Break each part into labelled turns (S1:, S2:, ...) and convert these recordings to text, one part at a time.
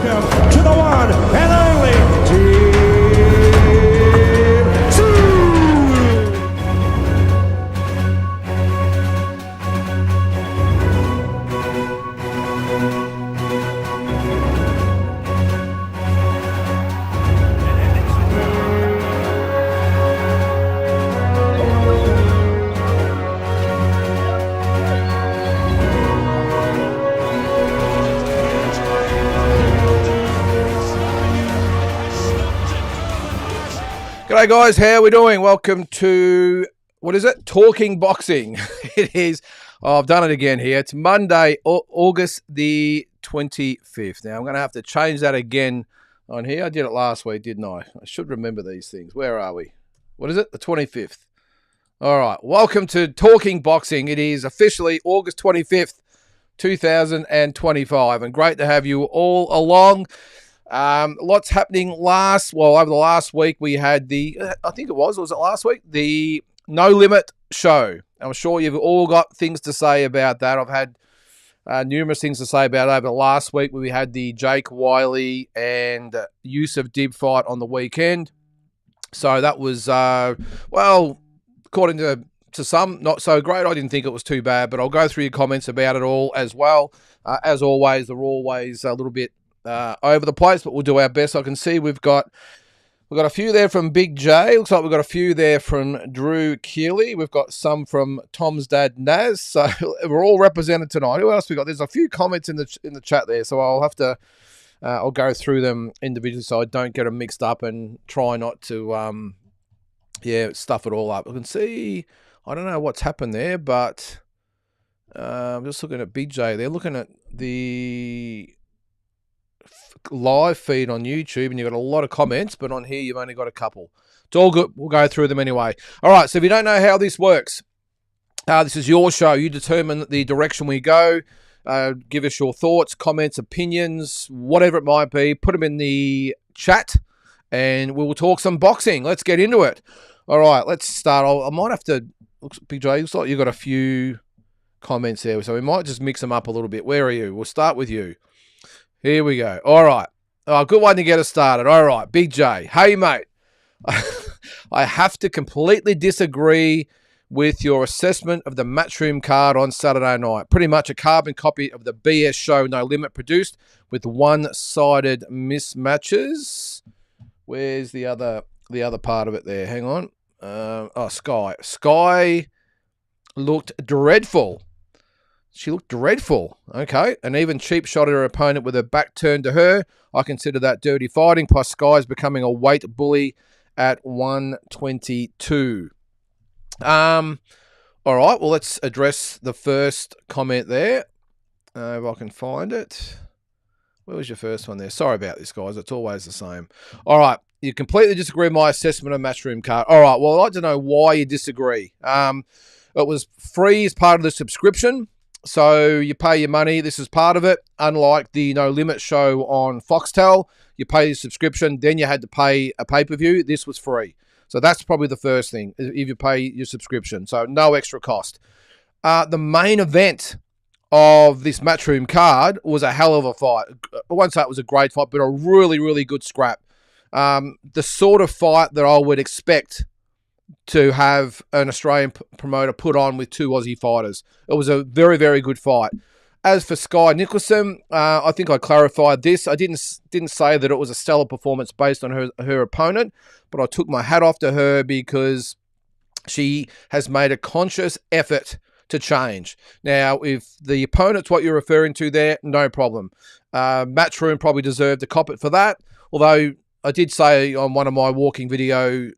S1: welcome to the one and only Team 2.
S2: G'day guys, how are we doing? Welcome to, what is it? Talking Boxing. It is, I've done it again here. It's Monday, August the 25th. Now I'm going to have to change that again on here. I did it last week, didn't I? I should remember these things. Where are we? What is it? The 25th. All right, welcome to Talking Boxing. It is officially August 25th, 2025, and great to have you all along. Lots happening over the last week. We had was it last week? The No Limit show. I'm sure you've all got things to say about that. I've had numerous things to say about it over the last week. We had the Jake Wiley and Yusuf Dib fight on the weekend. So that was, according to some, not so great. I didn't think it was too bad, but I'll go through your comments about it all as well. As always, they're always a little bit over the place, but we'll do our best. I can see we've got a few there from Big J. Looks like we've got a few there from Drew Keeley. We've got some from Tom's dad Naz. So we're all represented tonight. Who else we got? There's a few comments in the chat there, so I'll have to I'll go through them individually so I don't get them mixed up and try not to stuff it all up. I can see, I don't know what's happened there, but I'm just looking at Big J. They're looking at the live feed on YouTube, and you've got a lot of comments, but on here you've only got a couple. It's all good. We'll go through them anyway. All right, so if you don't know how this works, this is your show. You determine the direction we go. Give us your thoughts, comments, opinions, whatever it might be. Put them in the chat, and we will talk some boxing. Let's get into it. All right, let's start. I might have to, Big J, looks like you've got a few comments there, so we might just mix them up a little bit. Where are you? We'll start with you. Here we go. All right. Oh, good one to get us started. All right, Big J. Hey, mate. I have to completely disagree with your assessment of the Matchroom card on Saturday night. Pretty much a carbon copy of the BS show No Limit produced with one-sided mismatches. Where's the other part of it there? Hang on. Sky. Sky looked dreadful. She looked dreadful. Okay. And even cheap shot at her opponent with her back turned to her. I consider that dirty fighting. Plus, Sky's becoming a weight bully at 122. All right. Well, let's address the first comment there. If I can find it. Where was your first one there? Sorry about this, guys. It's always the same. All right. You completely disagree with my assessment of Matchroom card. All right. Well, I'd like to know why you disagree. It was free as part of the subscription. So you pay your money. This is part of it. Unlike the No Limit show on Foxtel, you pay your subscription, then you had to pay a pay-per-view. This was free. So that's probably the first thing, if you pay your subscription. So no extra cost. The main event of this Matchroom card was a hell of a fight. I won't say it was a great fight, but a really, really good scrap. The sort of fight that I would expect to have an Australian promoter put on with two Aussie fighters. It was a very, very good fight. As for Sky Nicholson, I think I clarified this. I didn't say that it was a stellar performance based on her opponent, but I took my hat off to her because she has made a conscious effort to change. Now, if the opponent's what you're referring to there, no problem. Matchroom probably deserved to cop it for that, although I did say on one of my walking video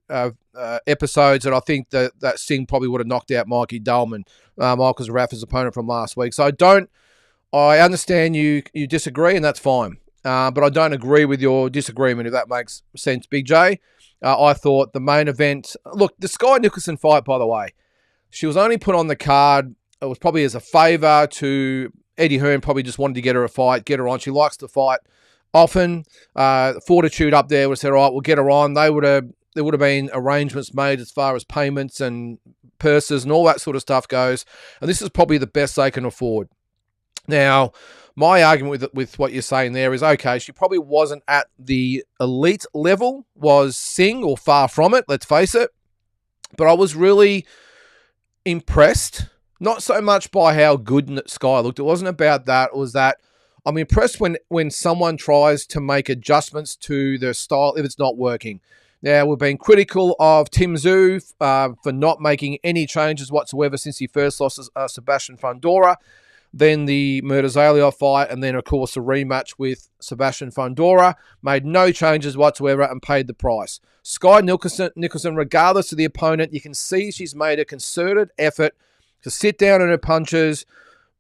S2: episodes that I think that Singh probably would have knocked out Mikey Dullman, Michael Zarafa's opponent from last week. So I understand you disagree, and that's fine. But I don't agree with your disagreement, if that makes sense, Big J. I thought the main event... Look, the Sky Nicholson fight, by the way, she was only put on the card. It was probably as a favour to Eddie Hearn, probably just wanted to get her a fight, get her on. She likes to fight often. Fortitude up there would have said, all right, we'll get her on. There would have been arrangements made as far as payments and purses and all that sort of stuff goes. And this is probably the best they can afford. Now, my argument with what you're saying there is, okay, she probably wasn't at the elite level, was Singh, or far from it, let's face it. But I was really impressed, not so much by how good Sky looked. It wasn't about that. It was that I'm impressed when someone tries to make adjustments to their style if it's not working. Now, we've been critical of Tim Zhu for not making any changes whatsoever since he first lost Sebastian Fundora. Then the Murtazalia fight, and then, of course, the rematch with Sebastian Fundora. Made no changes whatsoever and paid the price. Sky Nicholson, regardless of the opponent, you can see she's made a concerted effort to sit down in her punches,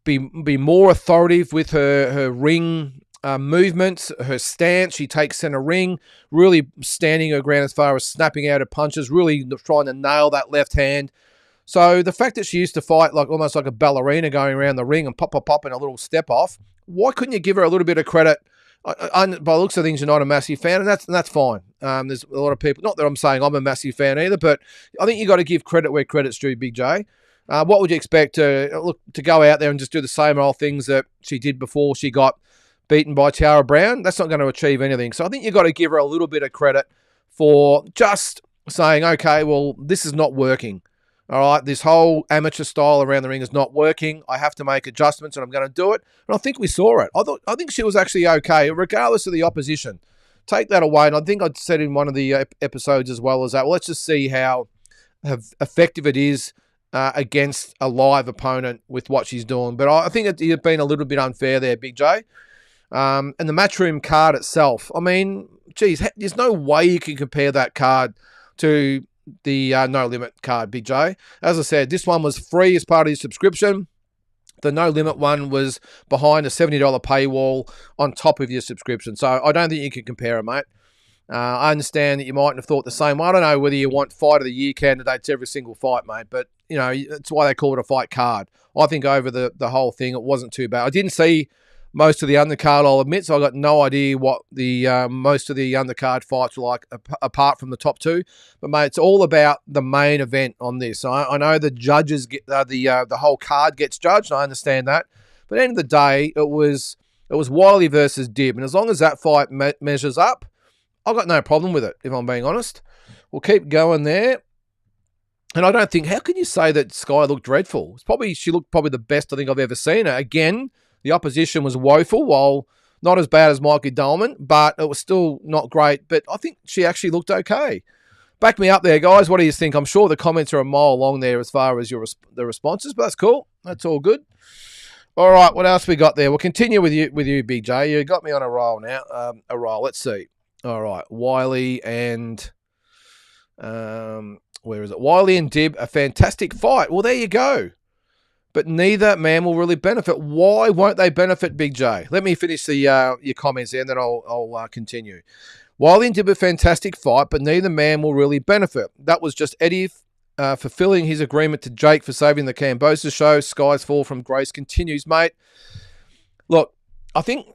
S2: be more authoritative with her ring movements, her stance. She takes center ring, really standing her ground as far as snapping out her punches, really trying to nail that left hand. So the fact that she used to fight almost like a ballerina going around the ring and pop and a little step off, why couldn't you give her a little bit of credit? By the looks of things, you're not a massive fan, and that's fine. There's a lot of people, not that I'm saying I'm a massive fan either, but I think you got to give credit where credit's due, Big J. What would you expect to go out there and just do the same old things that she did before she got beaten by Tara Brown? That's not going to achieve anything. So I think you've got to give her a little bit of credit for just saying, okay, well, this is not working. All right, this whole amateur style around the ring is not working. I have to make adjustments, and I'm going to do it. And I think we saw it. I think she was actually okay, regardless of the opposition. Take that away, and I think I'd said in one of the episodes as well as that. Well, let's just see how effective it is against a live opponent with what she's doing. But I think it's been a little bit unfair there, Big J. And the Matchroom card itself, I mean, geez, there's no way you can compare that card to the No Limit card, Big J. As I said, this one was free as part of your subscription. The No Limit one was behind a $70 paywall on top of your subscription. So I don't think you can compare it, mate. I understand that you mightn't have thought the same. I don't know whether you want Fight of the Year candidates every single fight, mate, but, you know, that's why they call it a fight card. I think over the whole thing, it wasn't too bad. I didn't see most of the undercard, I'll admit, so I got no idea what the most of the undercard fights were like, apart from the top two. But mate, it's all about the main event on this. I know the judges get the whole card gets judged. I understand that, but at the end of the day, it was Wiley versus Dib, and as long as that fight measures up, I've got no problem with it. If I'm being honest, we'll keep going there. And I don't think, how can you say that Sky looked dreadful? She looked probably the best I think I've ever seen her. Again, the opposition was woeful, while not as bad as Mikey Dolman, but it was still not great. But I think she actually looked okay. Back me up there, guys. What do you think? I'm sure the comments are a mile long there as far as the responses, but that's cool. That's all good. All right, what else we got there? We'll continue with you, Big J. You got me on a roll now. Let's see. All right, Wiley and where is it? Wiley and Dib, a fantastic fight. Well, there you go. But neither man will really benefit. Why won't they benefit, Big J? Let me finish your comments there, and then I'll continue. Wiley and Dib, a fantastic fight, but neither man will really benefit. That was just Eddie fulfilling his agreement to Jake for saving the Cambosa show. Sky's fall from grace continues, mate. Look, I think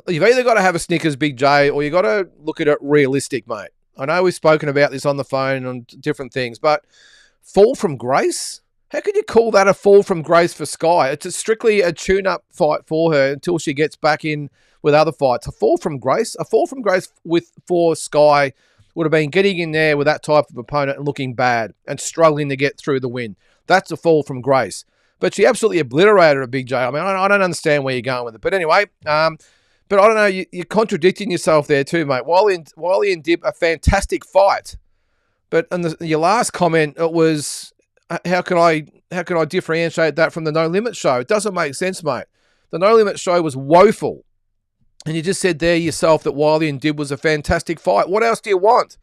S2: you've either got to have a Snickers, Big J, or you got to look at it realistic, mate. I know we've spoken about this on the phone and different things, but fall from grace? How could you call that a fall from grace for Sky? It's strictly a tune-up fight for her until she gets back in with other fights. A fall from grace for Sky would have been getting in there with that type of opponent and looking bad and struggling to get through the win. That's a fall from grace. But she absolutely obliterated a Big J. I mean, I don't understand where you're going with it. But anyway, but I don't know. You're contradicting yourself there too, mate. Wiley and Dib, a fantastic fight. But in your last comment, it was, how can I differentiate that from the No Limit show? It doesn't make sense, mate. The No Limit show was woeful. And you just said there yourself that Wiley and Dib was a fantastic fight. What else do you want?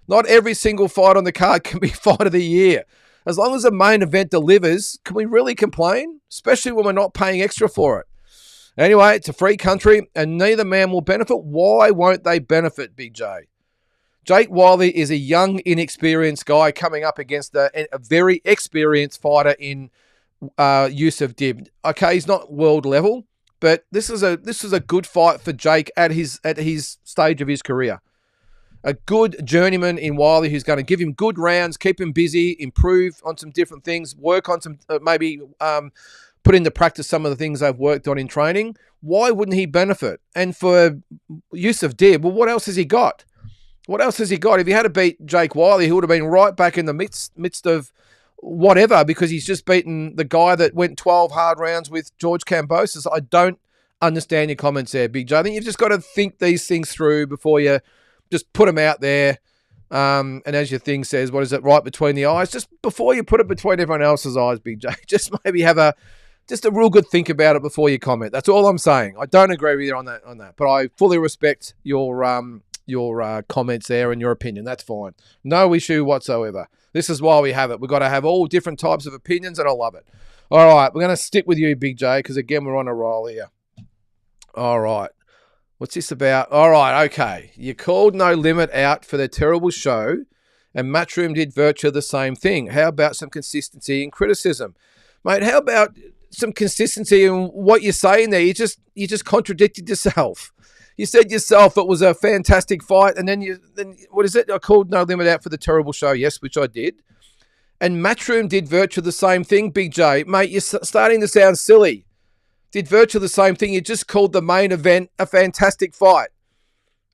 S2: Not every single fight on the card can be Fight of the Year. As long as the main event delivers, can we really complain? Especially when we're not paying extra for it. Anyway, it's a free country and neither man will benefit. Why won't they benefit, Big J? Jake Wiley is a young, inexperienced guy coming up against a very experienced fighter in Yusuf Dib. Okay, he's not world level, but this is a good fight for Jake at his stage of his career. A good journeyman in Wiley who's going to give him good rounds, keep him busy, improve on some different things, work on some put into practice some of the things they've worked on in training, why wouldn't he benefit? And for Yusuf Dib, well, what else has he got? What else has he got? If he had to beat Jake Wiley, he would have been right back in the midst of whatever, because he's just beaten the guy that went 12 hard rounds with George Kambosos. I don't understand your comments there, Big J. I think you've just got to think these things through before you just put them out there. And as your thing says, what is it, right between the eyes? Just before you put it between everyone else's eyes, Big J, just maybe have a real good think about it before you comment. That's all I'm saying. I don't agree with you on that, but I fully respect your comments there and your opinion. That's fine. No issue whatsoever. This is why we have it. We've got to have all different types of opinions, and I love it. All right, we're going to stick with you, Big J, because, again, we're on a roll here. All right. What's this about? All right, okay. You called No Limit out for their terrible show, and Matchroom did virtually the same thing. How about some consistency and criticism? Mate, how about some consistency in what you're saying there? You just contradicted yourself. You said yourself it was a fantastic fight, and then what is it? I called No Limit out for the terrible show, yes, which I did. And Matchroom did virtually the same thing, Big J. Mate, you're starting to sound silly. Did virtually the same thing. You just called the main event a fantastic fight.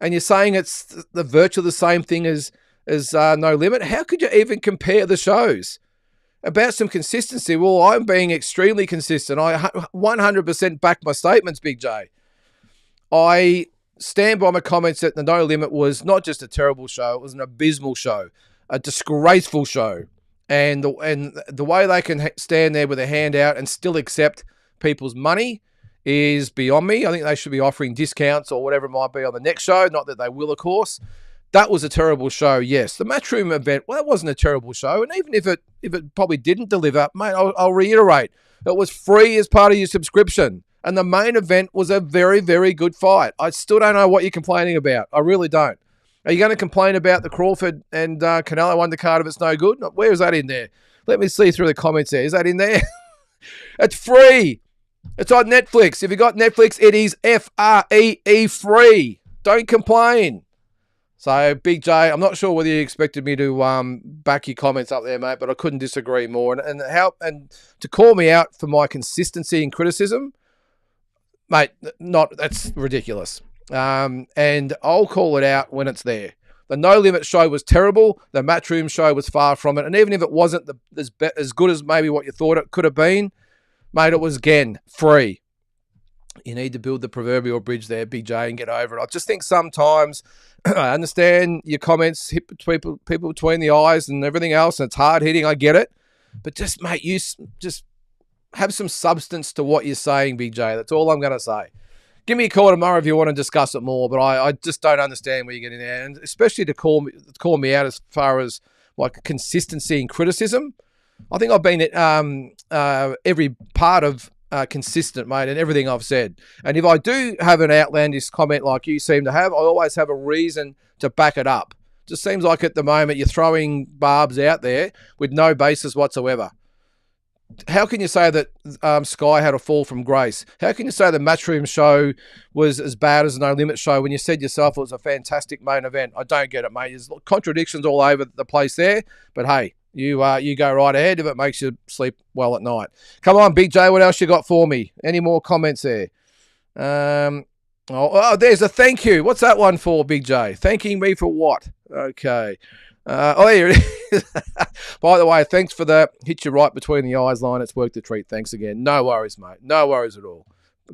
S2: And you're saying it's the virtually the same thing as No Limit. How could you even compare the shows? About some consistency, well, I'm being extremely consistent. I 100% back my statements, Big J. I stand by my comments that the No Limit was not just a terrible show, it was an abysmal show, a disgraceful show. And the way they can stand there with a hand out and still accept people's money is beyond me. I think they should be offering discounts or whatever it might be on the next show. Not that they will, of course. That was a terrible show, yes. The Matchroom event, well, that wasn't a terrible show. And even if it probably didn't deliver, mate, I'll reiterate, it was free as part of your subscription. And the main event was a very, very good fight. I still don't know what you're complaining about. I really don't. Are you going to complain about the Crawford and Canelo undercard if it's no good? Where is that in there? Let me see through the comments there. Is that in there? It's free. It's on Netflix. If you got Netflix, it is FREE free. Don't complain. So, Big J, I'm not sure whether you expected me to back your comments up there, mate, but I couldn't disagree more. And to call me out for my consistency and criticism, mate, that's ridiculous. And I'll call it out when it's there. The No Limit show was terrible. The Matchroom show was far from it. And even if it wasn't as good as maybe what you thought it could have been, mate, it was, again, free. You need to build the proverbial bridge there, Big J, and get over it. I just think sometimes I understand your comments hit people between the eyes and everything else, and it's hard-hitting. I get it. But just, mate, you just have some substance to what you're saying, Big J. That's all I'm going to say. Give me a call tomorrow if you want to discuss it more, but I just don't understand where you're getting there, and especially to call me out as far as like consistency and criticism. I think I've been at every part of consistent, mate, and everything I've said. And if I do have an outlandish comment like you seem to have, I always have a reason to back it up. Just seems like at the moment you're throwing barbs out there with no basis whatsoever. How can you say that Sky had a fall from grace? How can you say the Matchroom show was as bad as the No Limit show when you said yourself it was a fantastic main event? I don't get it, mate. There's contradictions all over the place there. But hey, you go right ahead if it makes you sleep well at night. Come on, Big J, what else you got for me? Any more comments there? There's a thank you. What's that one for, Big J? Thanking me for what? Okay. Here it is. By the way, thanks for the hit you right between the eyes line. It's worked a treat. Thanks again. No worries, mate. No worries at all.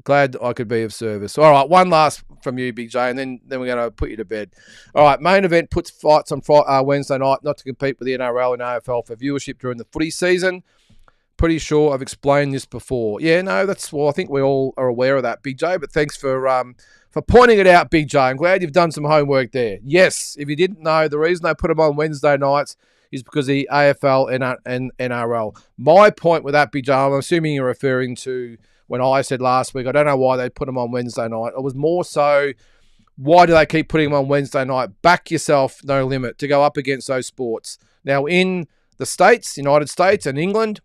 S2: Glad I could be of service. All right, one last from you, Big J, and then we're going to put you to bed. All right, main event puts fights on Wednesday night, not to compete with the NRL and AFL for viewership during the footy season. Pretty sure I've explained this before. Yeah, no, I think we all are aware of that, Big J, but thanks for pointing it out, Big J. I'm glad you've done some homework there. Yes, if you didn't know, the reason I put them on Wednesday nights is because of the AFL and NRL. My point with that, Big J, I'm assuming you're referring to when I said last week, I don't know why they put them on Wednesday night. It was more so, why do they keep putting them on Wednesday night? Back yourself, No Limit, to go up against those sports. Now, in the States, United States and England,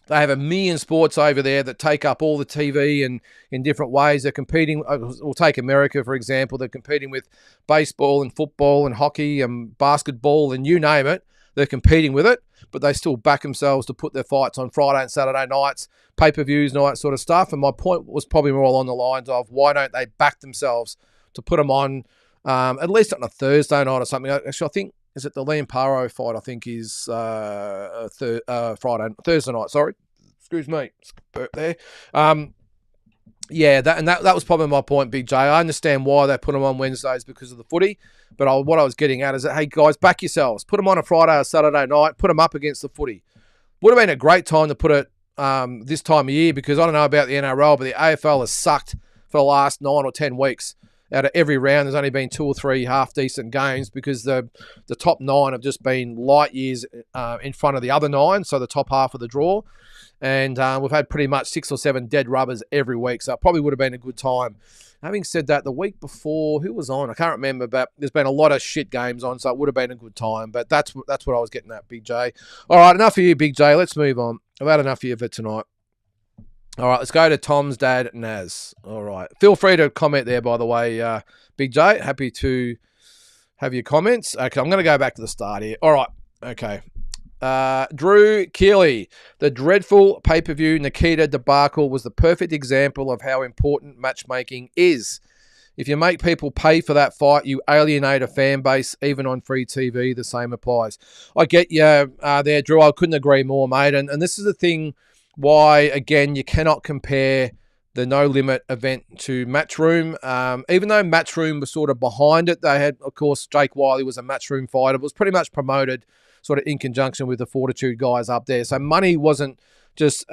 S2: they have a million sports over there that take up all the TV and in different ways. They're competing. We'll take America, for example. They're competing with baseball and football and hockey and basketball and you name it. they're competing with it, but they still back themselves to put their fights on Friday and Saturday nights, pay-per-views and all that sort of stuff. And my point was probably more along the lines of, why don't they back themselves to put them on at least on a Thursday night or something? Actually, I think, is it the Liam Paro fight? I think is Thursday night. Sorry, excuse me, burp there. Yeah, that was probably my point, Big J. I understand why they put them on Wednesdays because of the footy, but what I was getting at is that, hey guys, back yourselves. Put them on a Friday or Saturday night. Put them up against the footy. Would have been a great time to put it this time of year, because I don't know about the NRL, but the AFL has sucked for the last 9 or 10 weeks. Out of every round, there's only been 2 or 3 half-decent games, because the top 9 have just been light years in front of the other 9, so the top half of the draw. And we've had pretty much 6 or 7 dead rubbers every week, so it probably would have been a good time. Having said that, the week before, who was on? I can't remember, but there's been a lot of shit games on, so it would have been a good time. But that's what I was getting at, Big J. All right, enough of you, Big J. Let's move on. I've had enough of you for tonight. All right, let's go to Tom's dad, Naz. All right. Feel free to comment there, by the way, Big J. Happy to have your comments. Okay, I'm going to go back to the start here. All right, okay. Drew Keeley, the dreadful pay-per-view Nikita debacle was the perfect example of how important matchmaking is. If you make people pay for that fight, you alienate a fan base, even on free TV. The same applies. I get you there, Drew. I couldn't agree more, mate. And this is the thing why, again, you cannot compare the No Limit event to Matchroom. Even though Matchroom was sort of behind it, they had, of course, Jake Wiley was a Matchroom fighter. It was pretty much promoted sort of in conjunction with the Fortitude guys up there. So money wasn't just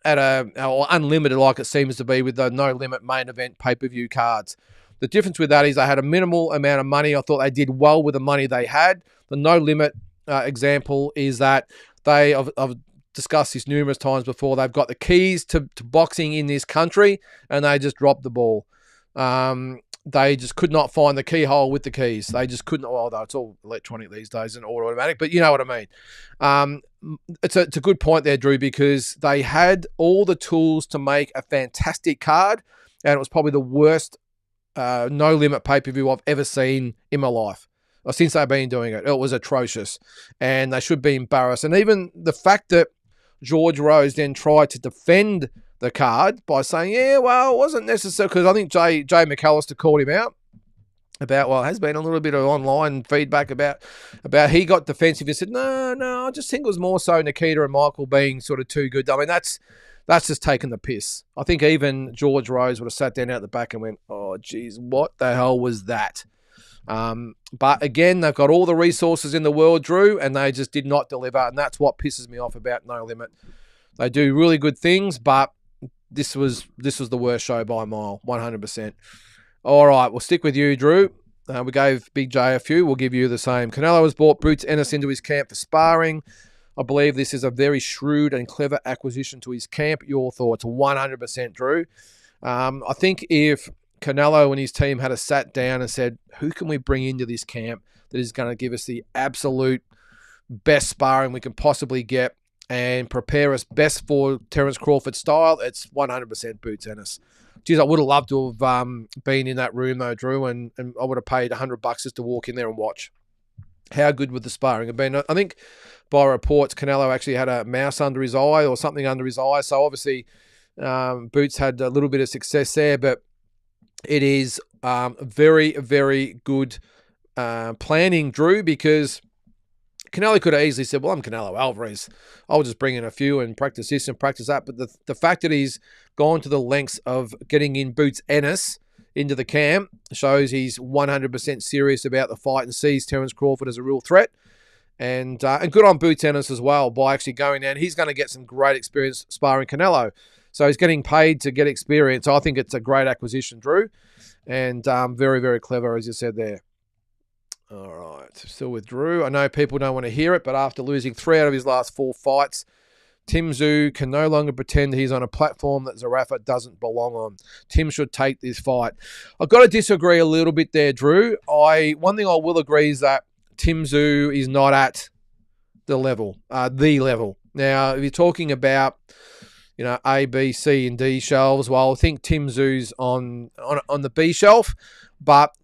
S2: at or unlimited like it seems to be with the No Limit main event pay-per-view cards. The difference with that is they had a minimal amount of money. I thought they did well with the money they had. The No Limit example is that I've discussed this numerous times before, they've got the keys to boxing in this country, and they just dropped the ball. They just could not find the keyhole with the keys. They just couldn't. Although it's all electronic these days and all automatic, but you know what I mean. It's a good point there, Drew, because they had all the tools to make a fantastic card, and it was probably the worst No Limit pay-per-view I've ever seen in my life. Or since they've been doing it. It was atrocious, and they should be embarrassed. And even the fact that George Rose then tried to defend the card by saying, yeah, well, it wasn't necessary, because I think Jay McAllister called him out about, well, has been a little bit of online feedback about he got defensive. He said, no, I just think it was more so Nikita and Michael being sort of too good. I mean, that's just taking the piss. I think even George Rose would have sat down out the back and went, oh, geez, what the hell was that? But again, they've got all the resources in the world, Drew, and they just did not deliver, and that's what pisses me off about No Limit. They do really good things, but this was the worst show by a mile, 100%. All right, we'll stick with you, Drew. We gave Big J a few. We'll give you the same. Canelo has brought Boots Ennis into his camp for sparring. I believe this is a very shrewd and clever acquisition to his camp. Your thoughts? 100%, Drew. I think if Canelo and his team had sat down and said, who can we bring into this camp that is going to give us the absolute best sparring we can possibly get and prepare us best for Terence Crawford style, it's 100% Boots Ennis. Geez, I would have loved to have been in that room though, Drew, and I would have paid $100 just to walk in there and watch. How good would the sparring have been? I think by reports, Canelo actually had a mouse under his eye or something under his eye, so obviously Boots had a little bit of success there, but it is very, very good planning, Drew, because Canelo could have easily said, well, I'm Canelo Alvarez. I'll just bring in a few and practice this and practice that. But the fact that he's gone to the lengths of getting in Boots Ennis into the camp shows he's 100% serious about the fight and sees Terence Crawford as a real threat. And good on Boots Ennis as well by actually going down. He's going to get some great experience sparring Canelo. So he's getting paid to get experience. I think it's a great acquisition, Drew. And very, very clever, as you said there. All right, still with Drew. I know people don't want to hear it, but after losing 3 out of his last 4 fights, Tim Tszyu can no longer pretend he's on a platform that Zarafa doesn't belong on. Tim should take this fight. I've got to disagree a little bit there, Drew. One thing I will agree is that Tim Tszyu is not at the level. Now, if you're talking about, A, B, C, and D shelves, well, I think Tim Tszyu's on the B shelf, but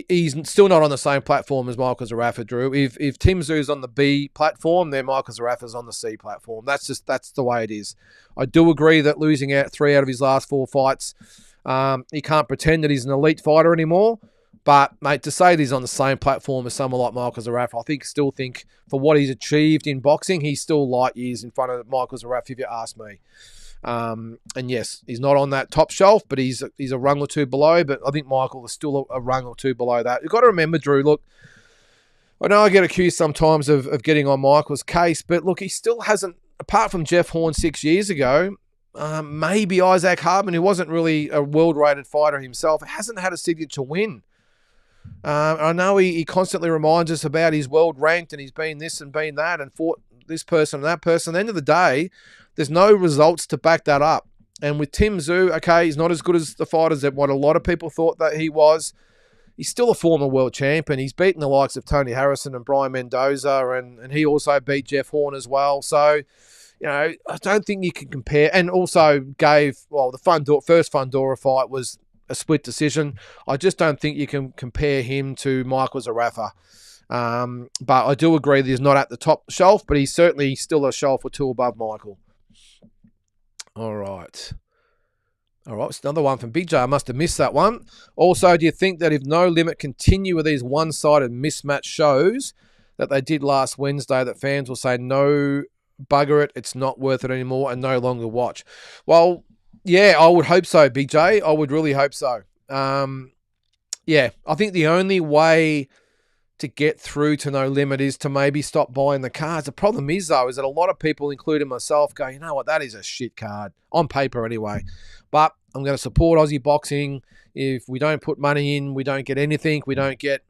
S2: he's still not on the same platform as Michael Zarafa, Drew. If Tim Zoo's on the B platform, then Michael Zarafa's on the C platform. That's the way it is. I do agree that losing out 3 out of his last 4 fights, he can't pretend that he's an elite fighter anymore. But, mate, to say that he's on the same platform as someone like Michael Zarafa, I still think for what he's achieved in boxing, he's still light years in front of Michael Zarafa, if you ask me. And yes, he's not on that top shelf, but he's a rung or two below. But I think Michael is still a rung or two below that. You've got to remember, Drew, look, I know I get accused sometimes of getting on Michael's case, but look, he still hasn't, apart from Jeff Horn 6 years ago, maybe Isaac Hardman, who wasn't really a world-rated fighter himself, hasn't had a signature win. I know he constantly reminds us about his world ranked and he's been this and been that and fought this person and that person. At the end of the day, there's no results to back that up. And with Tim Tszyu, okay, he's not as good as the fighters that what a lot of people thought that he was. He's still a former world champion. He's beaten the likes of Tony Harrison and Brian Mendoza, and he also beat Jeff Horn as well. So, I don't think you can compare. And also gave, the first Fundora fight was a split decision. I just don't think you can compare him to Michael Zarafa. But I do agree that he's not at the top shelf, but he's certainly still a shelf or two above Michael. All right, it's another one from Big J. I must have missed that one. Also, do you think that if No Limit continue with these one-sided mismatch shows that they did last Wednesday, that fans will say, no, bugger it, it's not worth it anymore and no longer watch? Well, yeah, I would hope so, Big J. I would really hope so. Yeah, I think the only way to get through to No Limit is to maybe stop buying the cards. The problem is, though, is that a lot of people, including myself, go, you know what, that is a shit card. On paper, anyway. But I'm going to support Aussie boxing. If we don't put money in, we don't get anything. We don't get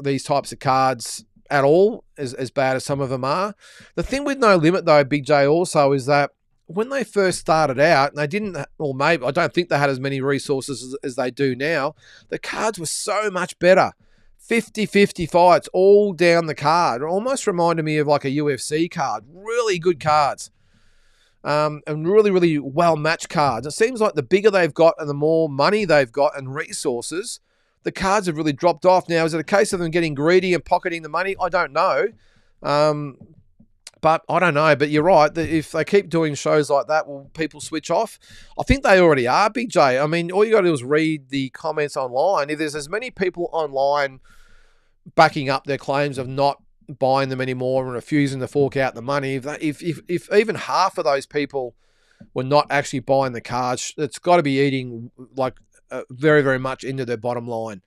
S2: these types of cards at all, as bad as some of them are. The thing with No Limit, though, Big J, also, is that when they first started out, and they didn't, or maybe, I don't think they had as many resources as they do now, the cards were so much better. 50-50 fights all down the card. It almost reminded me of like a UFC card. Really good cards. And really, really well-matched cards. It seems like the bigger they've got and the more money they've got and resources, the cards have really dropped off. Now, is it a case of them getting greedy and pocketing the money? I don't know. But I don't know. But you're right. If they keep doing shows like that, will people switch off? I think they already are, Big J. I mean, all you got to do is read the comments online. If there's as many people online backing up their claims of not buying them anymore and refusing to fork out the money, if even half of those people were not actually buying the cards, it's got to be eating like very, very much into their bottom line.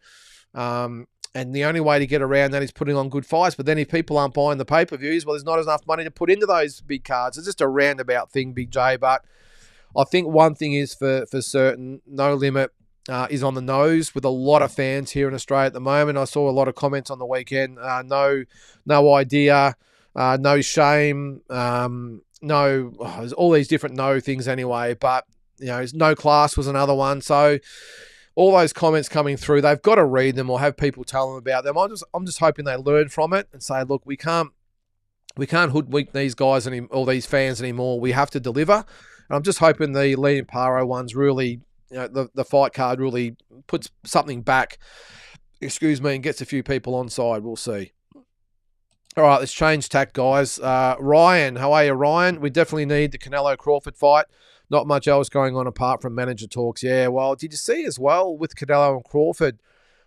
S2: And the only way to get around that is putting on good fights. But then if people aren't buying the pay-per-views, well, there's not enough money to put into those big cards. It's just a roundabout thing, Big J. But I think one thing is for certain, No Limit is on the nose with a lot of fans here in Australia at the moment. I saw a lot of comments on the weekend. No idea, no shame, there's all these different no things anyway. But, no class was another one. So all those comments coming through, they've got to read them or have people tell them about them. I'm just hoping they learn from it and say, look, we can't hoodwink these guys or these fans anymore. We have to deliver. And I'm just hoping the Liam Paro ones really, the fight card really puts something back, and gets a few people on side. We'll see. All right, let's change tack, guys. Ryan, how are you, Ryan? We definitely need the Canelo-Crawford fight. Not much else going on apart from manager talks. Yeah, well, did you see as well with Canelo and Crawford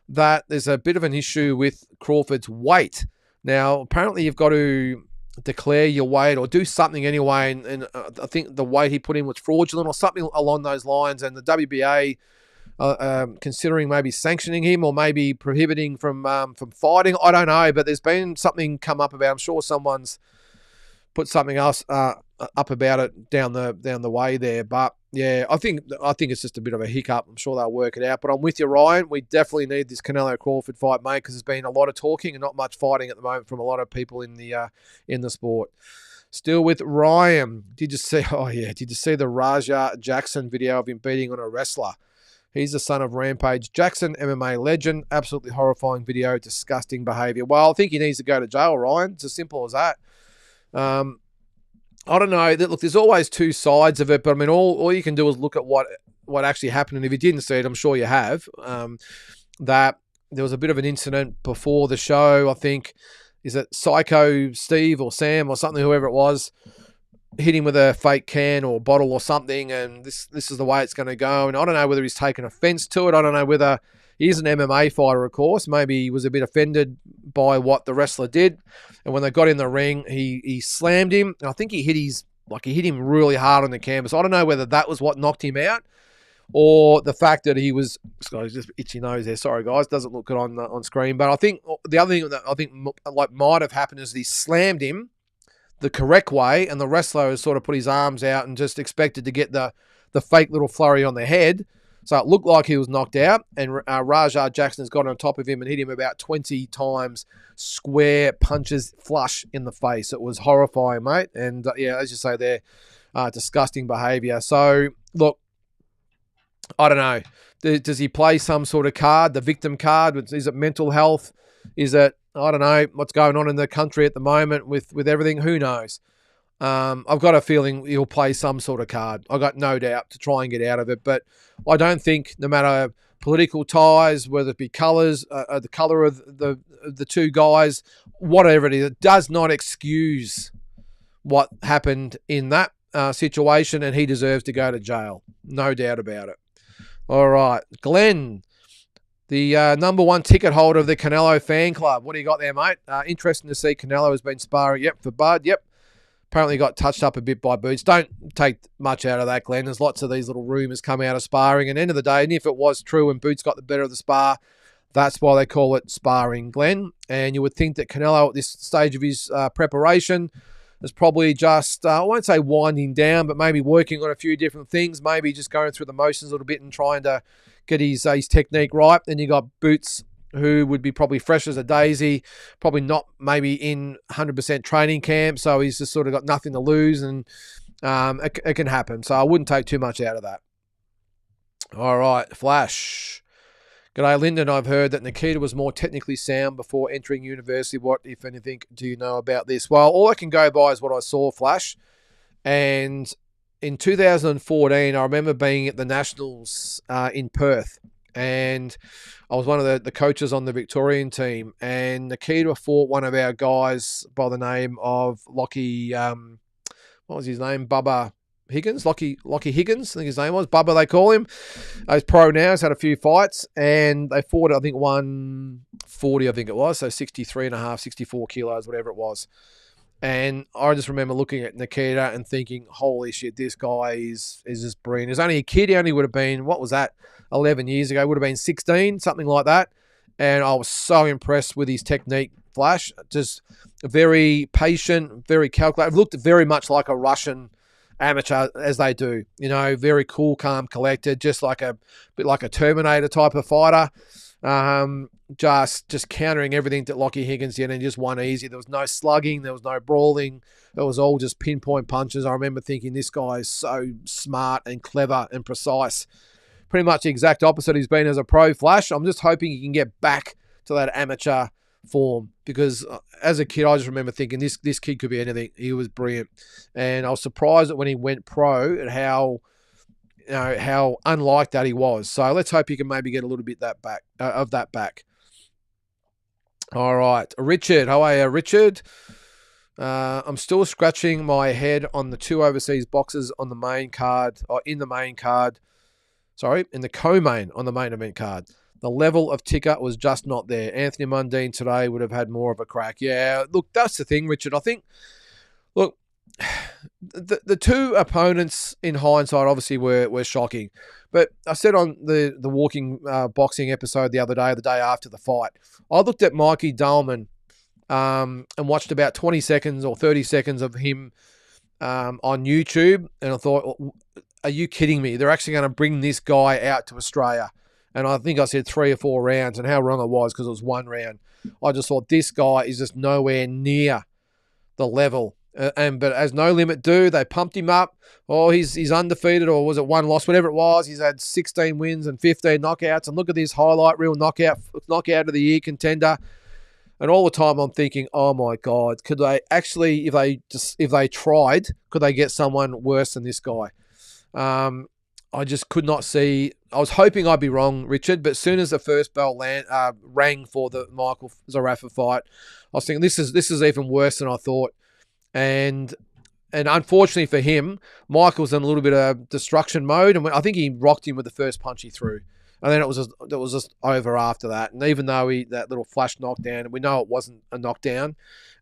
S2: that there's a bit of an issue with Crawford's weight? Now, apparently you've got to declare your weight or do something anyway, and I think the weight he put in was fraudulent or something along those lines, and the WBA considering maybe sanctioning him or maybe prohibiting from fighting. I don't know, but there's been something come up about. I'm sure someone's put something else up about it down the way there. But yeah, I think it's just a bit of a hiccup. I'm sure they'll work it out. But I'm with you, Ryan. We definitely need this Canelo Crawford fight, mate, because there's been a lot of talking and not much fighting at the moment from a lot of people in the sport. Still with Ryan. Did you see the Raja Jackson video of him beating on a wrestler? He's the son of Rampage Jackson, MMA legend. Absolutely horrifying video, disgusting behaviour. Well, I think he needs to go to jail, Ryan. It's as simple as that. I don't know. Look, there's always two sides of it, but I mean, all you can do is look at what actually happened. And if you didn't see it, I'm sure you have. That there was a bit of an incident before the show. I think, is it Psycho Steve or Sam or something, whoever it was, hit him with a fake can or bottle or something, and this is the way it's going to go. And I don't know whether he's taken offence to it. I don't know whether he's an MMA fighter, of course. Maybe he was a bit offended by what the wrestler did. And when they got in the ring, he slammed him. And I think he hit him really hard on the canvas. I don't know whether that was what knocked him out, or the fact that he was, he's just itchy nose there. Sorry, guys, doesn't look good on screen. But I think the other thing that I think might have happened is he slammed him the correct way, and the wrestler has sort of put his arms out and just expected to get the fake little flurry on the head. So it looked like he was knocked out, and Rajah Jackson has got on top of him and hit him about 20 times, square punches flush in the face. It was horrifying, mate. And yeah, as you say there, disgusting behaviour. So look, I don't know. Does he play some sort of card, the victim card? Is it mental health? Is it, I don't know, what's going on in the country at the moment with everything? Who knows? I've got a feeling he'll play some sort of card. I've got no doubt to try and get out of it. But I don't think, no matter political ties, whether it be colours, the colour of the two guys, whatever it does not excuse what happened in that situation, and he deserves to go to jail. No doubt about it. All right, Glenn, the number one ticket holder of the Canelo fan club. What do you got there, mate? Interesting to see Canelo has been sparring. Yep, for Bud. Yep. Apparently got touched up a bit by Boots. Don't take much out of that, Glenn. There's lots of these little rumours come out of sparring. And end of the day, and if it was true and Boots got the better of the spar, that's why they call it sparring, Glenn. And you would think that Canelo at this stage of his preparation is probably just, I won't say winding down, but maybe working on a few different things, maybe just going through the motions a little bit and trying to get his technique right. Then you got Boots, who would be probably fresh as a daisy, probably not maybe in 100% training camp, so he's just sort of got nothing to lose, and it can happen. So I wouldn't take too much out of that. All right, Flash. G'day, Lyndon. I've heard that Nikita was more technically sound before entering university. What, if anything, do you know about this? Well, all I can go by is what I saw, Flash. And in 2014, I remember being at the Nationals in Perth, and I was one of the coaches on the Victorian team, and Nikita fought one of our guys by the name of Lockie, what was his name? Bubba Higgins, Lockie Higgins, I think his name was. Bubba, they call him. He's pro now, he's had a few fights, and they fought, I think, 140, I think it was, so 63 and a half, 64 kilos, whatever it was. And I just remember looking at Nikita and thinking, holy shit, this guy is just brilliant. He's only a kid. He only would have been, what was that, 11 years ago? Would have been 16, something like that. And I was so impressed with his technique, Flash. Just very patient, very calculated. Looked very much like a Russian amateur, as they do. You know, very cool, calm, collected, just like a bit like a Terminator type of fighter. Just countering everything that Lockie Higgins did, and just won easy. There was no slugging, there was no brawling. It was all just pinpoint punches. I remember thinking, this guy is so smart and clever and precise. Pretty much the exact opposite he's been as a pro, Flash. I'm just hoping he can get back to that amateur form, because as a kid, I just remember thinking this kid could be anything. He was brilliant, and I was surprised that when he went pro at how unlike that he was. So let's hope he can maybe get a little bit of that back. All right, Richard. How are you, Richard? I'm still scratching my head on the 2 overseas boxes on the main card, or in the main card. Sorry, in the co-main on the main event card. The level of ticker was just not there. Anthony Mundine today would have had more of a crack. Yeah, look, that's the thing, Richard. I think, look, the two opponents in hindsight obviously were shocking. But I said on the Walking Boxing episode the other day, the day after the fight, I looked at Mikey Dahlman and watched about 20 seconds or 30 seconds of him on YouTube, and I thought, are you kidding me? They're actually going to bring this guy out to Australia. And I think I said 3 or 4 rounds, and how wrong I was, because it was 1 round. I just thought this guy is just nowhere near the level. But as No Limit do, they pumped him up. Oh, he's undefeated, or was it 1 loss, whatever it was. He's had 16 wins and 15 knockouts. And look at this highlight reel knockout of the year contender. And all the time I'm thinking, oh my God, could they actually, if they tried, could they get someone worse than this guy? I just could not see. I was hoping I'd be wrong, Richard, but as soon as the first bell rang for the Michael Zarafa fight, I was thinking this is even worse than I thought. And unfortunately for him, Michael's in a little bit of destruction mode, and I think he rocked him with the first punch he threw. And then it was just over after that. And even though that little flash knockdown, we know it wasn't a knockdown,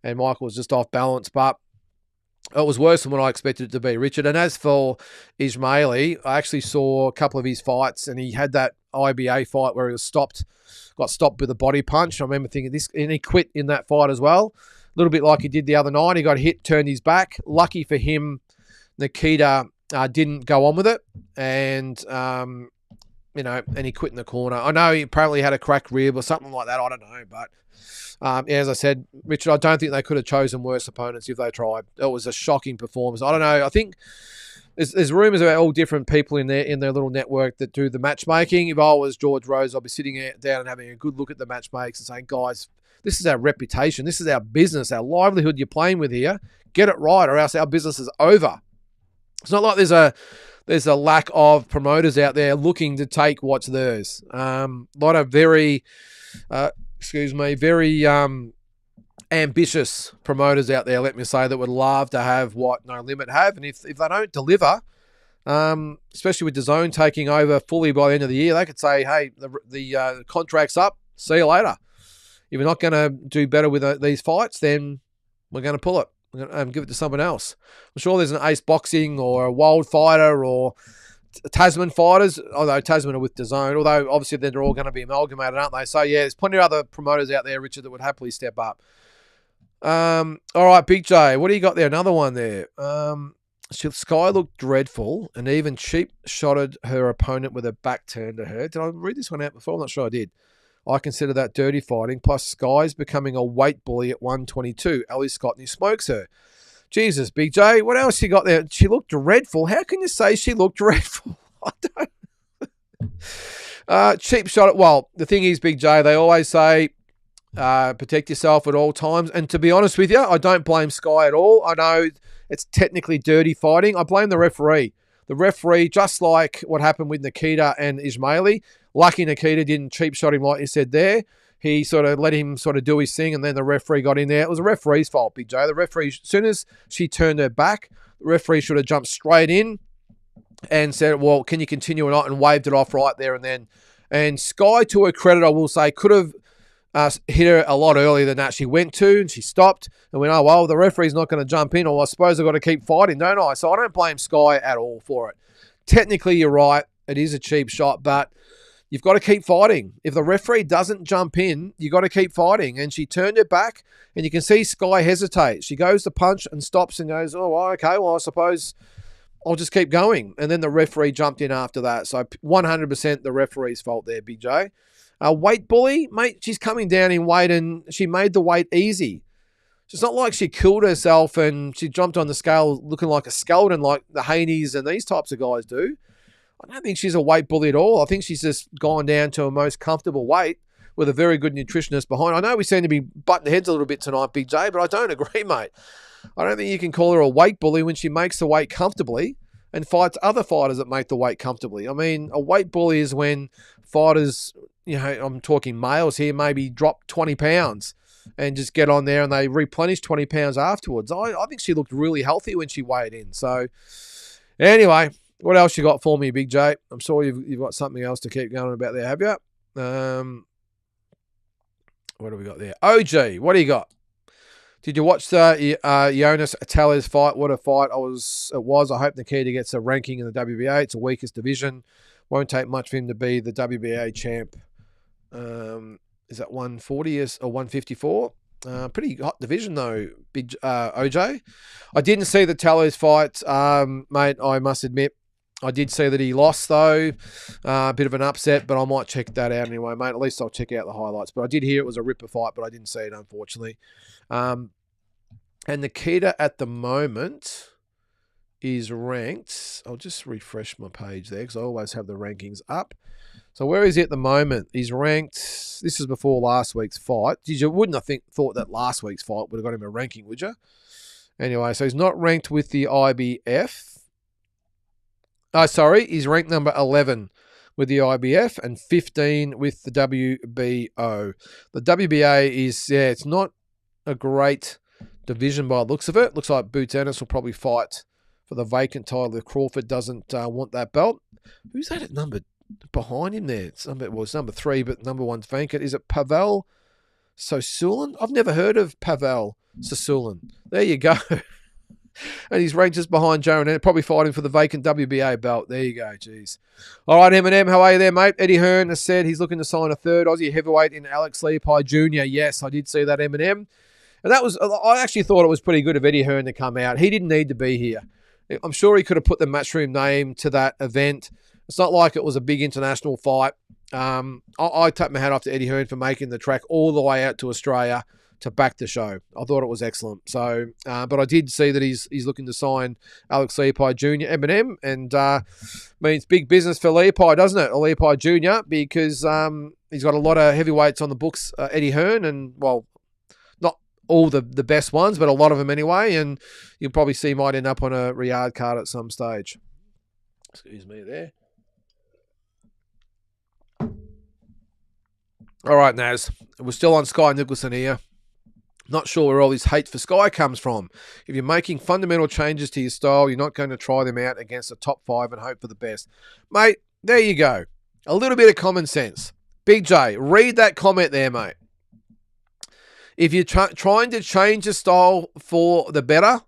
S2: and Michael was just off balance, but it was worse than what I expected it to be, Richard. And as for Ismaili, I actually saw a couple of his fights, and he had that IBA fight where he got stopped with a body punch. I remember thinking this, and he quit in that fight as well. A little bit like he did the other night. He got hit, turned his back. Lucky for him, Nikita didn't go on with it, and and he quit in the corner. I know he apparently had a cracked rib or something like that. I don't know, but as I said, Richard, I don't think they could have chosen worse opponents if they tried. It was a shocking performance. I don't know. I think there's rumours about all different people in their little network that do the matchmaking. If I was George Rose, I'd be sitting down and having a good look at the matchmakers and saying, guys, this is our reputation. This is our business, our livelihood you're playing with here. Get it right, or else our business is over. It's not like there's a lack of promoters out there looking to take what's theirs. A lot of very ambitious promoters out there, let me say, that would love to have what No Limit have. And if they don't deliver, especially with DAZN taking over fully by the end of the year, they could say, hey, the contract's up. See you later. If you're not going to do better with these fights, then we're going to pull it. We're going to give it to someone else. I'm sure there's an Ace Boxing or a Wild Fighter or Tasman fighters, although Tasman are with DAZN, although obviously they're all going to be amalgamated, aren't they? So, yeah, there's plenty of other promoters out there, Richard, that would happily step up. All right, Big J, what do you got there? Another one there. Sky looked dreadful and even cheap-shotted her opponent with her back turned to her. Did I read this one out before? I'm not sure I did. I consider that dirty fighting. Plus, Sky's becoming a weight bully at 122. Ali Scotney smokes her. Jesus, Big J, what else you got there? She looked dreadful. How can you say she looked dreadful? I don't. Cheap shot. Well, the thing is, Big J, they always say protect yourself at all times. And to be honest with you, I don't blame Sky at all. I know it's technically dirty fighting. I blame the referee. The referee, just like what happened with Nikita and Ismaili. Lucky Nikita didn't cheap shot him like you said there. He sort of let him sort of do his thing, and then the referee got in there. It was the referee's fault, Big J. The referee, as soon as she turned her back, the referee should have jumped straight in and said, well, can you continue or not, and waved it off right there and then. And Sky, to her credit, I will say, could have hit her a lot earlier than that. She went to, and she stopped, and went, oh, well, the referee's not going to jump in, or I suppose I've got to keep fighting, don't I? So I don't blame Sky at all for it. Technically, you're right. It is a cheap shot, but you've got to keep fighting. If the referee doesn't jump in, you've got to keep fighting. And she turned her back, and you can see Sky hesitate. She goes to punch and stops and goes, oh, okay, well, I suppose I'll just keep going. And then the referee jumped in after that. So 100% the referee's fault there, Big J. Weight bully, mate, she's coming down in weight, and she made the weight easy. It's not like she killed herself and she jumped on the scale looking like a skeleton like the Haneys and these types of guys do. I don't think she's a weight bully at all. I think she's just gone down to a most comfortable weight with a very good nutritionist behind. I know we seem to be butting heads a little bit tonight, Big J, but I don't agree, mate. I don't think you can call her a weight bully when she makes the weight comfortably and fights other fighters that make the weight comfortably. I mean, a weight bully is when fighters, I'm talking males here, maybe drop 20 pounds and just get on there and they replenish 20 pounds afterwards. I think she looked really healthy when she weighed in. So anyway, what else you got for me, Big J? I'm sure you've got something else to keep going about there, have you? What do we got there? OG, what do you got? Did you watch the Jonas Tellez fight? What a fight it was. I hope Nikita gets a ranking in the WBA. It's the weakest division. Won't take much for him to be the WBA champ. Is that 140 or 154? Pretty hot division though, Big OJ. I didn't see the Tellez fight, mate. I must admit, I did see that he lost though. A bit of an upset, but I might check that out anyway, mate. At least I'll check out the highlights. But I did hear it was a ripper fight, but I didn't see it unfortunately. And Nikita at the moment is ranked. I'll just refresh my page there because I always have the rankings up. So where is he at the moment? He's ranked. This is before last week's fight. You wouldn't have thought that last week's fight would have got him a ranking, would you? Anyway, so he's not ranked with the IBF. He's ranked number 11 with the IBF and 15 with the WBO. The WBA is, it's not a great division by the looks of it. Looks like Boots Ennis will probably fight for the vacant title if Crawford doesn't want that belt. Who's that at number behind him there? It's number 3, but number 1's vacant. Is it Pavel Sosulin? I've never heard of Pavel Sosulin. There you go. And he's ranked just behind Joe and probably fighting for the vacant WBA belt. There you go, jeez. All right, Eminem, how are you there, mate? Eddie Hearn has said he's looking to sign a third Aussie heavyweight in Alex Leapai Jr. Yes, I did see that, Eminem. And I actually thought it was pretty good of Eddie Hearn to come out. He didn't need to be here. I'm sure he could have put the Matchroom name to that event. It's not like it was a big international fight. I take my hat off to Eddie Hearn for making the trek all the way out to Australia to back the show. I thought it was excellent. So, but I did see that he's looking to sign Alex Leapai Jr. Eminem, and means big business for Leapai, doesn't it? Leapai Jr. Because he's got a lot of heavyweights on the books. Eddie Hearn, and well, not all the best ones, but a lot of them anyway. And you'll probably see might end up on a Riyadh card at some stage. Excuse me there. All right, Naz. We're still on Sky Nicholson here. Not sure where all this hate for Sky comes from. If you're making fundamental changes to your style, you're not going to try them out against the top 5 and hope for the best. Mate, there you go. A little bit of common sense. Big J, read that comment there, mate. If you're trying to change your style for the better,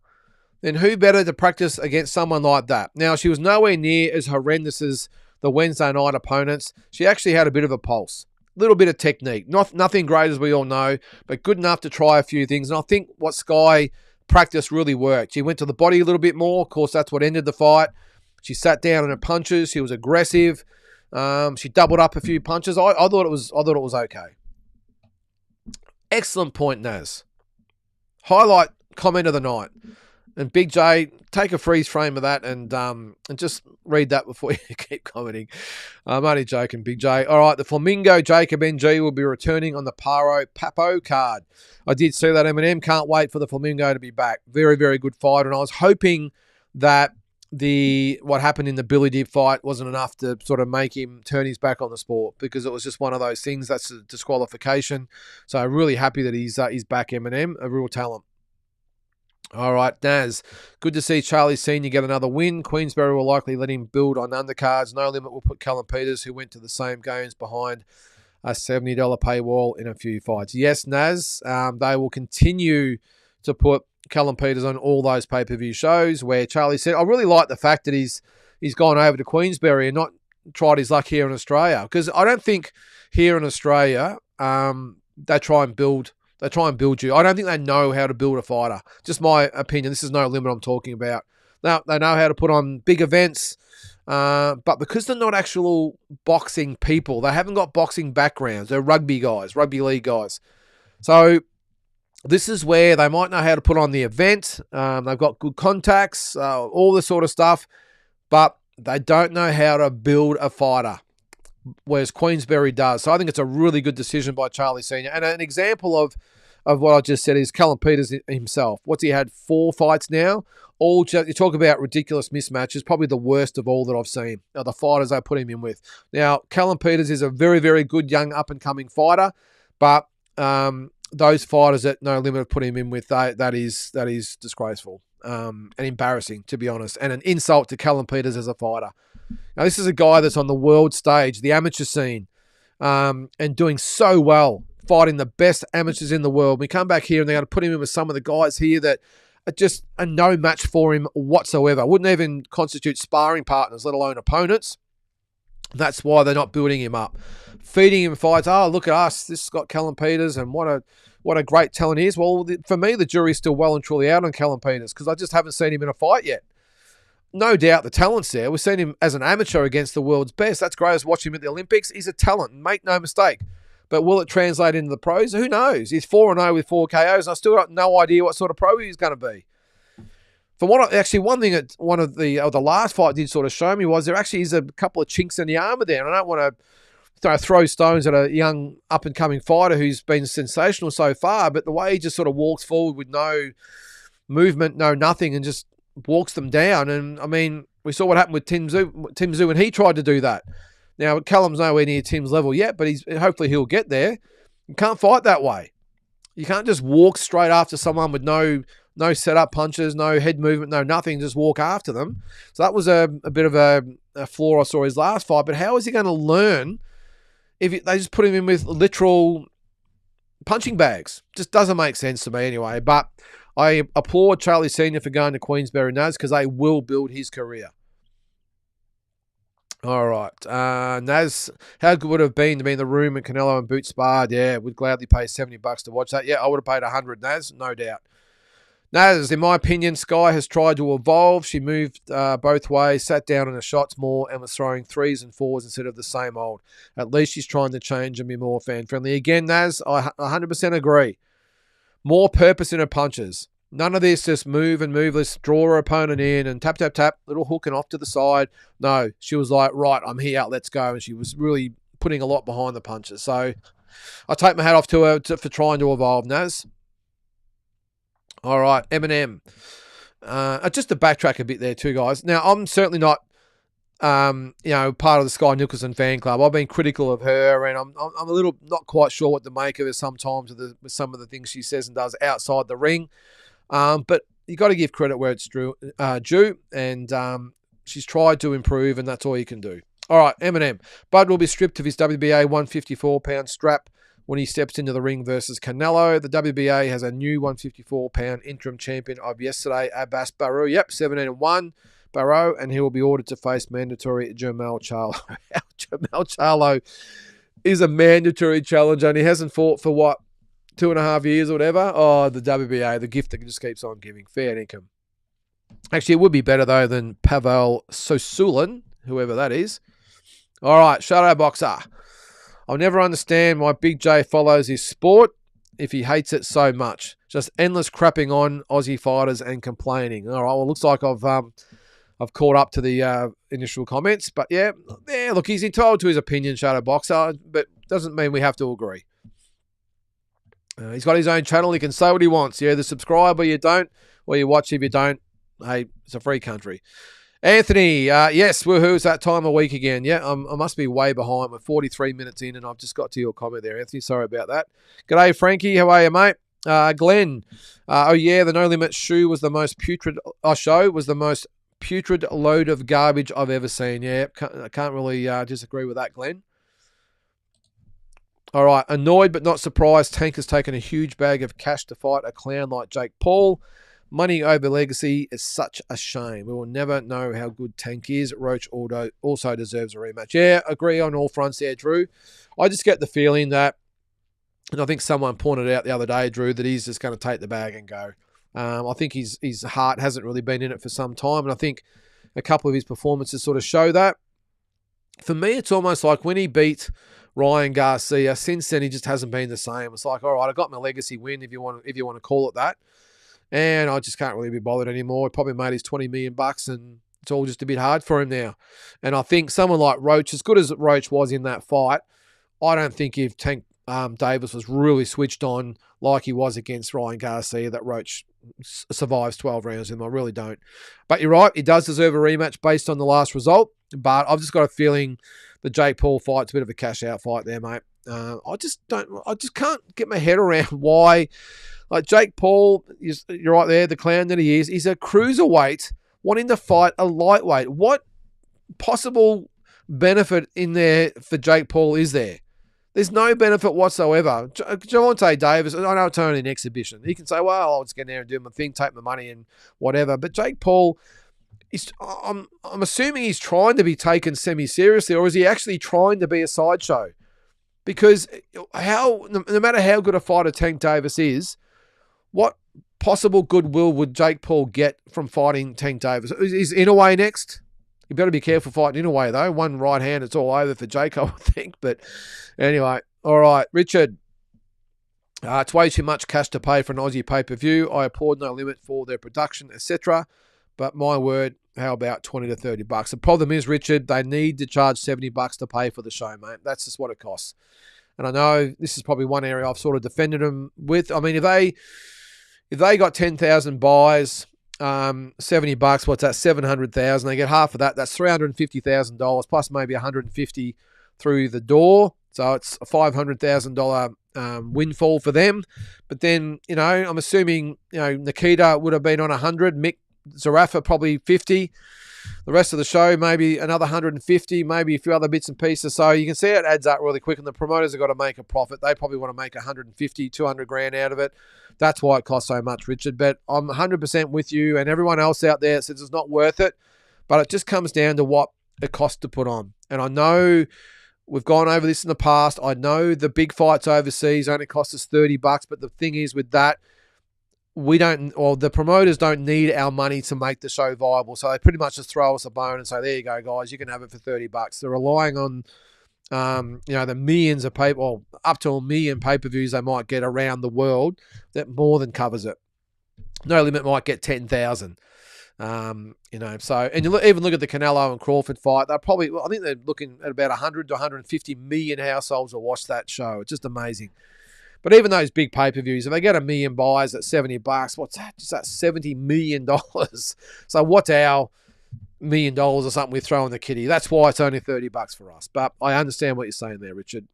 S2: then who better to practice against someone like that? Now, she was nowhere near as horrendous as the Wednesday night opponents. She actually had a bit of a pulse. Little bit of technique. Nothing great, as we all know, but good enough to try a few things. And I think what Sky practiced really worked. She went to the body a little bit more. Of course, that's what ended the fight. She sat down on her punches. She was aggressive. She doubled up a few punches. I thought it was okay. Excellent point, Naz. Highlight comment of the night. And Big J, take a freeze frame of that and just read that before you keep commenting. I'm only joking, Big J. All right, the Flamingo Jacob NG will be returning on the Paro Papo card. I did see that, Eminem. Can't wait for the Flamingo to be back. Very, very good fight. And I was hoping that what happened in the Billy Dip fight wasn't enough to sort of make him turn his back on the sport, because it was just one of those things. That's a disqualification. So I'm really happy that he's back, Eminem. A real talent. All right, Naz. Good to see Charlie Senior get another win. Queensberry will likely let him build on undercards. No Limit will put Callum Peters, who went to the same games, behind a $70 paywall in a few fights. Yes, Naz, they will continue to put Callum Peters on all those pay-per-view shows where Charlie said, I really like the fact that he's gone over to Queensberry and not tried his luck here in Australia, because I don't think here in Australia they try and build you. I don't think they know how to build a fighter. Just my opinion. This is No Limit I'm talking about. Now, they know how to put on big events, but because they're not actual boxing people, they haven't got boxing backgrounds. They're rugby guys, rugby league guys. So this is where they might know how to put on the event. They've got good contacts, all this sort of stuff, but they don't know how to build a fighter, whereas Queensberry does. So I think it's a really good decision by Charlie Senior. And an example of what I just said is Callum Peters himself. What's he had? 4 fights now? You talk about ridiculous mismatches, probably the worst of all that I've seen. The fighters they put him in with. Now, Callum Peters is a very, very good young up-and-coming fighter, but those fighters that No Limit have put him in with, that is disgraceful and embarrassing, to be honest, and an insult to Callum Peters as a fighter. Now, this is a guy that's on the world stage, the amateur scene, and doing so well, fighting the best amateurs in the world. We come back here and they're going to put him in with some of the guys here that are just a no match for him whatsoever. Wouldn't even constitute sparring partners, let alone opponents. That's why they're not building him up. Feeding him fights. Oh, look at us. This has got Callum Peters, and what a great talent he is. Well, for me, the jury's still well and truly out on Callum Peters, because I just haven't seen him in a fight yet. No doubt the talent's there. We've seen him as an amateur against the world's best. That's great. I was watching him at the Olympics. He's a talent, make no mistake. But will it translate into the pros? Who knows? He's 4-0 with 4 KOs. I still got no idea what sort of pro he's going to be. One thing that one of the last fight did sort of show me was there actually is a couple of chinks in the armour there. And I don't want to throw stones at a young up-and-coming fighter who's been sensational so far, but the way he just sort of walks forward with no movement, no nothing, and just walks them down. And, I mean, We saw what happened with Tim Zhu when he tried to do that. Now, Callum's nowhere near Tim's level yet, but hopefully he'll get there. You can't fight that way. You can't just walk straight after someone with no setup punches, no head movement, no nothing, just walk after them. So that was a bit of a flaw I saw his last fight. But how is he going to learn if they just put him in with literal punching bags? Just doesn't make sense to me anyway. But I applaud Charlie Sr. for going to Queensberry Naz because they will build his career. All right. Naz, how good would it have been to be in the room and Canelo and Boots sparred? Yeah, would gladly pay $70 to watch that. Yeah, I would have paid 100, Naz, no doubt. Naz, in my opinion, Sky has tried to evolve. She moved both ways, sat down in the shots more, and was throwing 3s and 4s instead of the same old. At least she's trying to change and be more fan-friendly. Again, Naz, I 100% agree. More purpose in her punches. None of this just move and move. Let's draw her opponent in and tap, tap, tap, little hook and off to the side. No, she was like, right, I'm here, let's go. And she was really putting a lot behind the punches. So I take my hat off to her for trying to evolve, Naz. All right, Eminem. Just to backtrack a bit there too, guys. Now, I'm certainly not, part of the Sky Nicholson fan club. I've been critical of her, and I'm a little not quite sure what to make of her sometimes with some of the things she says and does outside the ring. But you got to give credit where it's due, and she's tried to improve, and that's all you can do. All right, Eminem. Bud will be stripped of his WBA 154-pound strap when he steps into the ring versus Canelo. The WBA has a new 154-pound interim champion of yesterday, Abbas Barrow. Yep, 17-1, Barrow, and he will be ordered to face mandatory Jermell Charlo. Jermell Charlo is a mandatory challenger, and he hasn't fought for, 2.5 years or whatever? Oh, the WBA, the gift that just keeps on giving. Fair income. Actually, it would be better, though, than Pavel Sosulin, whoever that is. All right, Shadow Boxer. I'll never understand why Big J follows his sport if he hates it so much. Just endless crapping on Aussie fighters and complaining. All right, well, it looks like I've caught up to the initial comments. But, yeah, look, he's entitled to his opinion, Shadow Boxer, but doesn't mean we have to agree. He's got his own channel. He can say what he wants. You either subscribe or you don't, or you watch if you don't. Hey, it's a free country. Anthony, yes, woohoo, it's that time of week again. Yeah, I must be way behind. We're 43 minutes in, and I've just got to your comment there, Anthony. Sorry about that. G'day, Frankie. How are you, mate? Glenn, the No Limit show was the most putrid load of garbage I've ever seen. Yeah, I can't really disagree with that, Glenn. All right, annoyed but not surprised. Tank has taken a huge bag of cash to fight a clown like Jake Paul. Money over legacy is such a shame. We will never know how good Tank is. Roach also deserves a rematch. Yeah, agree on all fronts there, Drew. I just get the feeling that, and I think someone pointed out the other day, Drew, that he's just going to take the bag and go. I think his heart hasn't really been in it for some time, and I think a couple of his performances sort of show that. For me, it's almost like when he beat Ryan Garcia, since then he just hasn't been the same. It's like, all right, I got my legacy win, if you want to call it that. And I just can't really be bothered anymore. He probably made his $20 million and it's all just a bit hard for him now. And I think someone like Roach, as good as Roach was in that fight, I don't think if Tank Davis was really switched on like he was against Ryan Garcia, that Roach survives 12 rounds with him. I really don't. But you're right, he does deserve a rematch based on the last result. But I've just got a feeling the Jake Paul fight's a bit of a cash-out fight there, mate. I just can't get my head around why. Like Jake Paul, you're right there, the clown that he is. He's a cruiserweight wanting to fight a lightweight. What possible benefit in there for Jake Paul is there? There's no benefit whatsoever. Gervonta Davis, I know it's only an exhibition. He can say, well, I'll just get in there and do my thing, take my money and whatever. But Jake Paul, I'm assuming he's trying to be taken semi-seriously, or is he actually trying to be a sideshow? Because no matter how good a fighter Tank Davis is, what possible goodwill would Jake Paul get from fighting Tank Davis? Is Inoue next? You better be careful fighting Inoue, though. One right hand, it's all over for Jake, I would think. But anyway, all right. Richard, it's way too much cash to pay for an Aussie pay-per-view. I applaud No Limit for their production, etc. But my word, how about $20 to $30? The problem is, Richard, they need to charge $70 to pay for the show, mate. That's just what it costs. And I know this is probably one area I've sort of defended them with. I mean, if they got 10,000 buys $70. What's that? 700,000. They get half of that. That's $350,000 plus maybe 150 through the door. So it's a $500,000 windfall for them. But then, I'm assuming, Nikita would have been on 100, Mick Zarafa probably 50. The rest of the show, maybe another 150, maybe a few other bits and pieces. So you can see it adds up really quick, and the promoters have got to make a profit. They probably want to make 150, 200 grand out of it. That's why it costs so much, Richard. But I'm 100% with you and everyone else out there that says it's not worth it. But it just comes down to what it costs to put on. And I know we've gone over this in the past. I know the big fights overseas only cost us $30. But the thing is with that, the promoters don't need our money to make the show viable. So they pretty much just throw us a bone and say, there you go, guys, you can have it for $30. They're relying on, the millions of people, up to 1 million pay-per-views they might get around the world. That more than covers it. No Limit might get 10,000. So, and you even look at the Canelo and Crawford fight. I think they're looking at about 100 to 150 million households will watch that show. It's just amazing. But even those big pay-per-views, if they get 1 million buys at $70, what's that? Just that $70 million. So what's our $1 million or something we throw in the kitty? That's why it's only $30 for us. But I understand what you're saying there, Richard.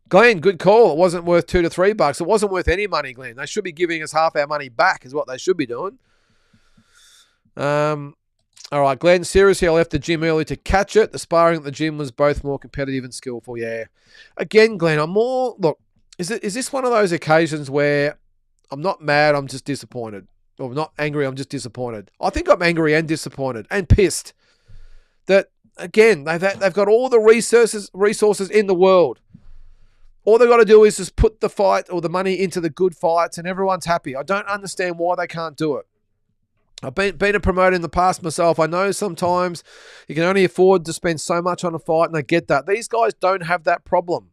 S2: Glenn, good call. It wasn't worth $2 to $3. It wasn't worth any money, Glenn. They should be giving us half our money back is what they should be doing. All right, Glenn, seriously, I left the gym early to catch it. The sparring at the gym was both more competitive and skillful. Yeah. Again, Glenn, is this one of those occasions where I'm not mad, I'm just disappointed? Or I'm not angry, I'm just disappointed. I think I'm angry and disappointed and pissed that, again, they've got all the resources in the world. All they've got to do is just put the fight or the money into the good fights and everyone's happy. I don't understand why they can't do it. I've been a promoter in the past myself. I know sometimes you can only afford to spend so much on a fight, and I get that. These guys don't have that problem.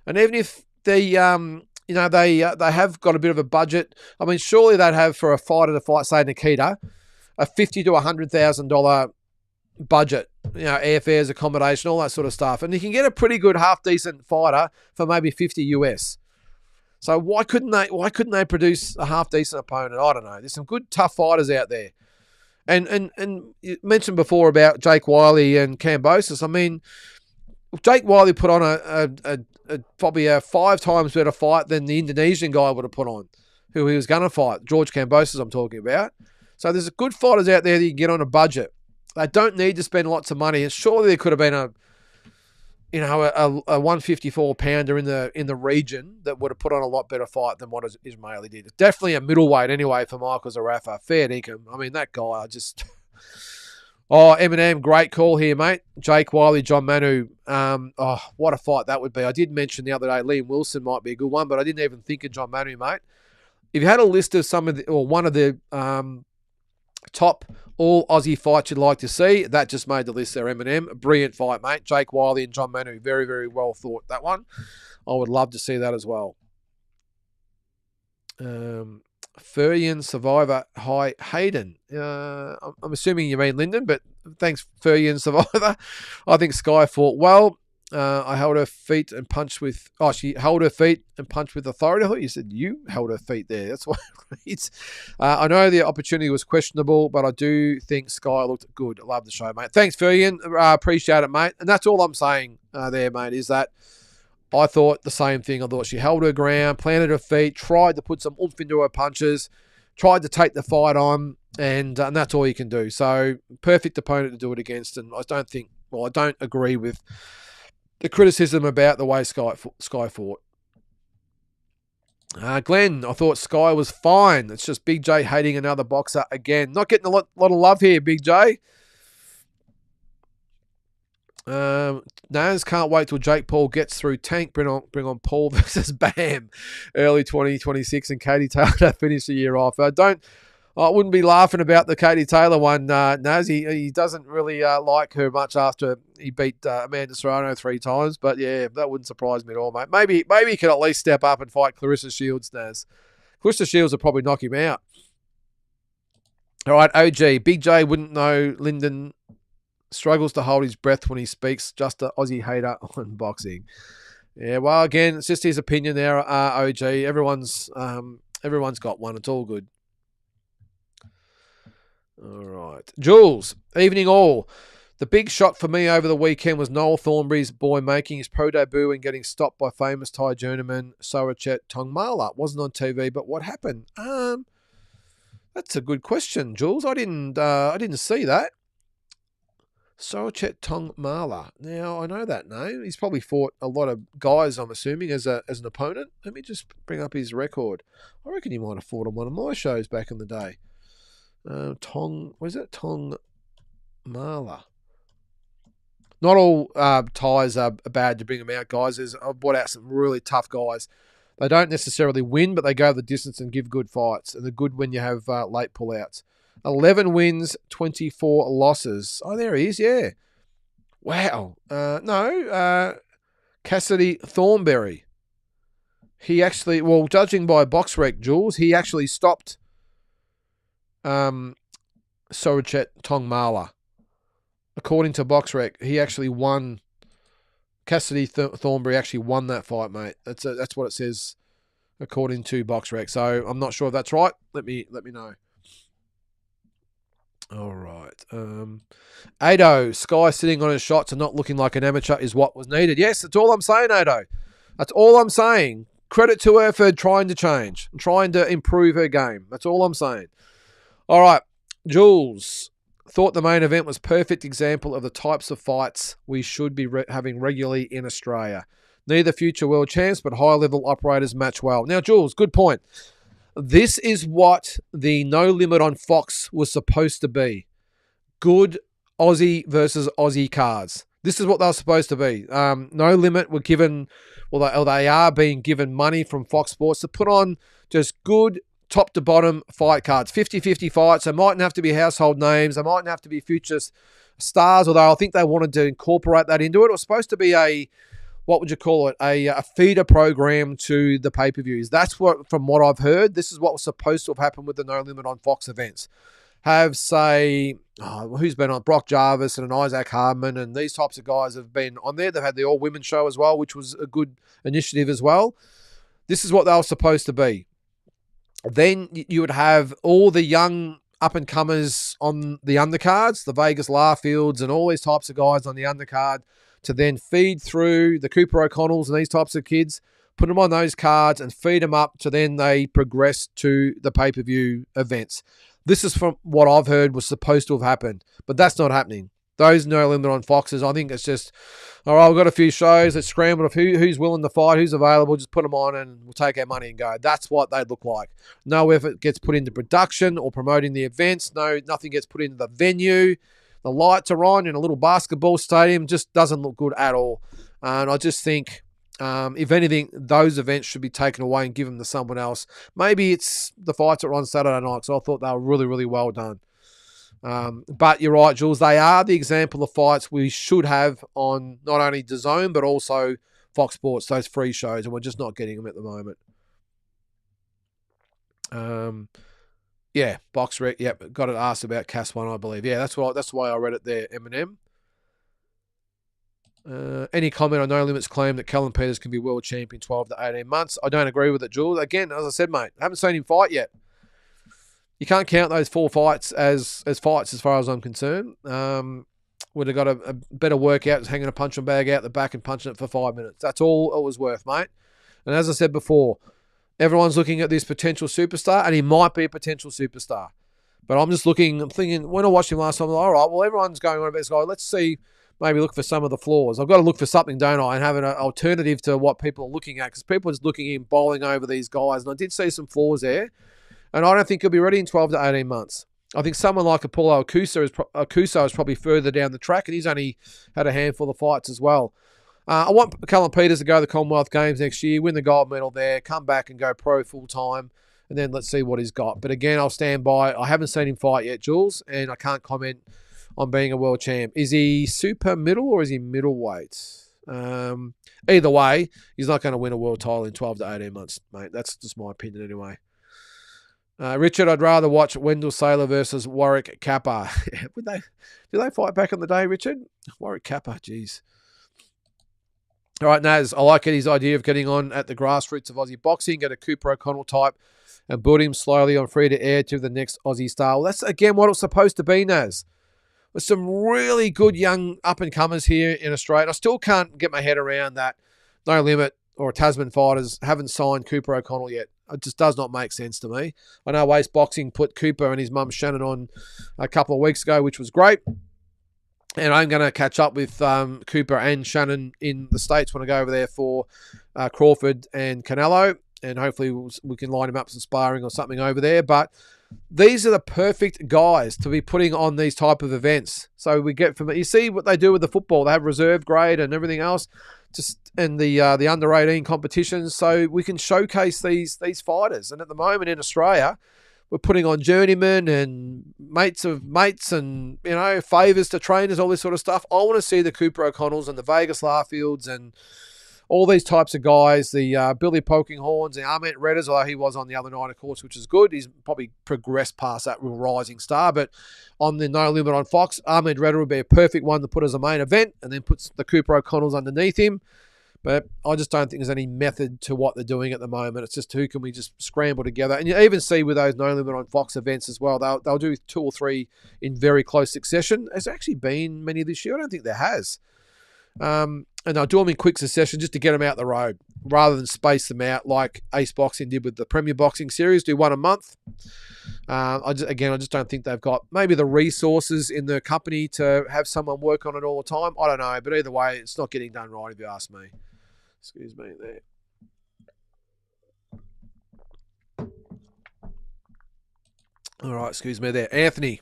S2: And even if they have got a bit of a budget, I mean, surely they'd have for a fighter to fight, say Nikita, a $50,000 to $100,000 budget, airfares, accommodation, all that sort of stuff. And you can get a pretty good, half-decent fighter for maybe $50 US. So why couldn't they produce a half-decent opponent? I don't know. There's some good, tough fighters out there. And you mentioned before about Jake Wiley and Kambosos. I mean, Jake Wiley put on probably a 5 times better fight than the Indonesian guy would have put on, who he was going to fight, George Kambosos I'm talking about. So there's good fighters out there that you can get on a budget. They don't need to spend lots of money. And surely there could have been a 154 pounder in the region that would have put on a lot better fight than what Ismaili did. It's definitely a middleweight anyway for Michael Zarafa. Fair dinkum. I mean, that guy, Eminem, great call here, mate. Jake Wiley, John Manu. What a fight that would be. I did mention the other day Liam Wilson might be a good one, but I didn't even think of John Manu, mate. If you had a list of one of the top all Aussie fights you'd like to see, that just made the list there, Eminem. A brilliant fight, mate. Jake Wiley and John Manu. Very, very well thought, that one. I would love to see that as well. Furrian Survivor. Hi, Hayden. I'm assuming you mean Lynden, but thanks, Furrian Survivor. I think Sky fought well. I held her feet and punched with... Oh, she held her feet and punched with authority. I thought you said you held her feet there. That's what it reads. I know the opportunity was questionable, but I do think Sky looked good. I love the show, mate. Thanks, Furrian. Appreciate it, mate. And that's all I'm saying there, mate, is that I thought the same thing. I thought she held her ground, planted her feet, tried to put some oomph into her punches, tried to take the fight on, and that's all you can do. So, perfect opponent to do it against. And I don't agree with the criticism about the way Sky fought. Glenn, I thought Sky was fine. It's just Big J hating another boxer again. Not getting a lot of love here, Big J. Naz can't wait till Jake Paul gets through Tank. Bring on Paul versus Bam early 2026 and Katie Taylor to finish the year off. I wouldn't be laughing about the Katie Taylor one, Naz. He doesn't really like her much after he beat Amanda Serrano 3 times. But yeah, that wouldn't surprise me at all, mate. Maybe he can at least step up and fight Clarissa Shields, Naz. Clarissa Shields will probably knock him out. All right, OG. Big J wouldn't know Lynden struggles to hold his breath when he speaks. Just an Aussie hater on boxing. Yeah, well, again, it's just his opinion there, OG. Everyone's got one. It's all good. All right. Jules, evening all. The big shock for me over the weekend was Noel Thornberry's boy making his pro debut and getting stopped by famous Thai journeyman Sorachet Tongmala. Wasn't on TV, but what happened? That's a good question, Jules. I didn't see that. Sorachet Tongmala. Now I know that name. He's probably fought a lot of guys, I'm assuming, as an opponent. Let me just bring up his record. I reckon he might have fought on one of my shows back in the day. Tongmala. Not all ties are bad to bring them out, guys. I've brought out some really tough guys. They don't necessarily win, but they go the distance and give good fights. And they're good when you have late pullouts. 11 wins, 24 losses. Oh, there he is, yeah. Wow. Cassidy Thornberry. He actually, well, judging by BoxRec, Jules, he actually stopped Sorachet Tongmala. According to BoxRec, he actually won. Cassidy Thornberry actually won that fight, mate. That's what it says, according to BoxRec. So I'm not sure if that's right. Let me know. All right. Ado, Sky sitting on his shots and not looking like an amateur is what was needed. Yes, that's all I'm saying, Ado. That's all I'm saying. Credit to her for trying to change and trying to improve her game. That's all I'm saying. All right, Jules. Thought the main event was a perfect example of the types of fights we should be having regularly in Australia. Neither future world champs, but high-level operators match well. Now, Jules, good point. This is what the No Limit on Fox was supposed to be. Good Aussie versus Aussie cards. This is what they were supposed to be. No Limit were given, well, they are being given money from Fox Sports to put on just good top to bottom fight cards, 50-50 fights. They mightn't have to be household names. They mightn't have to be future stars, although I think they wanted to incorporate that into it. It was supposed to be a feeder program to the pay-per-views. That's what, from what I've heard, this is what was supposed to have happened with the No Limit on Fox events. Have, say, who's been on? Brock Jarvis and an Isaac Hardman, and these types of guys have been on there. They've had the all-women show as well, which was a good initiative as well. This is what they were supposed to be. Then you would have all the young up-and-comers on the undercards, the Vegas Larfields and all these types of guys on the undercard, to then feed through the Cooper O'Connells and these types of kids, put them on those cards and feed them up to then they progress to the pay-per-view events. This is from what I've heard was supposed to have happened, but that's not happening. Those No Limit on Foxes, I think it's just, all right, we've got a few shows, let's scramble of who's willing to fight, who's available, just put them on and we'll take our money and go. That's what they look like. No effort gets put into production or promoting the events. Nothing gets put into the venue. The lights are on in a little basketball stadium. Just doesn't look good at all. And I just think, if anything, those events should be taken away and given to someone else. Maybe it's the fights that are on Saturday night, so I thought they were really, really well done. But you're right, Jules. They are the example of fights we should have on not only DAZN, but also Fox Sports, those free shows, and we're just not getting them at the moment. Yeah, BoxRec. Yep, got it asked about Cass one, I believe. Yeah, that's the way I read it there, Eminem. Any comment on No Limit's claim that Callum Peters can be world champion 12 to 18 months? I don't agree with it, Jules. Again, as I said, mate, I haven't seen him fight yet. You can't count those 4 fights as fights as far as I'm concerned. Would have got a better workout just hanging a punching bag out the back and punching it for 5 minutes. That's all it was worth, mate. And as I said before, everyone's looking at this potential superstar, and he might be a potential superstar. But I'm thinking, when I watched him last time, I'm like, all right, well, everyone's going on about this guy. Let's see, maybe look for some of the flaws. I've got to look for something, don't I, and have an alternative to what people are looking at, because people are just looking in, bowling over these guys. And I did see some flaws there. And I don't think he'll be ready in 12 to 18 months. I think someone like Apollo Akuso is probably further down the track, and he's only had a handful of fights as well. I want Callum Peters to go to the Commonwealth Games next year, win the gold medal there, come back and go pro full-time, and then let's see what he's got. But again, I'll stand by. I haven't seen him fight yet, Jules, and I can't comment on being a world champ. Is he super middle or is he middleweight? Either way, he's not going to win a world title in 12 to 18 months, mate. That's just my opinion anyway. Richard, I'd rather watch Wendell Saylor versus Warwick Kappa. Did they fight back in the day, Richard? Warwick Kappa, jeez. All right, Naz, I like Eddie's idea of getting on at the grassroots of Aussie boxing, get a Cooper O'Connell type and build him slowly on free to air to the next Aussie star. Well, that's, again, what it's supposed to be, Naz. With some really good young up-and-comers here in Australia. I still can't get my head around that No Limit or Tasman Fighters haven't signed Cooper O'Connell yet. It just does not make sense to me. I know Ace Boxing put Cooper and his mum Shannon on a couple of weeks ago, which was great. And I'm going to catch up with Cooper and Shannon in the States when I go over there for Crawford and Canelo. And hopefully we can line him up some sparring or something over there. But these are the perfect guys to be putting on these type of events. So we get from it. You see what they do with the football. They have reserve grade and everything else, just in the under 18 competitions. So we can showcase these fighters. And at the moment in Australia, we're putting on journeymen and mates of mates and, you know, favours to trainers, all this sort of stuff. I want to see the Cooper O'Connells and the Vegas Larfields and all these types of guys, the Billy Polkinghorns, the Ahmet Redders, although he was on the other night, of course, which is good. He's probably progressed past that real rising star. But on the No Limit on Fox, Ahmed Redder would be a perfect one to put as a main event and then puts the Cooper O'Connells underneath him. But I just don't think there's any method to what they're doing at the moment. It's just who can we just scramble together. And you even see with those No Limit on Fox events as well, they'll do 2 or 3 in very close succession. Has there actually been many this year? I don't think there has. And they'll do them in quick succession just to get them out the road rather than space them out like Ace Boxing did with the Premier Boxing Series, do one a month. I just don't think they've got maybe the resources in the company to have someone work on it all the time. I don't know, but either way, it's not getting done right if you ask me. Excuse me there. All right, excuse me there. Anthony,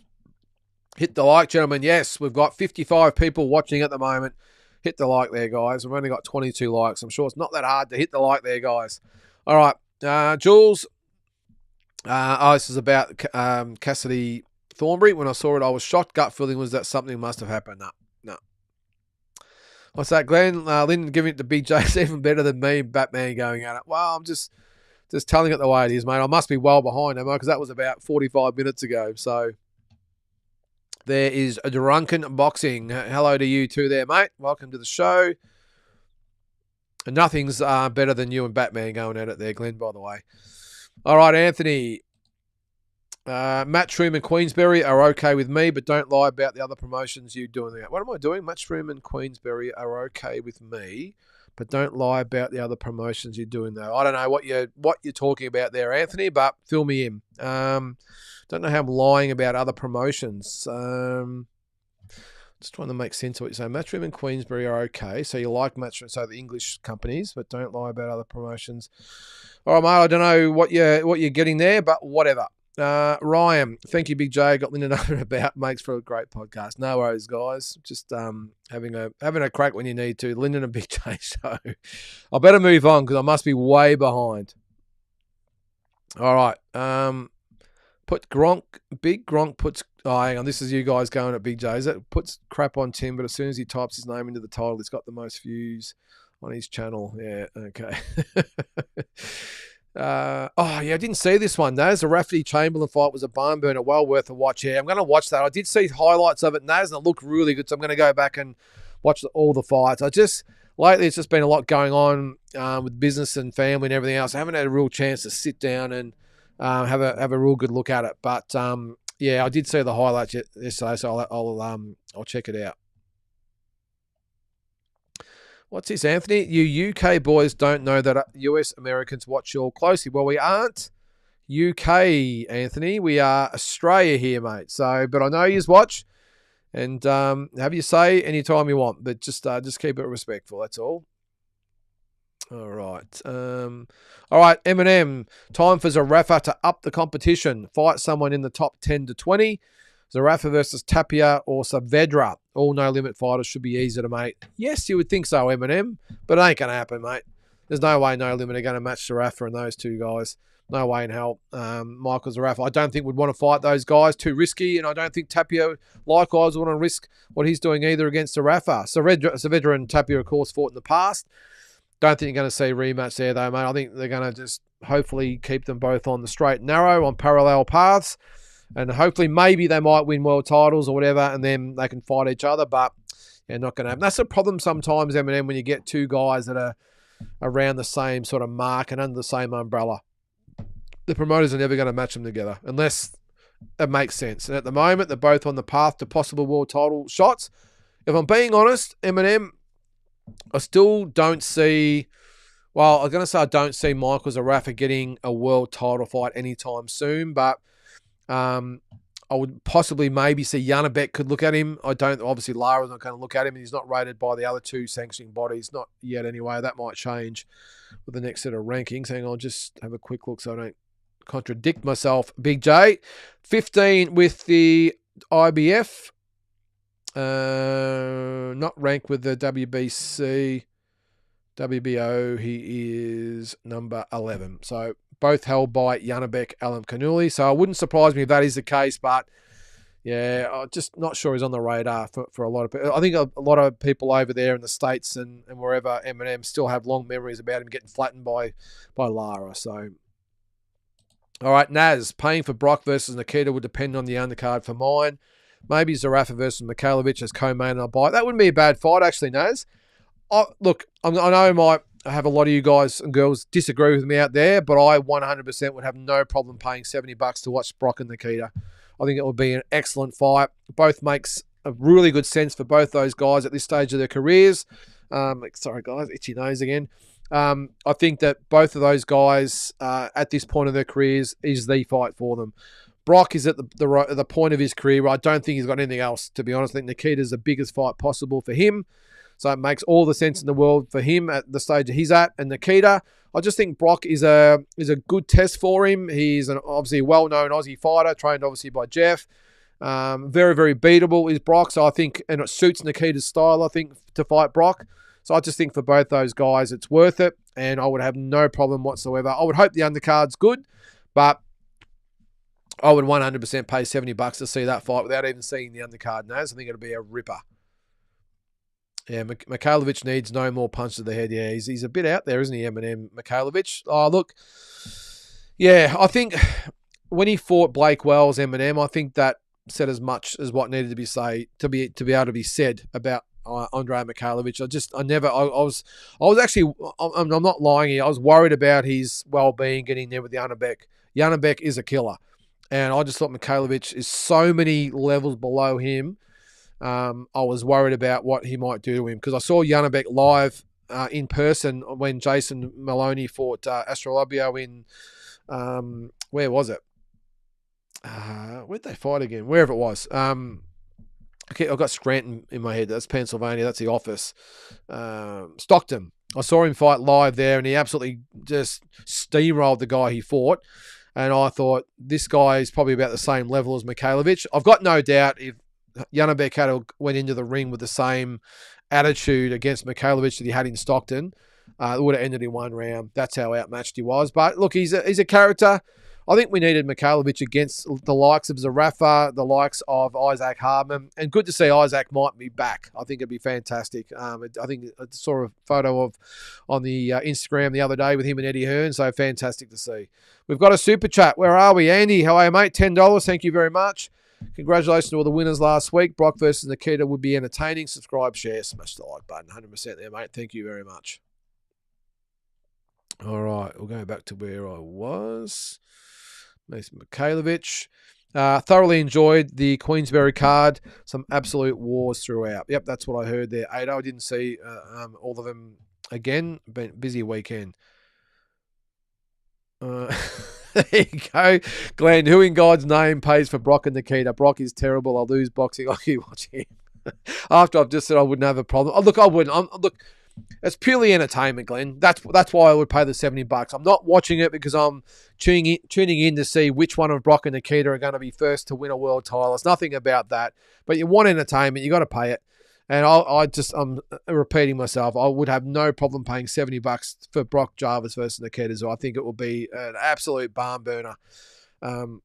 S2: hit the like, gentlemen. Yes, we've got 55 people watching at the moment. Hit the like there, guys. We've only got 22 likes. I'm sure it's not that hard to hit the like there, guys. All right, Jules. This is about Cassidy Thornbury. When I saw it, I was shocked. Gut feeling was that something must have happened. No. What's that, Glenn? Lynden giving it to Big J is even better than me and Batman going at it. Well, I'm just telling it the way it is, mate. I must be well behind, am I? Because that was about 45 minutes ago. So there is a Drunken Boxing. Hello to you too there, mate. Welcome to the show. And nothing's better than you and Batman going at it there, Glenn, by the way. All right, Anthony. Matchroom and Queensberry are okay with me, but don't lie about the other promotions you doing there. What am I doing? Matchroom and Queensberry are okay with me, but don't lie about the other promotions you're doing there. I don't know what you're talking about there, Anthony, but fill me in. Don't know how I'm lying about other promotions. Just trying to make sense of what you're saying. Matchroom and Queensberry are okay. So you like Matchroom, so the English companies, but don't lie about other promotions. All right, mate. I don't know what you're getting there, but whatever. Ryan, thank you, Big J. Got Lynden over and about. Makes for a great podcast. No worries, guys. Just having a crack when you need to. Lynden and Big J show. I better move on because I must be way behind. All right. Put Gronk. Big Gronk puts. Oh, hang on. This is you guys going at Big J's. It puts crap on Tim, but as soon as he types his name into the title, he's got the most views on his channel. Yeah. Okay. I didn't see this one. Naz, the Rafferty Chamberlain fight was a barn burner. Well worth a watch. Yeah, I'm going to watch that. I did see highlights of it, Naz, and it looked really good. So I'm going to go back and watch all the fights. Lately, it's just been a lot going on with business and family and everything else. I haven't had a real chance to sit down and have a real good look at it. But I did see the highlights yesterday, so I'll check it out. What's this, Anthony? You UK boys don't know that US Americans watch you all closely. Well, we aren't UK, Anthony. We are Australia here, mate. So, but I know you watch and have your say anytime you want, but just keep it respectful. That's all. All right. All right, Eminem. Time for Zarafa to up the competition. Fight someone in the top 10 to 20. Zarafa versus Tapia or Saavedra. All No Limit fighters should be easy to make. Yes, you would think so, Eminem, but it ain't going to happen, mate. There's no way No Limit are going to match Zarafa and those two guys. No way in hell. Michael Zarafa, I don't think would want to fight those guys. Too risky, and I don't think Tapia likewise would want to risk what he's doing either against Zarafa. Saavedra and Tapia, of course, fought in the past. Don't think you're going to see a rematch there, though, mate. I think they're going to just hopefully keep them both on the straight and narrow, on parallel paths. And hopefully maybe they might win world titles or whatever, and then they can fight each other. But not going to happen. That's a problem sometimes, Eminem, when you get two guys that are around the same sort of mark and under the same umbrella. the promoters are never going to match them together unless it makes sense. And at the moment, they're both on the path to possible world title shots. If I'm being honest, Eminem, I still don't see... Well, I was going to say I don't see Michael Zarafa getting a world title fight anytime soon, but I would possibly maybe see Janabek could look at him. I don't... Obviously, Lara's not going to look at him, and he's not rated by the other two sanctioning bodies. Not yet anyway. That might change with the next set of rankings. Hang on, just have a quick look so I don't contradict myself. Big J, 15 with the IBF. Not ranked with the WBC. WBO, he is number 11. So both held by Janabek Alam-Kanuli. So it wouldn't surprise me if that is the case, but yeah, I'm just not sure he's on the radar for a lot of people. I think a lot of people over there in the States and wherever Eminem still have long memories about him getting flattened by Lara. So, all right, Naz, paying for Brock versus Nikita would depend on the undercard for mine. Maybe Zarafa versus Mikhailovich as co-main and I'll buy it. That wouldn't be a bad fight, actually, Naz. Look, I know I might have a lot of you guys and girls disagree with me out there, but I 100% would have no problem paying $70 to watch Brock and Nikita. I think it would be an excellent fight. Both makes a really good sense for both those guys at this stage of their careers. Sorry, guys, itchy nose again. I think that both of those guys at this point of their careers is the fight for them. Brock is at the point of his career where I don't think he's got anything else, to be honest. I think Nikita's the biggest fight possible for him. So it makes all the sense in the world for him at the stage he's at. And Nikita, I just think Brock is a good test for him. He's an obviously well-known Aussie fighter, trained obviously by Jeff. Very, very beatable is Brock. So I think, and it suits Nikita's style, I think, to fight Brock. So I just think for both those guys, it's worth it. And I would have no problem whatsoever. I would hope the undercard's good, but I would 100% pay $70 to see that fight without even seeing the undercard. Naz, I think it'll be a ripper. Yeah, Mikhailovich needs no more punch to the head. Yeah, he's a bit out there, isn't he, Eminem Mikhailovich? Oh, look, yeah, I think when he fought Blake Wells, Eminem, I think that said as much as what needed to be able to be said about Andrei Mikhailovich. I was actually, I'm not lying here. I was worried about his well-being getting there with the Janabek. Janabek is a killer, and I just thought Mikhailovich is so many levels below him. I was worried about what he might do to him because I saw Janabek live in person when Jason Maloney fought Astrolabio in, where was it? Where'd they fight again? Wherever it was. Okay, I've got Scranton in my head. That's Pennsylvania. That's the office. Stockton. I saw him fight live there, and he absolutely just steamrolled the guy he fought. And I thought, this guy is probably about the same level as Mikhailovich. I've got no doubt if Janabek went into the ring with the same attitude against Mikhailovich that he had in Stockton, it would have ended in one round. That's how outmatched he was. But look, he's a character. I think we needed Mikhailovich against the likes of Zarafa, the likes of Isaac Hardman, and good to see Isaac might be back. I think it'd be fantastic. I think I saw a photo on the Instagram the other day with him and Eddie Hearn, so fantastic to see. We've got a super chat. Where are we, Andy? How are you, mate? $10. Thank you very much. Congratulations to all the winners last week. Brock versus Nikita would be entertaining. Subscribe, share, smash the like button. 100% there, mate. Thank you very much. All right, we'll go back to where I was. Mason Mikhailovich. Thoroughly enjoyed the Queensberry card. Some absolute wars throughout. Yep, that's what I heard there, Ada. I didn't see all of them again. Been a busy weekend. There you go. Glenn, who in God's name pays for Brock and Nikita? Brock is terrible. I'll lose boxing. I'll keep watching him. After I've just said I wouldn't have a problem. Oh, look, I wouldn't. Look, it's purely entertainment, Glenn. That's why I would pay the $70. I'm not watching it because I'm tuning in to see which one of Brock and Nikita are going to be first to win a world title. It's nothing about that. But you want entertainment, you got to pay it. And I'm repeating myself. I would have no problem paying $70 for Brock Jarvis versus Nikita. So I think it will be an absolute barn burner. And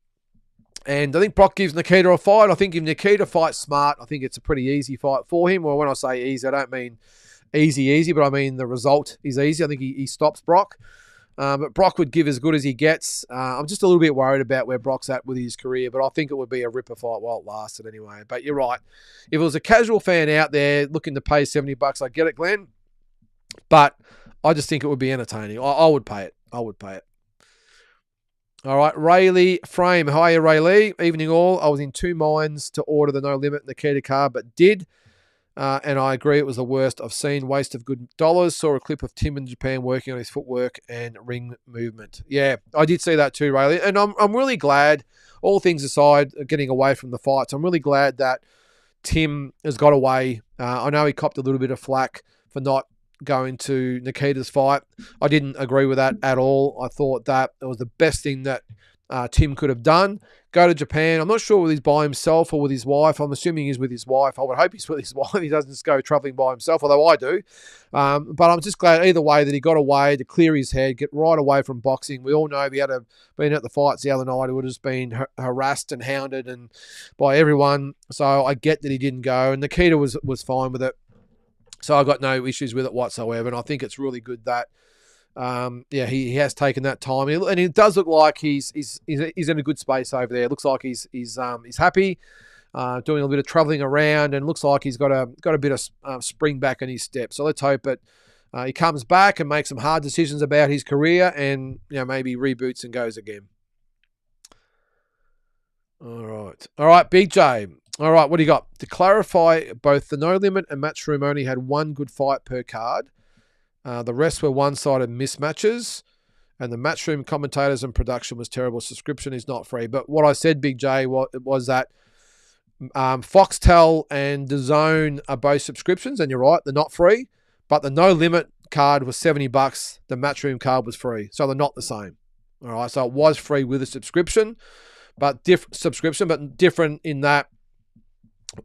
S2: I think Brock gives Nikita a fight. I think if Nikita fights smart, I think it's a pretty easy fight for him. Well, when I say easy, I don't mean easy, but I mean the result is easy. I think he stops Brock. But Brock would give as good as he gets. I'm just a little bit worried about where Brock's at with his career, but I think it would be a ripper fight while it lasted anyway. But you're right. If it was a casual fan out there looking to pay $70, I get it, Glenn. But I just think it would be entertaining. I would pay it. I would pay it. All right, Rayleigh Frame. Hiya, Rayleigh. Evening all. I was in two minds to order the No Limit Nikita card, but did. And I agree it was the worst I've seen. Waste of good dollars. Saw a clip of Tim in Japan working on his footwork and ring movement. Yeah, I did see that too, Rayleigh. And I'm really glad, all things aside, getting away from the fights, I'm really glad that Tim has got away. I know he copped a little bit of flack for not going to Nikita's fight. I didn't agree with that at all. I thought that it was the best thing that Tim could have done. Go to Japan. I'm not sure whether he's by himself or with his wife. I'm assuming he's with his wife. I would hope he's with his wife. He doesn't just go travelling by himself, although I do. But I'm just glad either way that he got away to clear his head, get right away from boxing. We all know if he had been at the fights the other night, he would have just been harassed and hounded and by everyone. So I get that he didn't go. And Nikita was fine with it. So I got no issues with it whatsoever. And I think it's really good that he has taken that time, and it does look like he's in a good space over there. It looks like he's happy, doing a bit of travelling around, and looks like he's got a bit of spring back in his step. So let's hope that he comes back and makes some hard decisions about his career, and maybe reboots and goes again. All right, Big J. All right, what do you got? To clarify, both the No Limit and Matchroom only had one good fight per card. The rest were one-sided mismatches, and the Matchroom commentators and production was terrible. Subscription is not free. But what I said, Big J, was that Foxtel and DAZN are both subscriptions, and you're right, they're not free. But the No Limit card was $70. The Matchroom card was free, so they're not the same. All right, so it was free with a subscription, but different in that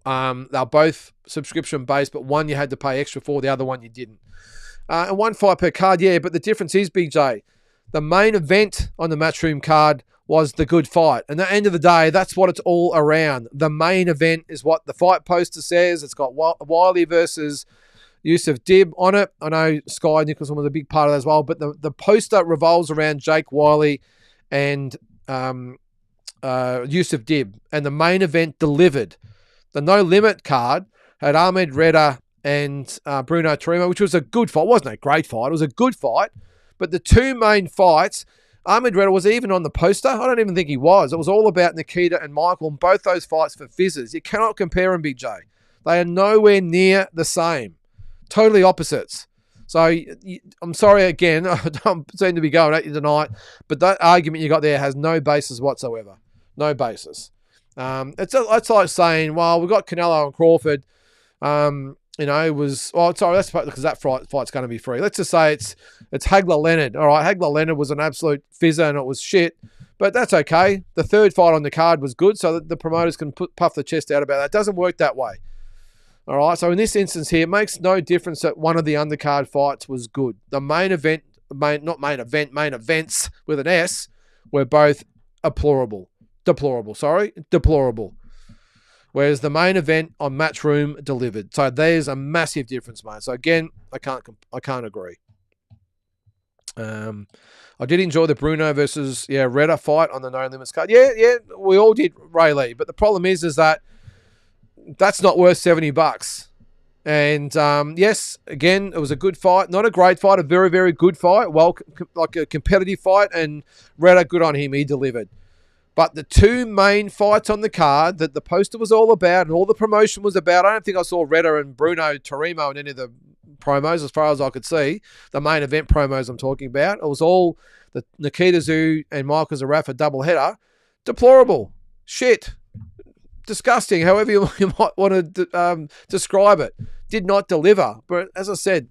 S2: they're both subscription-based, but one you had to pay extra for, the other one you didn't. And one fight per card, yeah, but the difference is, Big J, the main event on the Matchroom card was the good fight. And at the end of the day, that's what it's all around. The main event is what the fight poster says. It's got Wiley versus Yusuf Dib on it. I know Sky Nicholson was a big part of that as well, but the poster revolves around Jake Wiley and Yusuf Dib. And the main event delivered. The No Limit card had Ahmed Reda and Bruno Tarimo, which was a good fight. It wasn't a great fight. It was a good fight. But the two main fights, Ahmed Reda was even on the poster. I don't even think he was. It was all about Nikita and Michael, and both those fights for fizzers. You cannot compare them, Big J. They are nowhere near the same. Totally opposites. So I'm sorry again. I don't seem to be going at you tonight, but that argument you got there has no basis whatsoever. No basis. It's like saying, well, we've got Canelo and Crawford. That's because that fight's going to be free. Let's just say it's Hagler Leonard. All right, Hagler Leonard was an absolute fizzer and it was shit, but that's okay. The third fight on the card was good, so that the promoters can puff the chest out about that. It doesn't work that way. All right, so in this instance here, it makes no difference that one of the undercard fights was good. The main events with an S were both deplorable. Whereas the main event on Matchroom delivered. So there's a massive difference, mate. So again, I can't agree. I did enjoy the Bruno versus Reda fight on the No Limits card. Yeah, we all did, Rayleigh. But the problem is that that's not worth $70. And yes, again, it was a good fight, not a great fight, a very, very good fight. Well, like a competitive fight, and Reda, good on him, he delivered. But the two main fights on the card that the poster was all about and all the promotion was about, I don't think I saw Reda and Bruno Tarimo in any of the promos as far as I could see. The main event promos I'm talking about. It was all the Nikita Tszyu and Michael Zarafa doubleheader. Deplorable. Shit. Disgusting, however you might want to describe it. Did not deliver. But as I said,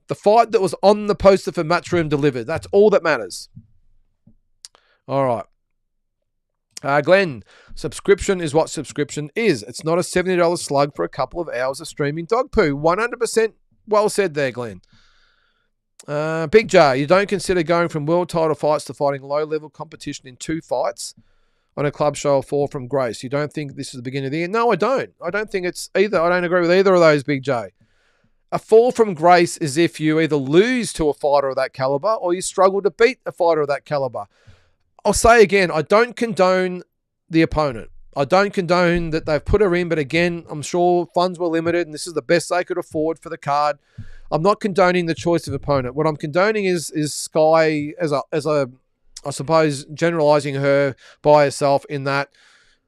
S2: the fight that was on the poster for Matchroom delivered. That's all that matters. All right. Glenn, subscription is what subscription is. It's not a $70 slug for a couple of hours of streaming dog poo. 100% well said there, Glenn. Big J, you don't consider going from world title fights to fighting low-level competition in 2 fights on a club show of 4 from Grace. You don't think this is the beginning of the end? No, I don't. I don't think it's either. I don't agree with either of those, Big J. A fall from grace is if you either lose to a fighter of that caliber or you struggle to beat a fighter of that caliber. I'll say again, I don't condone the opponent. I don't condone that they've put her in, but again, I'm sure funds were limited and this is the best they could afford for the card. I'm not condoning the choice of opponent. What I'm condoning is Sky as I suppose, generalising her by herself in that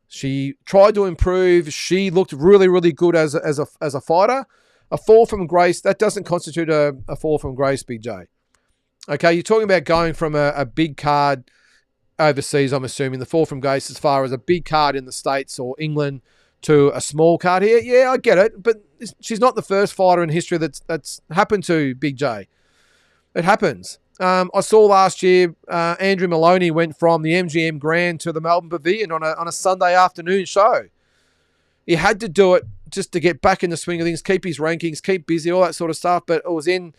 S2: she tried to improve. She looked really, really good as a fighter. A fall from grace, that doesn't constitute a fall from grace, Big J. Okay, you're talking about going from a big card overseas, I'm assuming, the fall from grace as far as a big card in the States or England to a small card here. Yeah, I get it, but she's not the first fighter in history that's happened to Big J. It happens. I saw last year Andrew Maloney went from the MGM Grand to the Melbourne Pavilion on a Sunday afternoon show. He had to do it just to get back in the swing of things, keep his rankings, keep busy, all that sort of stuff. But it was in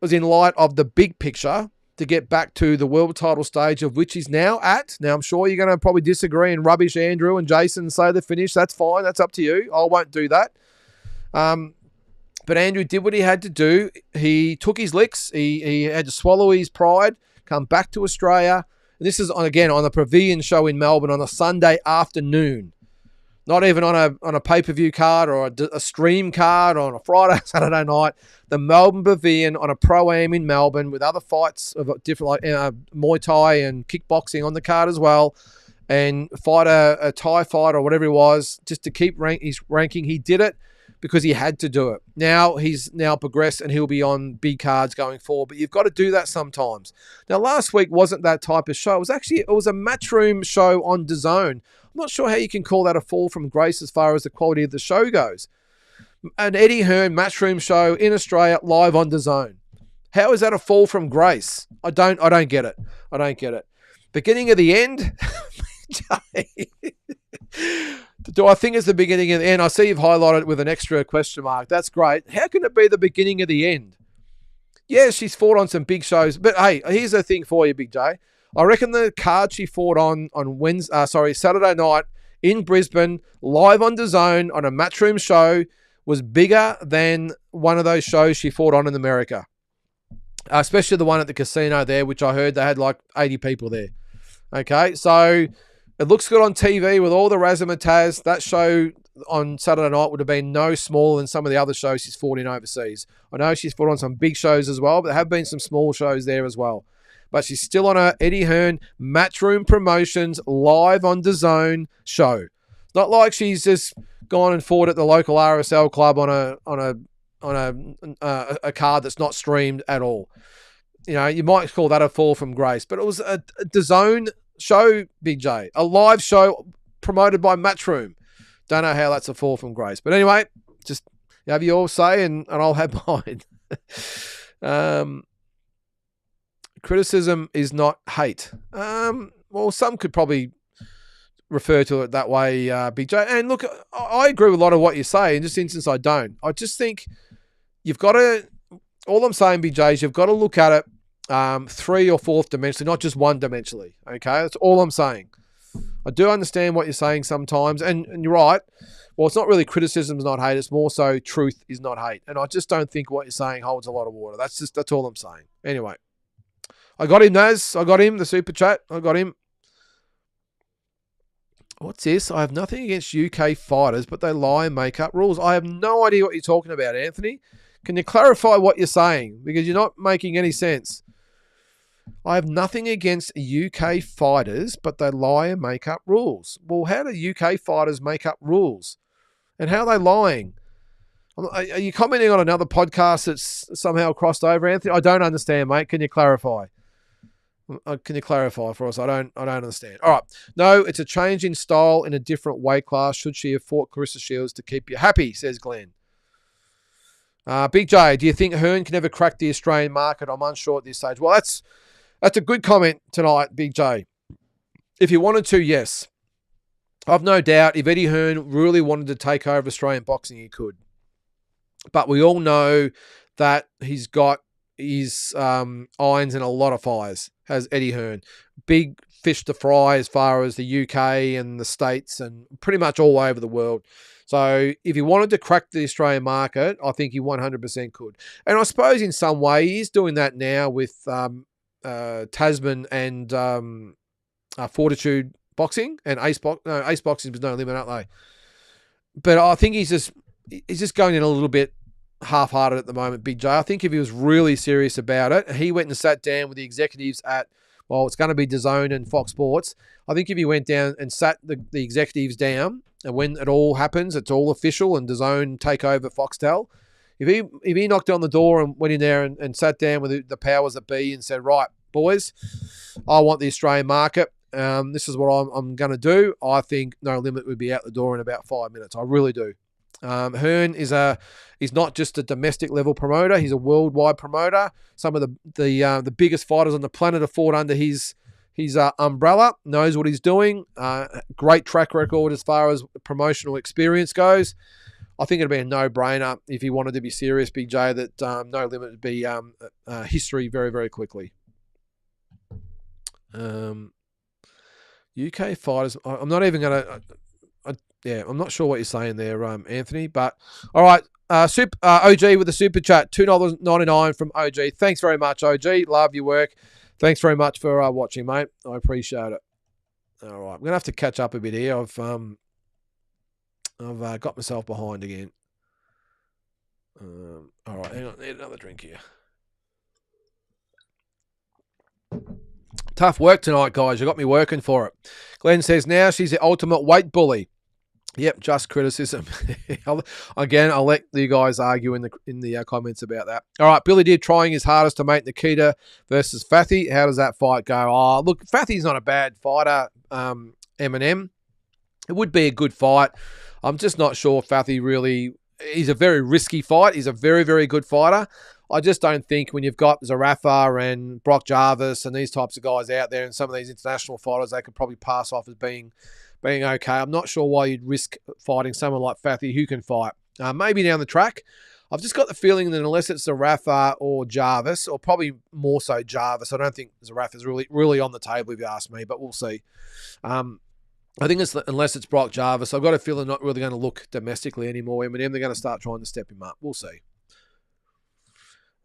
S2: light of the big picture to get back to the world title stage of which he's now at. Now, I'm sure you're going to probably disagree and rubbish Andrew and Jason and say they're finished. That's fine. That's up to you. I won't do that. But Andrew did what he had to do. He took his licks. He had to swallow his pride, come back to Australia. And this is, again, on the Pavilion show in Melbourne on a Sunday afternoon. Not even on a pay-per-view card or a stream card or on a Friday, Saturday night. The Melbourne Pavilion on a Pro-Am in Melbourne with other fights of different, like Muay Thai and kickboxing on the card as well. And fight a Thai fight or whatever it was, just to keep his ranking. He did it because he had to do it. Now he's progressed and he'll be on big cards going forward. But you've got to do that sometimes. Now, last week wasn't that type of show. It was a matchroom show on DAZN. I'm not sure how you can call that a fall from grace as far as the quality of the show goes. An Eddie Hearn matchroom show in Australia live on DAZN. How is that a fall from grace? I don't get it. I don't get it. Beginning of the end? Do I think it's the beginning of the end? I see you've highlighted it with an extra question mark. That's great. How can it be the beginning of the end? Yeah, she's fought on some big shows. But hey, here's the thing for you, Big J. I reckon the card she fought on Saturday night in Brisbane, live on DAZN on a matchroom show, was bigger than one of those shows she fought on in America. Especially the one at the casino there, which I heard they had like 80 people there. Okay, so it looks good on TV with all the razzmatazz. That show on Saturday night would have been no smaller than some of the other shows she's fought in overseas. I know she's fought on some big shows as well, but there have been some small shows there as well. But she's still on a Eddie Hearn Matchroom Promotions live on DAZN show. It's not like she's just gone and fought at the local RSL club on a card that's not streamed at all. You know, you might call that a fall from grace, but it was a DAZN show, Big J, a live show promoted by Matchroom. Don't know how that's a fall from grace, but anyway, just have your say and I'll have mine. Criticism is not hate. Well, some could probably refer to it that way, Big J. And look, I agree with a lot of what you say. In this instance, I don't. I just think you've got to, all I'm saying, Big J, is you've got to look at it 3 or 4th dimensionally, not just one dimensionally. Okay, that's all I'm saying. I do understand what you're saying sometimes, and you're right. Well, it's not really criticism is not hate. It's more so truth is not hate. And I just don't think what you're saying holds a lot of water. That's all I'm saying. Anyway. I got him, Naz. I got him. The super chat. I got him. What's this? I have nothing against UK fighters, but they lie and make up rules. I have no idea what you're talking about, Anthony. Can you clarify what you're saying? Because you're not making any sense. I have nothing against UK fighters, but they lie and make up rules. Well, how do UK fighters make up rules? And how are they lying? Are you commenting on another podcast that's somehow crossed over, Anthony? I don't understand, mate. Can you clarify? Can you clarify for us? I don't understand. All right. No, it's a change in style in a different weight class. Should she have fought Clarissa Shields to keep you happy, says Glenn. Big J, do you think Hearn can ever crack the Australian market? I'm unsure at this stage. Well, that's a good comment tonight, Big J. If you wanted to, yes. I've no doubt if Eddie Hearn really wanted to take over Australian boxing, he could. But we all know that he's got his irons in a lot of fires, has Eddie Hearn. Big fish to fry as far as the UK and the States and pretty much all over the world. So if he wanted to crack the Australian market, I think he 100% could. And I suppose in some way he's doing that now with Tasman and Fortitude Boxing and Ace Boxing was no limit, aren't they? But I think he's just going in a little bit half-hearted at the moment, Big J. I think if he was really serious about it, he went and sat down with the executives at well, it's going to be DAZN and Fox Sports. I think if he went down and sat the executives down, and when it all happens, it's all official and DAZN take over Foxtel. If he knocked on the door and went in there and sat down with the powers that be and said, right, boys, I want the Australian market. This is what I'm going to do. I think No Limit would be out the door in about 5 minutes. I really do. Hearn is not just a domestic level promoter. He's a worldwide promoter. Some of the biggest fighters on the planet are fought under his umbrella. Knows what he's doing. Great track record as far as promotional experience goes. I think it'd be a no-brainer if he wanted to be serious, Big J, that No Limit would be history very, very quickly. UK fighters. I'm not even going to. I'm not sure what you're saying there, Anthony. But all right, OG with the super chat, $2.99 from OG. Thanks very much, OG. Love your work. Thanks very much for watching, mate. I appreciate it. All right, I'm gonna have to catch up a bit here. I've got myself behind again. All right, hang on. Need another drink here. Tough work tonight, guys. You got me working for it. Glenn says now she's the ultimate weight bully. Yep, just criticism. Again, I'll let you guys argue in the comments about that. All right, Billy did trying his hardest to make Nikita versus Fathy. How does that fight go? Oh, look, Fathy's not a bad fighter, Eminem. It would be a good fight. I'm just not sure Fathy really... He's a very risky fight. He's a very, very good fighter. I just don't think when you've got Zarafa and Brock Jarvis and these types of guys out there and some of these international fighters, they could probably pass off as being okay. I'm not sure why you'd risk fighting someone like Fathy who can fight. Maybe down the track. I've just got the feeling that unless it's Zarafa or Jarvis, or probably more so Jarvis, I don't think Zarafa's really on the table if you ask me, but we'll see. I think unless it's Brock Jarvis, I've got a feeling not really going to look domestically anymore. Eminem, they're going to start trying to step him up. We'll see.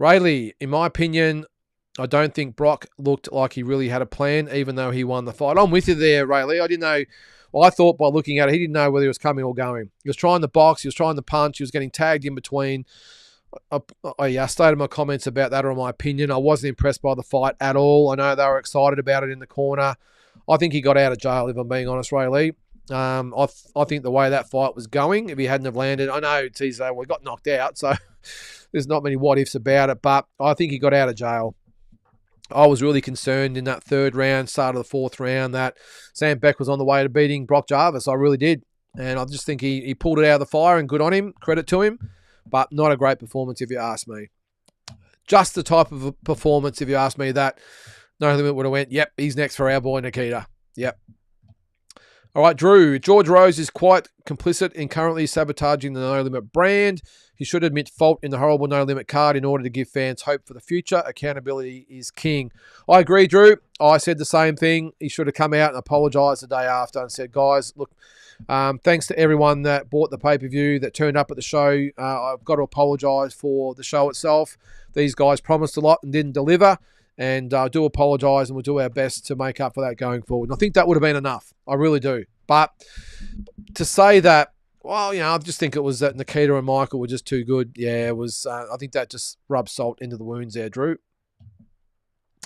S2: Rayleigh, in my opinion, I don't think Brock looked like he really had a plan, even though he won the fight. I'm with you there, Rayleigh. I didn't know. Well, I thought by looking at it, he didn't know whether he was coming or going. He was trying to box. He was trying to punch. He was getting tagged in between. I stated my comments about that, or my opinion. I wasn't impressed by the fight at all. I know they were excited about it in the corner. I think he got out of jail, if I'm being honest, Rayleigh. I think the way that fight was going, if he hadn't have landed, I know TZ, well, he got knocked out, so there's not many what-ifs about it, but I think he got out of jail. I was really concerned in that third round, start of the fourth round, that Sam Beck was on the way to beating Brock Jarvis. I really did. And I just think he pulled it out of the fire, and good on him, credit to him, but not a great performance if you ask me. Just the type of a performance, if you ask me, that No Limit would have went, yep, he's next for our boy Nikita. Yep. All right, Drew. George Rose is quite complicit in currently sabotaging the No Limit brand. He should admit fault in the horrible No Limit card in order to give fans hope for the future. Accountability is king. I agree, Drew. I said the same thing. He should have come out and apologised the day after and said, guys, look, thanks to everyone that bought the pay-per-view, that turned up at the show. I've got to apologise for the show itself. These guys promised a lot and didn't deliver. And I do apologise, and we'll do our best to make up for that going forward. And I think that would have been enough. I really do. But to say that, well, I just think it was that Nikita and Michael were just too good. Yeah, it was. I think that just rubbed salt into the wounds there, Drew.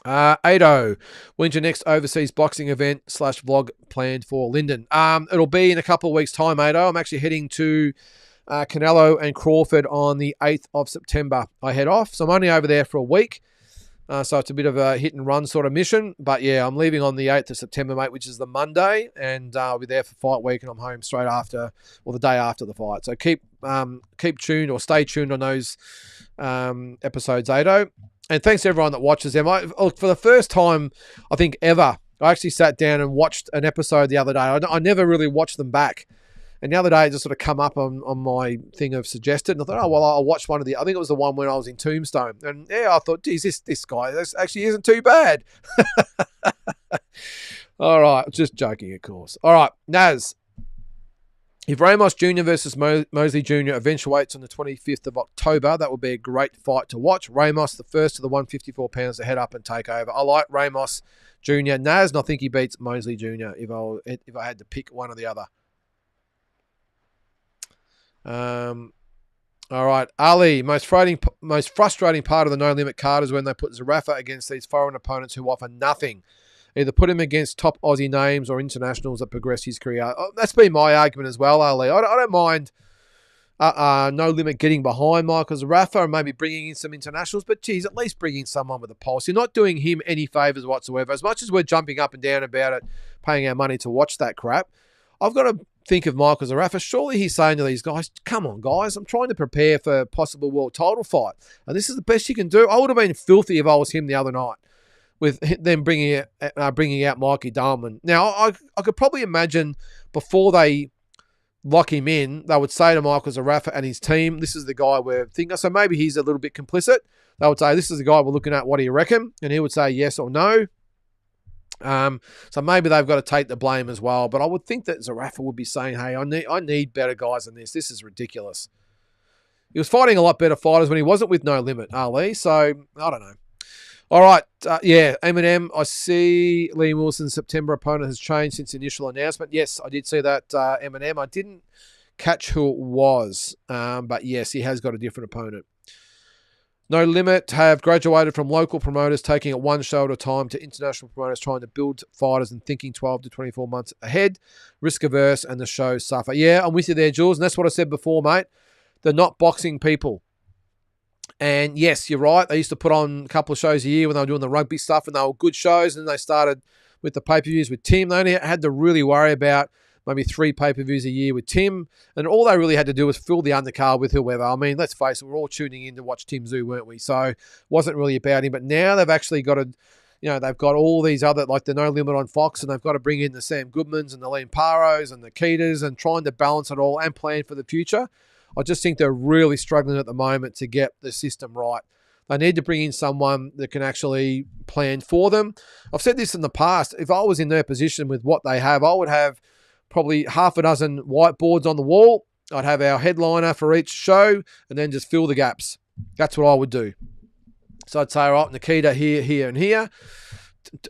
S2: Ado, when's your next overseas boxing event / vlog planned for Lynden? It'll be in a couple of weeks' time, Ado. I'm actually heading to Canelo and Crawford on the 8th of September. I head off, so I'm only over there for a week. So it's a bit of a hit and run sort of mission. But yeah, I'm leaving on the 8th of September, mate, which is the Monday. And I'll be there for fight week, and I'm home straight after, or the day after the fight. So keep tuned, or stay tuned on those episodes, Ado. And thanks to everyone that watches them. For the first time, I think ever, I actually sat down and watched an episode the other day. I never really watched them back. And the other day, it just sort of come up on my thing of suggested. And I thought, I'll watch one of I think it was the one when I was in Tombstone. And yeah, I thought, geez, this guy actually isn't too bad. All right. Just joking, of course. All right. Naz. If Ramos Jr. versus Mosley Jr. eventuates on the 25th of October, that would be a great fight to watch. Ramos, the first of the 154 pounds to head up and take over. I like Ramos Jr. Naz, and I think he beats Mosley Jr. if I had to pick one or the other. All right, Ali. Most frustrating part of the No Limit card is when they put Zarafa against these foreign opponents who offer nothing. Either put him against top Aussie names or internationals that progress his career. That's been my argument as well, Ali. I don't mind No Limit getting behind Michael Zarafa and maybe bringing in some internationals, but geez, at least bring in someone with a pulse. You're not doing him any favours whatsoever. As much as we're jumping up and down about it, paying our money to watch that crap, I've got to think of Michael Zarafa. Surely he's saying to these guys, come on, guys, I'm trying to prepare for a possible world title fight. And this is the best you can do. I would have been filthy if I was him the other night with them bringing out Mikey Dahlman. Now, I could probably imagine before they lock him in, they would say to Michael Zarafa and his team, this is the guy we're thinking. So maybe he's a little bit complicit. They would say, this is the guy we're looking at. What do you reckon? And he would say yes or no. So maybe they've got to take the blame as well. But I would think that Zarafa would be saying, hey, I need better guys than this. This is ridiculous. He was fighting a lot better fighters when he wasn't with No Limit, Ali. So I don't know. All right. Eminem, I see Liam Wilson's September opponent has changed since the initial announcement. Yes, I did see that, Eminem. I didn't catch who it was, but yes, he has got a different opponent. No Limit have graduated from local promoters taking it one show at a time to international promoters trying to build fighters and thinking 12 to 24 months ahead, risk averse, and the shows suffer. Yeah, I'm with you there, Jules, and that's what I said before, mate. They're not boxing people. And yes, you're right. They used to put on a couple of shows a year when they were doing the rugby stuff, and they were good shows. And they started with the pay-per-views with Tim. They only had to really worry about maybe 3 pay-per-views a year with Tim. And all they really had to do was fill the undercard with whoever. I mean, let's face it, we're all tuning in to watch Tim Tszyu, weren't we? So it wasn't really about him. But now they've actually got they've got all these other, like the No Limit on Fox, and they've got to bring in the Sam Goodmans and the Liam Paros and the Keiters and trying to balance it all and plan for the future. I just think they're really struggling at the moment to get the system right. They need to bring in someone that can actually plan for them. I've said this in the past. If I was in their position with what they have, I would have probably half a dozen whiteboards on the wall. I'd have our headliner for each show and then just fill the gaps. That's what I would do. So I'd say, all right, Nikita here, here, and here.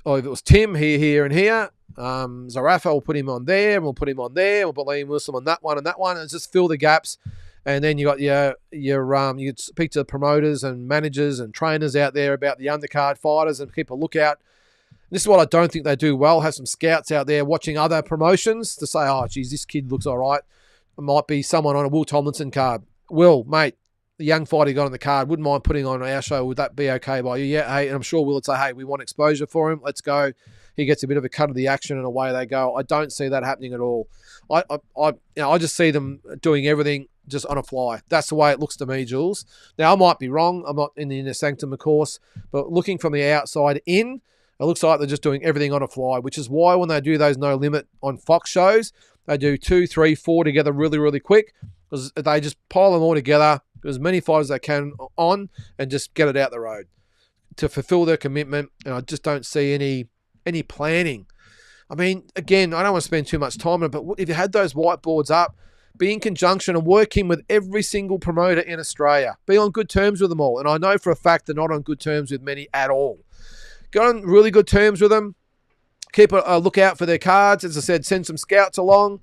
S2: Or if it was Tim, here, and here. Zarafa, we'll put him on there, and we'll put him on there. We'll put Liam Wilson on that one and that one, and just fill the gaps. And then you got you speak to promoters and managers and trainers out there about the undercard fighters and keep a lookout. This is what I don't think they do well. Have some scouts out there watching other promotions to say, oh, geez, this kid looks all right. It might be someone on a Will Tomlinson card. Will, mate, the young fighter you got on the card, wouldn't mind putting on our show. Would that be okay by you? Yeah, hey, and I'm sure Will would say, hey, we want exposure for him. Let's go. He gets a bit of a cut of the action and away they go. I don't see that happening at all. I just see them doing everything just on a fly. That's the way it looks to me, Jules. Now, I might be wrong. I'm not in the inner sanctum, of course, but looking from the outside in, it looks like they're just doing everything on a fly, which is why when they do those No Limit on Fox shows, they do 2, 3, 4 together really, really quick because they just pile them all together, as many fighters as they can on, and just get it out the road to fulfill their commitment. And I just don't see any planning. I mean, again, I don't want to spend too much time on it, but if you had those whiteboards up, be in conjunction and working with every single promoter in Australia. Be on good terms with them all. And I know for a fact they're not on good terms with many at all. Get on really good terms with them. Keep a lookout for their cards. As I said, send some scouts along.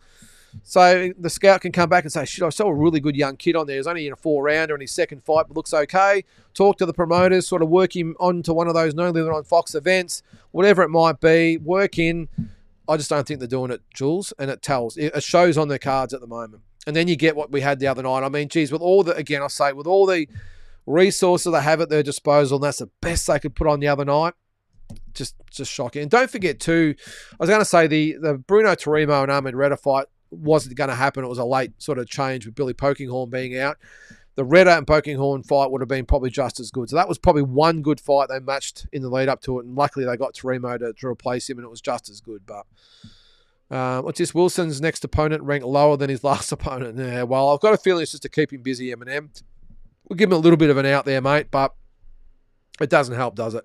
S2: So the scout can come back and say, shit, I saw a really good young kid on there. He's only in a 4-rounder in his second fight, but looks okay. Talk to the promoters, sort of work him onto one of those No Limit on Fox events, whatever it might be, work in. I just don't think they're doing it, Jules, and it tells. It shows on their cards at the moment. And then you get what we had the other night. I mean, geez, with all the resources they have at their disposal, and that's the best they could put on the other night. Just shocking. And don't forget too, I was going to say the Bruno Tarimo and Ahmed Redder fight wasn't going to happen. It was a late sort of change with Billy Pokinghorn being out. The Redder and Pokinghorn fight would have been probably just as good. So that was probably one good fight they matched in the lead up to it. And luckily they got Tarimo to replace him and it was just as good. But what's this? Wilson's next opponent ranked lower than his last opponent. Yeah, well, I've got a feeling it's just to keep him busy, Eminem. We'll give him a little bit of an out there, mate, but it doesn't help, does it?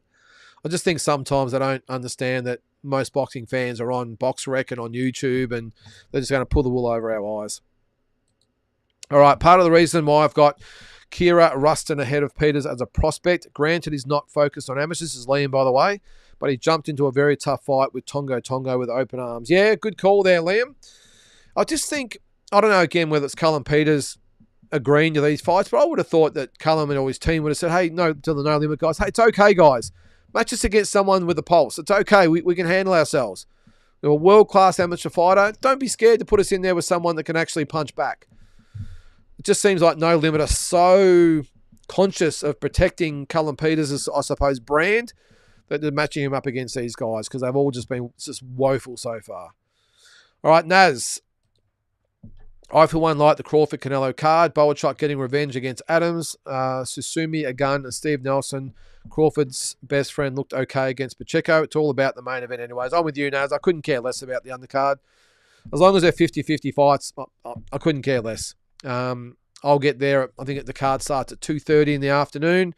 S2: I just think sometimes they don't understand that most boxing fans are on BoxRec and on YouTube and they're just going to pull the wool over our eyes. All right, part of the reason why I've got Kira Rustin ahead of Peters as a prospect, granted he's not focused on amateurs, this is Liam, by the way, but he jumped into a very tough fight with Tongo with open arms. Yeah, good call there, Liam. I just think, I don't know, again, whether it's Callum Peters agreeing to these fights, but I would have thought that Callum and all his team would have said, hey, no, to the No Limit guys, hey, it's okay, guys. Match us against someone with a pulse. It's okay. We can handle ourselves. You're a world-class amateur fighter. Don't be scared to put us in there with someone that can actually punch back. It just seems like No Limit are so conscious of protecting Callum Peters' I suppose, brand that they're matching him up against these guys because they've all just been just woeful so far. All right, Naz. I, for one, like the Crawford-Canelo card. Bowerchuk getting revenge against Adams. Susumi, a gun, and Steve Nelson. Crawford's best friend looked okay against Pacheco. It's all about the main event anyways. I'm with you, Naz. I couldn't care less about the undercard. As long as they're 50-50 fights, I couldn't care less. I'll get there. I think the card starts at 2:30 in the afternoon.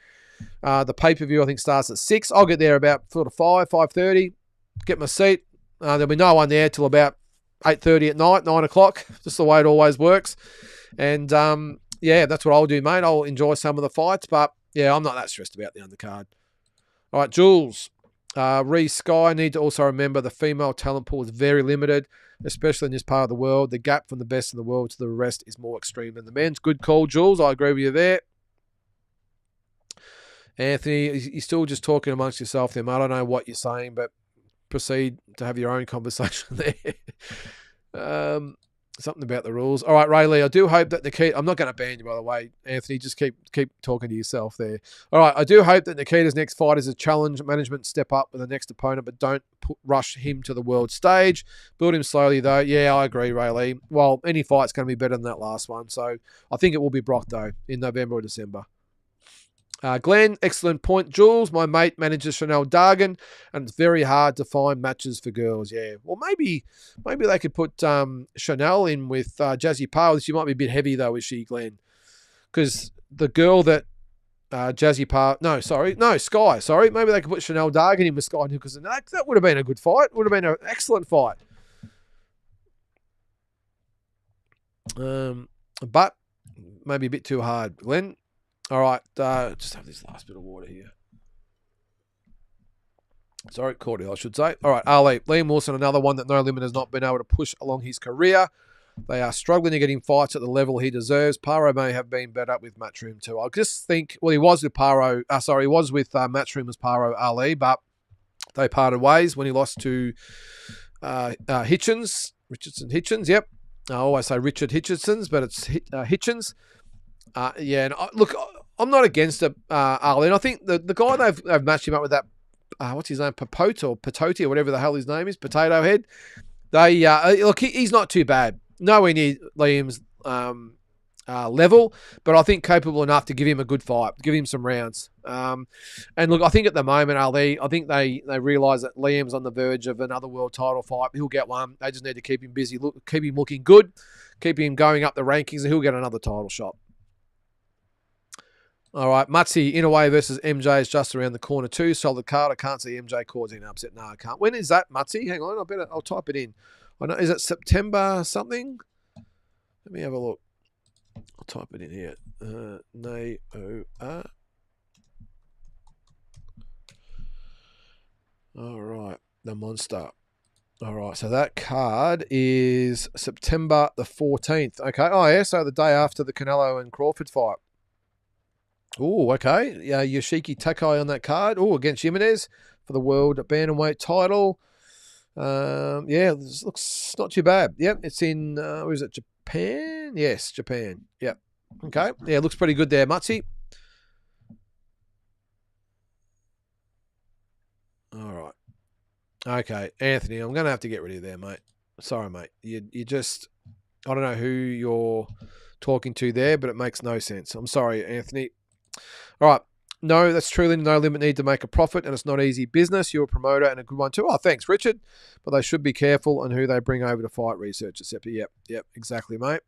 S2: The pay-per-view, I think, starts at 6. I'll get there about sort of 5:30. Get my seat. There'll be no one there till about 8:30 at night, 9 o'clock. Just the way it always works. And, yeah, that's what I'll do, mate. I'll enjoy some of the fights. But, yeah, I'm not that stressed about the undercard. All right, Jules. Reece Sky, need to also remember the female talent pool is very limited, especially in this part of the world. The gap from the best in the world to the rest is more extreme than the men's. Good call, Jules. I agree with you there. Anthony, you're still just talking amongst yourself there, mate. I don't know what you're saying, but proceed to have your own conversation there. Something about the rules. All right, Rayleigh, I do hope that Nikita... I'm not going to ban you, by the way, Anthony. Just keep talking to yourself there. All right, I do hope that Nikita's next fight is a challenge. Management step up with the next opponent, but don't rush him to the world stage. Build him slowly, though. Yeah, I agree, Rayleigh. Well, any fight's going to be better than that last one. So I think it will be Brock, though, in November or December. Glenn, excellent point. Jules, my mate manages Chanel Dargan, and it's very hard to find matches for girls. Yeah, well, maybe they could put Chanel in with Jazzy Parr. She might be a bit heavy though, is she, Glenn? Because the girl that Jazzy Parr, Sky. Sorry, maybe they could put Chanel Dargan in with Sky because that would have been a good fight. Would have been an excellent fight. But maybe a bit too hard, Glenn. All right, just have this last bit of water here. Sorry, cordial, I should say. All right, Ali. Liam Wilson, another one that No Limit has not been able to push along his career. They are struggling to get him fights at the level he deserves. Paro may have been better with Matchroom too. I just think, well, he was with Paro. He was with Matchroom as Paro Ali, but they parted ways when he lost to Richardson Hitchens. Yep, I always say Richard Hitchenson's, but it's Hitchens. Yeah, and look, I'm not against it, Ali. And I think the guy they've matched him up with that, what's his name, Patoti or whatever the hell his name is, Potato Head. They look, he's not too bad. Nowhere near Liam's level, but I think capable enough to give him a good fight, give him some rounds. And look, I think at the moment, Ali, I think they realise that Liam's on the verge of another world title fight. He'll get one. They just need to keep him busy, keep him looking good, keep him going up the rankings, and he'll get another title shot. All right, Mutzi, Inouye versus MJ is just around the corner too. Solid card. I can't see MJ causing an upset. No, I can't. When is that, Mutzi? Hang on, I'll type it in. I know, is it September something? Let me have a look. I'll type it in here. All right, the monster. All right, so that card is September the 14th. Okay, oh yeah, so the day after the Canelo and Crawford fight. Oh, okay. Yeah, Yoshiki Takai on that card. Oh, against Jimenez for the world bantamweight title. Yeah, this looks not too bad. Yep, it's in, where is it, Japan? Yes, Japan. Yep. Okay. Yeah, looks pretty good there, Mutzi. All right. Okay, Anthony, I'm going to have to get rid of you there, mate. Sorry, mate. You just, I don't know who you're talking to there, but it makes no sense. I'm sorry, Anthony. All right. No, that's truly No Limit need to make a profit, and it's not easy business. You're a promoter and a good one too. Oh, thanks, Richard. But they should be careful on who they bring over to fight, research, etc. Yep, exactly, mate.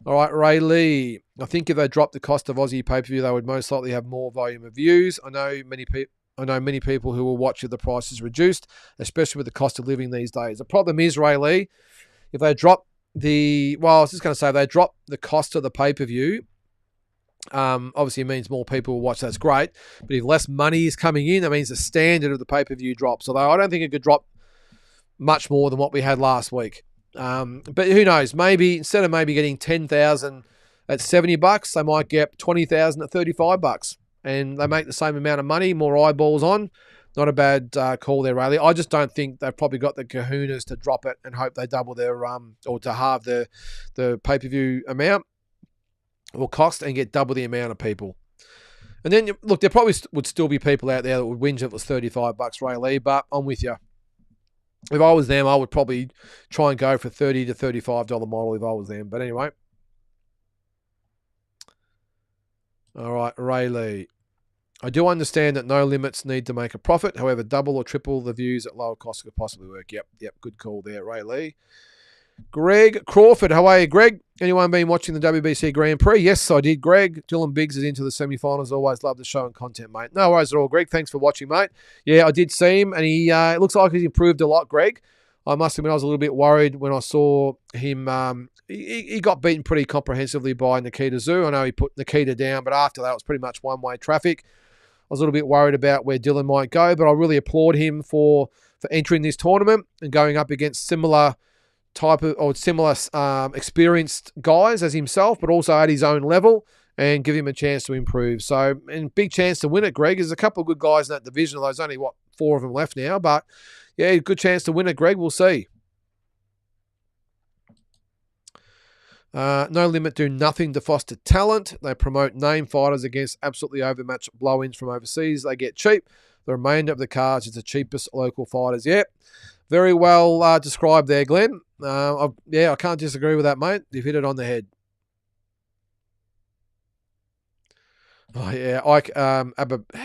S2: All right, Ray Lee. I think if they dropped the cost of Aussie pay-per-view, they would most likely have more volume of views. I know many people who will watch if the price is reduced, especially with the cost of living these days. The problem is, Ray Lee, if they drop the cost of the pay-per-view, obviously it means more people will watch. That's great. But if less money is coming in, that means the standard of the pay-per-view drops. Although I don't think it could drop much more than what we had last week. But who knows? Maybe instead of getting 10,000 at $70, they might get 20,000 at $35, and they make the same amount of money, more eyeballs on. Not a bad call there, Rayleigh. I just don't think they've probably got the kahunas to drop it and hope they double their or to halve the pay-per-view amount or cost and get double the amount of people. And then, look, there probably would still be people out there that would whinge if it was $35, Rayleigh, but I'm with you. If I was them, I would probably try and go for $30 to $35 model if I was them. But anyway. All right, Rayleigh. I do understand that No Limits need to make a profit. However, double or triple the views at lower cost could possibly work. Yep. Good call there, Rayleigh. Greg Crawford. How are you, Greg? Anyone been watching the WBC Grand Prix? Yes, I did, Greg. Dylan Biggs is into the semi-finals. Always love the show and content, mate. No worries at all, Greg. Thanks for watching, mate. Yeah, I did see him, and he it looks like he's improved a lot, Greg. I must admit I was a little bit worried when I saw him. He got beaten pretty comprehensively by Nikita Zhu. I know he put Nikita down, but after that it was pretty much one-way traffic. I was a little bit worried about where Dylan might go, but I really applaud him for entering this tournament and going up against similar experienced guys as himself, but also at his own level, and give him a chance to improve. So, and big chance to win it, Greg. There's a couple of good guys in that division. There's only, 4 of them left now, but yeah, good chance to win it, Greg. We'll see. No Limit do nothing to foster talent. They promote name fighters against absolutely overmatched blow-ins from overseas. They get cheap. The remainder of the cards is the cheapest local fighters. Yep. Very well described there, Glenn. I can't disagree with that, mate. You've hit it on the head. Oh, yeah, Ike, how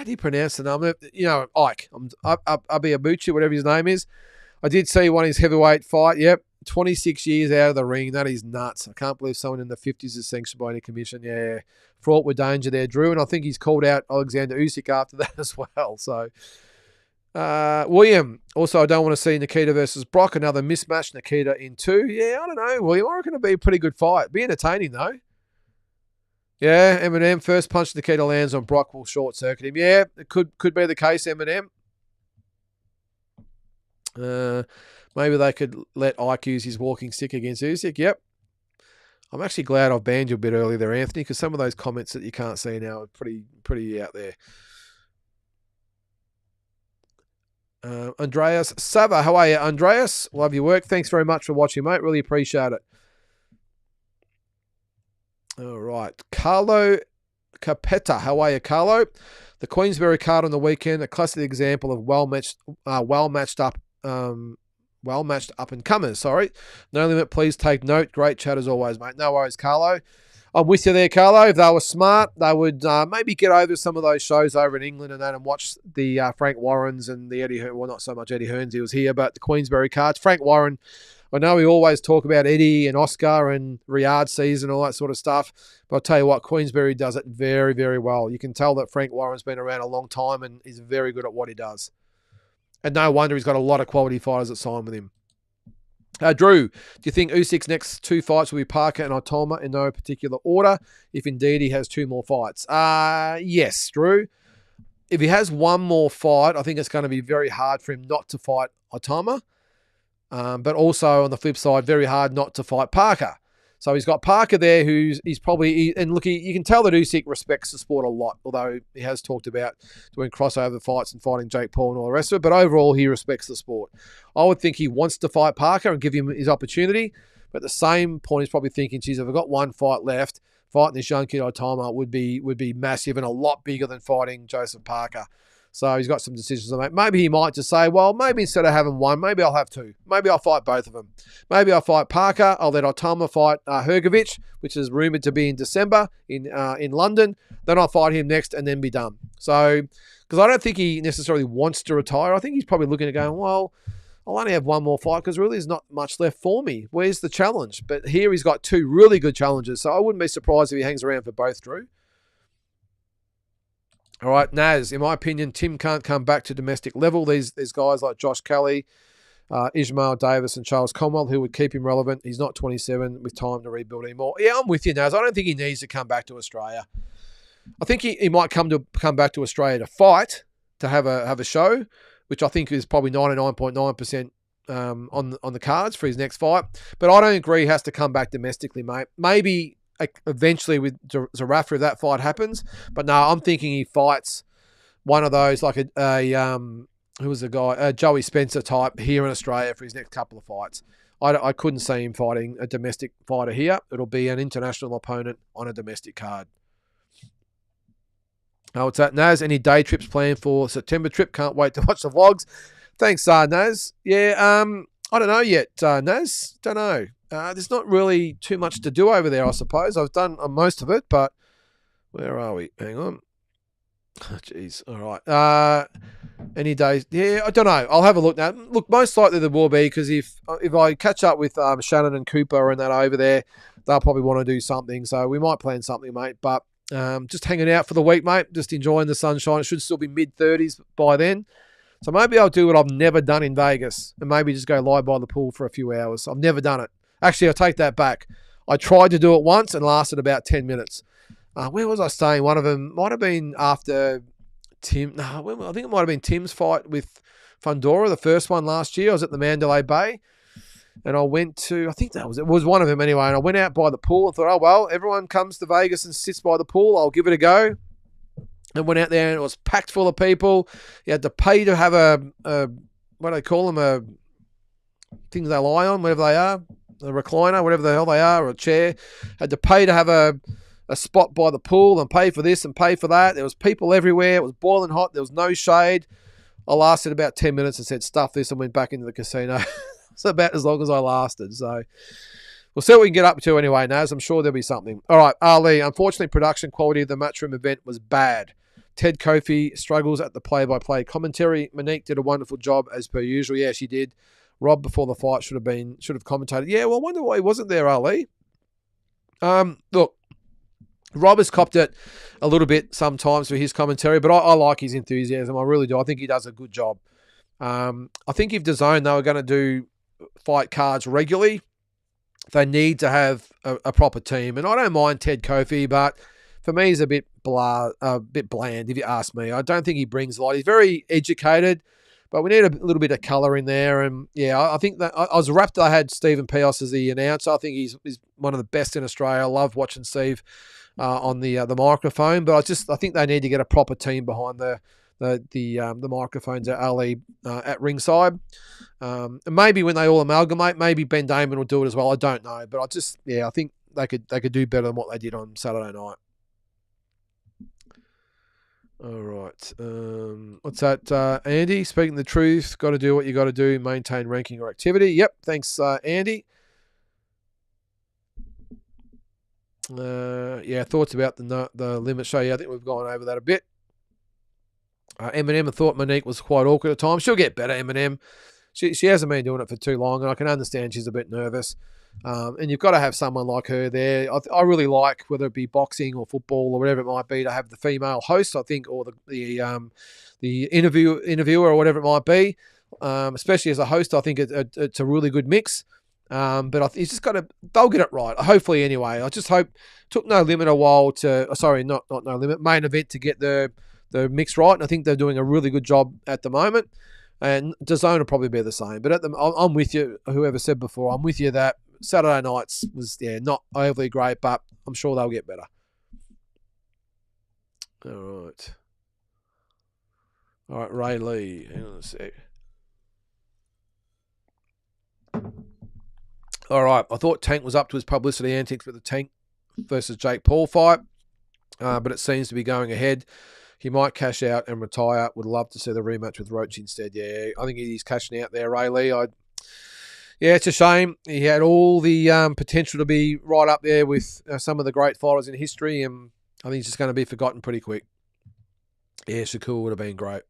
S2: do you pronounce the name? Ike. Abiabuchi, whatever his name is. I did see one of his heavyweight fight. Yep, 26 years out of the ring. That is nuts. I can't believe someone in the 50s is sanctioned by any commission. Yeah, fraught with danger there, Drew. And I think he's called out Alexander Usyk after that as well. So, William. Also, I don't want to see Nikita versus Brock. Another mismatch. Nikita in 2. Yeah, I don't know, William. I reckon it'll be a pretty good fight. Be entertaining, though. Yeah, Eminem, first punch Nikita lands on Brock will short circuit him. Yeah, it could be the case, Eminem. Maybe they could let Ike use his walking stick against Usyk. Yep. I'm actually glad I've banned you a bit earlier there, Anthony, because some of those comments that you can't see now are pretty out there. Andreas Sava, how are you, Andreas? Love your work. Thanks very much for watching, mate. Really appreciate it. All right. Carlo Capetta. How are you, Carlo? The Queensberry card on the weekend, a classic example of well-matched up and comers. Sorry. No Limit, please take note. Great chat as always, mate. No worries, Carlo. I'm with you there, Carlo. If they were smart, they would maybe get over some of those shows over in England and that and watch the Frank Warrens and the Eddie Hearn. Well, not so much Eddie Hearns, he was here, but the Queensberry cards. Frank Warren, I know we always talk about Eddie and Oscar and Riyadh season, all that sort of stuff. But I'll tell you what, Queensberry does it very, very well. You can tell that Frank Warren's been around a long time and is very good at what he does. And no wonder he's got a lot of quality fighters that sign with him. Drew, do you think Usyk's next 2 fights will be Parker and Itoma in no particular order, if indeed he has 2 more fights? Yes, Drew. If he has 1 more fight, I think it's going to be very hard for him not to fight Itoma. But also on the flip side, very hard not to fight Parker. So he's got Parker there, he's probably, and look, you can tell that Usyk respects the sport a lot, although he has talked about doing crossover fights and fighting Jake Paul and all the rest of it. But overall, he respects the sport. I would think he wants to fight Parker and give him his opportunity. But at the same point, he's probably thinking, geez, if I've got 1 fight left, fighting this young kid Itoma would be massive and a lot bigger than fighting Joseph Parker. So he's got some decisions to make. Maybe he might just say, well, maybe instead of having 1, maybe I'll have 2. Maybe I'll fight both of them. Maybe I'll fight Parker. I'll let Itoma fight Hrgovic, which is rumoured to be in December in London. Then I'll fight him next and then be done. So, because I don't think he necessarily wants to retire. I think he's probably looking at going, well, I'll only have 1 more fight because really there's not much left for me. Where's the challenge? But here he's got 2 really good challenges. So I wouldn't be surprised if he hangs around for both, Drew. All right, Naz, in my opinion, Tim can't come back to domestic level. There's guys like Josh Kelly, Ismail Davis and Charles Commonwealth who would keep him relevant. He's not 27 with time to rebuild anymore. Yeah, I'm with you, Naz. I don't think he needs to come back to Australia. I think he might come back to Australia to fight, to have a show, which I think is probably 99.9% on the cards for his next fight. But I don't agree he has to come back domestically, mate. Maybe eventually with Zerafa if that fight happens. But no, I'm thinking he fights one of those like a who was the guy? Joey Spencer type here in Australia for his next couple of fights. I couldn't see him fighting a domestic fighter here. It'll be an international opponent on a domestic card. Oh, what's that, Naz? Any day trips planned for September trip? Can't wait to watch the vlogs. Thanks, Naz. Yeah, I don't know yet, Naz. Don't know. There's not really too much to do over there, I suppose. I've done most of it, but where are we? Hang on. Oh, jeez. All right. Any days? Yeah, I don't know. I'll have a look now. Look, most likely there will be, because if I catch up with Shannon and Cooper and that over there, they'll probably want to do something. So we might plan something, mate. But just hanging out for the week, mate. Just enjoying the sunshine. It should still be mid-30s by then. So maybe I'll do what I've never done in Vegas and maybe just go lie by the pool for a few hours. I've never done it. Actually, I'll take that back. I tried to do it once and lasted about 10 minutes. Where was I staying? One of them might have been after Tim. No, I think it might have been Tim's fight with Fundora, the first one last year. I was at the Mandalay Bay, and I went to, I think it was one of them anyway, and I went out by the pool and thought, oh, well, everyone comes to Vegas and sits by the pool. I'll give it a go. And went out there, and it was packed full of people. You had to pay to have a what do they call them, things they lie on, whatever they are, a recliner, whatever the hell they are, or a chair. Had to pay to have a spot by the pool and pay for this and pay for that. There was people everywhere. It was boiling hot. There was no shade. I lasted about 10 minutes and said, stuff this, and went back into the casino. It's about as long as I lasted. So we'll see what we can get up to anyway, Naz. I'm sure there'll be something. All right, Ali. Unfortunately, production quality of the Matchroom event was bad. Ted Kofi struggles at the play-by-play commentary. Monique did a wonderful job as per usual. Yeah, she did. Rob, before the fight, should have commentated. Yeah, well, I wonder why he wasn't there, Ali. Look, Rob has copped it a little bit sometimes for his commentary, but I like his enthusiasm. I really do. I think he does a good job. I think if DAZN, they were going to do fight cards regularly, they need to have a proper team. And I don't mind Ted Kofi, but for me, he's a bit bland, if you ask me. I don't think he brings a lot. He's very educated, but we need a little bit of colour in there. And yeah, I think that I was rapt I had Stephen Pios as the announcer. I think he's one of the best in Australia. I love watching Steve on the microphone, but I think they need to get a proper team behind the microphones at Ali at ringside. And maybe when they all amalgamate, maybe Ben Damon will do it as well. I don't know, but I think they could do better than what they did on Saturday night. All right. What's that, Andy? Speaking the truth, got to do what you got to do, maintain ranking or activity. Yep. Thanks, Andy. Thoughts about the limit show. Yeah, I think we've gone over that a bit. Eminem, I thought Monique was quite awkward at times. She'll get better, Eminem. She hasn't been doing it for too long, and I can understand she's a bit nervous. And you've got to have someone like her there. I really like, whether it be boxing or football or whatever it might be, to have the female host, I think, or the interviewer or whatever it might be. Especially as a host, I think it's a really good mix. But he's just got to, they'll get it right. Hopefully anyway. I just hope, took No Limit a while not No Limit, Main Event to get the mix right. And I think they're doing a really good job at the moment. And DAZN will probably be the same. But I'm with you, whoever said before, I'm with you that Saturday nights was, not overly great, but I'm sure they'll get better. All right, Ray Lee. Hang on a sec. All right, I thought Tank was up to his publicity antics with the Tank versus Jake Paul fight, but it seems to be going ahead. He might cash out and retire. Would love to see the rematch with Roach instead. Yeah, I think he's cashing out there, Ray Lee. It's a shame. He had all the potential to be right up there with some of the great fighters in history, and I think he's just going to be forgotten pretty quick. Yeah, Shakur would have been great.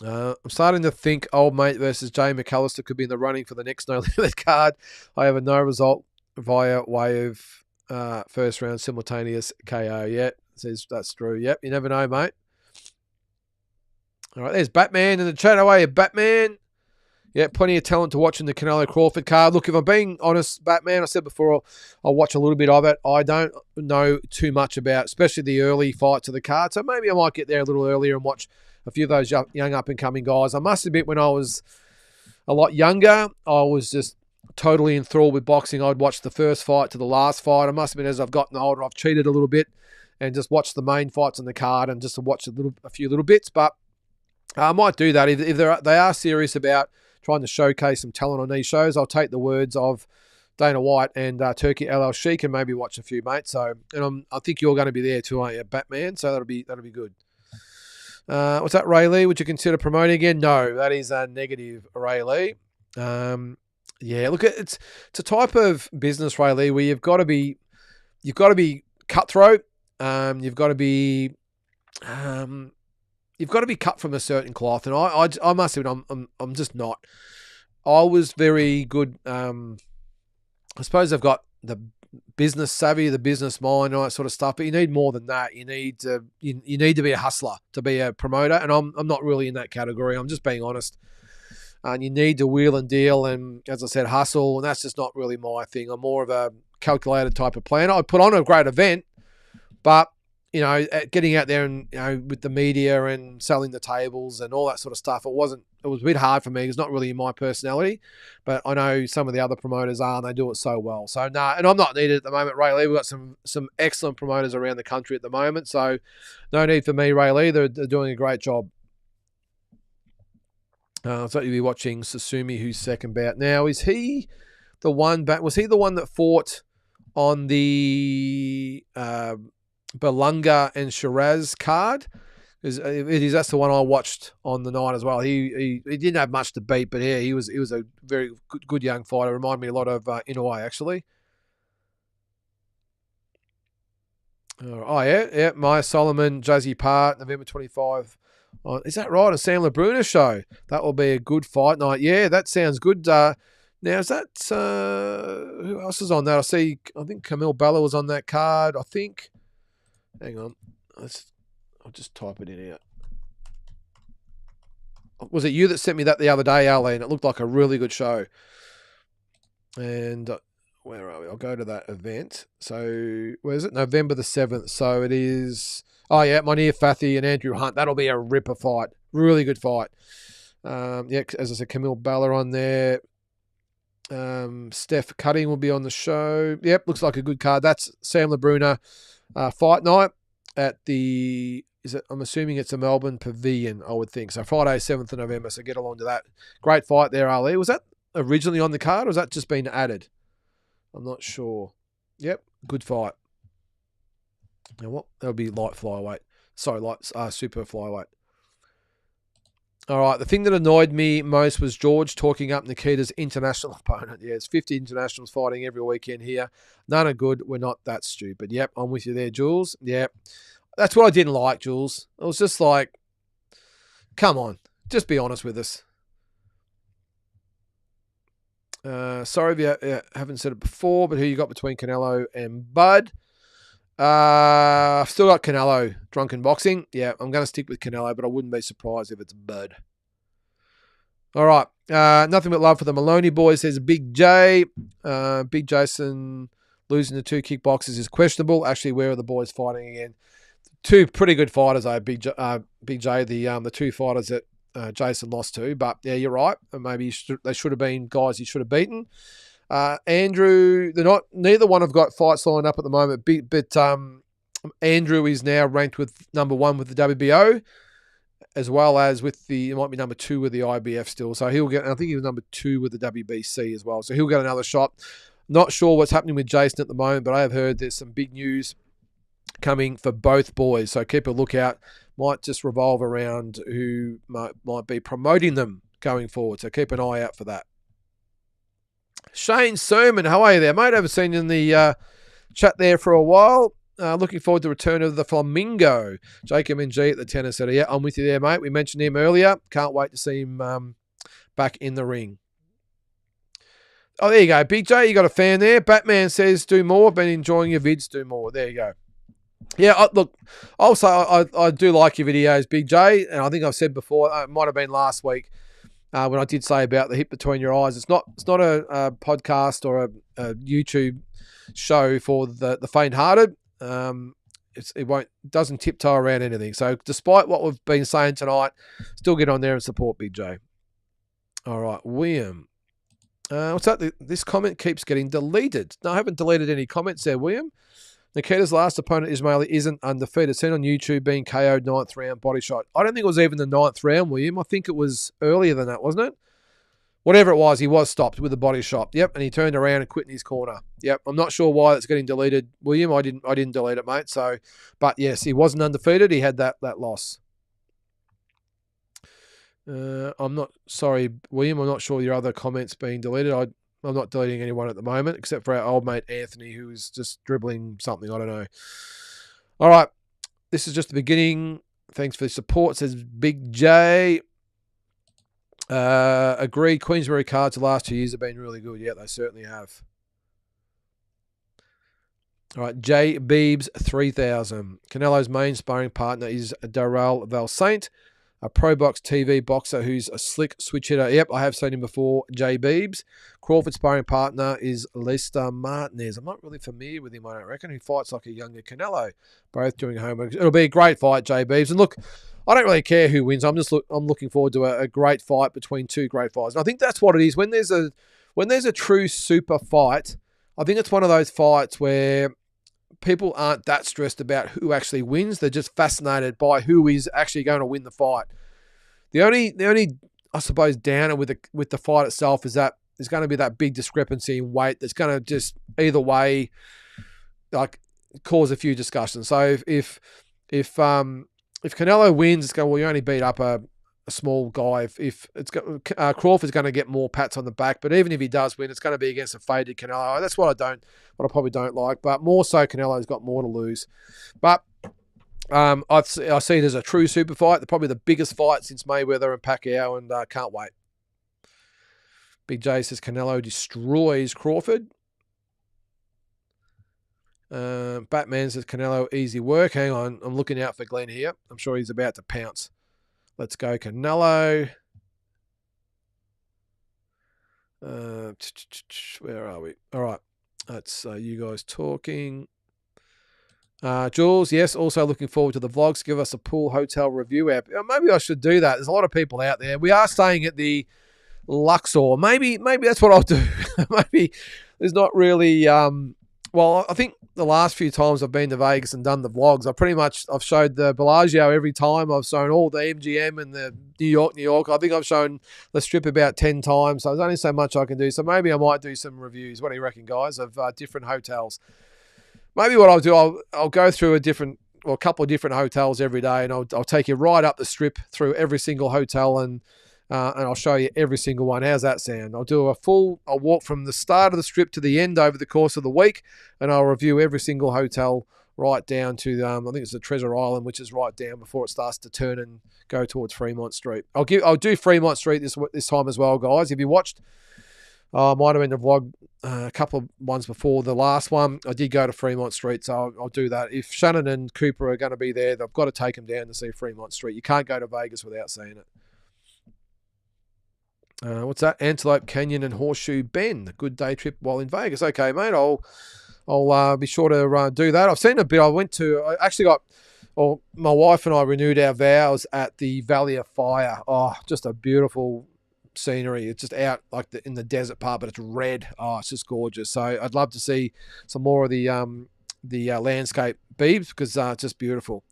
S2: I'm starting to think Old Mate versus Jay McAllister could be in the running for the next No Limit card. I have a no result via way of first round simultaneous KO. Yeah, says that's true. Yep, you never know, mate. All right, there's Batman in the chat. Away, Batman. Yeah, plenty of talent to watch in the Canelo Crawford card. Look, if I'm being honest, Batman, I said before, I'll watch a little bit of it. I don't know too much about, especially the early fights of the card. So maybe I might get there a little earlier and watch a few of those young up-and-coming guys. I must admit, when I was a lot younger, I was just totally enthralled with boxing. I'd watch the first fight to the last fight. I must admit, as I've gotten older, I've cheated a little bit and just watched the main fights on the card and just to watch a few little bits. But I might do that if they are serious about trying to showcase some talent on these shows. I'll take the words of Dana White and Turkey LL Sheik and maybe watch a few, mate. So, and I think you're going to be there too, aren't you, Batman? So that'll be good. What's that, Ray Lee? Would you consider promoting again? No, that is a negative, Ray Lee. Yeah, look, it's a type of business, Ray Lee, where you've got to be cutthroat. You've got to be cut from a certain cloth, and I must admit, I'm just not. I was very good. I suppose they've got the business savvy, the business mind, all that sort of stuff. But you need more than that. You need to be a hustler to be a promoter, and I'm not really in that category. I'm just being honest. And you need to wheel and deal, and as I said, hustle, and that's just not really my thing. I'm more of a calculated type of planner. I put on a great event, but getting out there and with the media and selling the tables and all that sort of stuff, it was a bit hard for me. It's not really my personality, but I know some of the other promoters are, and they do it so well. So and I'm not needed at the moment, Ray Lee. We've got some excellent promoters around the country at the moment, so no need for me, Ray Lee. They're doing a great job. So you'll be watching Susumi, who's second bout. Now, is he the one back? Was he the one that fought on the Belunga and Shiraz card? That's the one I watched on the night as well. He didn't have much to beat, but yeah, he was a very good young fighter. Reminded me a lot of Inoue, actually. Oh yeah, Maya Solomon, Josie Part, November 25. Is that right? A Sam Labruna show. That will be a good fight night. Yeah, that sounds good. Now, is that who else is on that? I think Camille Bella was on that card. I think. Hang on. I'll just type it in here. Was it you that sent me that the other day, Arlene? It looked like a really good show. And where are we? I'll go to that event. So, where is it? November the 7th. So it is... Oh, yeah, Monia Fathi and Andrew Hunt. That'll be a ripper fight. Really good fight. Yeah, as I said, Camille Balla on there. Steph Cutting will be on the show. Yep, looks like a good card. That's Sam Labruna fight night at the... I'm assuming it's a Melbourne Pavilion, I would think. So Friday, 7th of November. So get along to that. Great fight there, Ali. Was that originally on the card, or has that just been added? I'm not sure. Yep, good fight. Now what? That'll be light flyweight. Sorry, super flyweight. All right, the thing that annoyed me most was George talking up Nikita's international opponent. Yeah, it's 50 internationals fighting every weekend here. None are good. We're not that stupid. Yep, I'm with you there, Jules. Yep. That's what I didn't like, Jules. It was just like, come on, just be honest with us. Sorry if you haven't said it before, but who you got between Canelo and Bud? I've still got Canelo, drunken boxing. Yeah, I'm going to stick with Canelo, but I wouldn't be surprised if it's Bud. All right. Nothing but love for the Maloney boys, says Big J. Big Jason losing the 2 kickboxers is questionable. Actually, where are the boys fighting again? 2 pretty good fighters, Big J, the 2 fighters that Jason lost to. But yeah, you're right. Maybe they should have been guys he should have beaten. Andrew, neither one have got fights lined up at the moment, but Andrew is now ranked with number 1 with the WBO, as well as it might be number 2 with the IBF still. So he'll get, I think he was number 2 with the WBC as well. So he'll get another shot. Not sure what's happening with Jason at the moment, but I have heard there's some big news coming for both boys. So keep a lookout. Might just revolve around who might be promoting them going forward. So keep an eye out for that. Shane Sermon, how are you there, mate? I haven't seen you in the chat there for a while. Looking forward to the return of the Flamingo. Jacob NG at the tennis center. Yeah, I'm with you there, mate. We mentioned him earlier. Can't wait to see him back in the ring. Oh, there you go. Big J, you got a fan there. Batman says, do more. Been enjoying your vids. Do more. There you go. Yeah, look, also, I do like your videos, Big J. And I think I've said before, it might have been last week, when I did say about the hip between your eyes. It's not a podcast or a YouTube show for the faint-hearted. It doesn't tiptoe around anything. So despite what we've been saying tonight, still get on there and support Big J. All right, William. What's that? This comment keeps getting deleted. No, I haven't deleted any comments there, William. Nikita's last opponent, Ismaili, isn't undefeated. Seen on YouTube being KO'd 9th round body shot. I don't think it was even the 9th round, William. I think it was earlier than that, wasn't it? Whatever it was, he was stopped with a body shot. Yep, and he turned around and quit in his corner. Yep, I'm not sure why it's getting deleted, William. I didn't delete it, mate. So, but yes, he wasn't undefeated. He had that loss. I'm not sorry, William. I'm not sure your other comments being deleted. I'm not deleting anyone at the moment, except for our old mate Anthony, who is just dribbling something. I don't know. All right, this is just the beginning. Thanks for the support, says Big J. Agree. Queensbury cards the last 2 years have been really good. Yeah, they certainly have. All right, J Beebs 3000. Canelo's main sparring partner is Darrell Valsaint, a Pro Box TV boxer who's a slick switch hitter. Yep, I have seen him before. J Beebs. Crawford's sparring partner is Lester Martinez. I'm not really familiar with him, I don't reckon. Who fights like a younger Canelo. Both doing homework. It'll be a great fight, J Beebs. And look, I don't really care who wins. I'm looking forward to a great fight between two great fighters. And I think that's what it is. When there's a true super fight, I think it's one of those fights where people aren't that stressed about who actually wins. They're just fascinated by who is actually going to win the fight. The only I suppose downer with the fight itself is that there's going to be that big discrepancy in weight that's going to just either way like cause a few discussions. So if Canelo wins, it's going, well, you only beat up a small guy. If it's Crawford's going to get more pats on the back, but even if he does win, it's going to be against a faded Canelo. That's what I probably don't like. But more so, Canelo's got more to lose. But I see it as a true super fight. Probably the biggest fight since Mayweather and Pacquiao, and can't wait. Big J says Canelo destroys Crawford. Batman says Canelo easy work. Hang on, I'm looking out for Glenn here. I'm sure he's about to pounce. Let's go Canelo. Where are we? All right, that's you guys talking. Jules, yes, also looking forward to the vlogs. Give us a pool hotel review app. Maybe I should do that. There's a lot of people out there. We are staying at the Luxor. Maybe that's what I'll do. Maybe there's not really. Well, I think the last few times I've been to Vegas and done the vlogs, I've showed the Bellagio every time. I've shown all the MGM and the New York. I think I've shown the Strip about 10 times. So there's only so much I can do. So maybe I might do some reviews. What do you reckon, guys, of different hotels? Maybe what I'll do, I'll go through a couple of different hotels every day, and I'll take you right up the Strip through every single hotel, and I'll show you every single one. How's that sound? I'll walk from the start of the Strip to the end over the course of the week, and I'll review every single hotel right down to, I think it's the Treasure Island, which is right down before it starts to turn and go towards Fremont Street. I'll do Fremont Street this time as well, guys. If you watched, might have been the vlog a couple of ones before the last one. I did go to Fremont Street, so I'll do that. If Shannon and Cooper are going to be there, they've got to take them down to see Fremont Street. You can't go to Vegas without seeing it. What's that? Antelope Canyon and Horseshoe Bend. Good day trip while in Vegas. Okay, mate. I'll be sure to do that. I've seen a bit. I actually got. Well, my wife and I renewed our vows at the Valley of Fire. Oh, just a beautiful scenery. It's just out like in the desert part, but it's red. Oh, it's just gorgeous. So I'd love to see some more of the landscape beeves because it's just beautiful.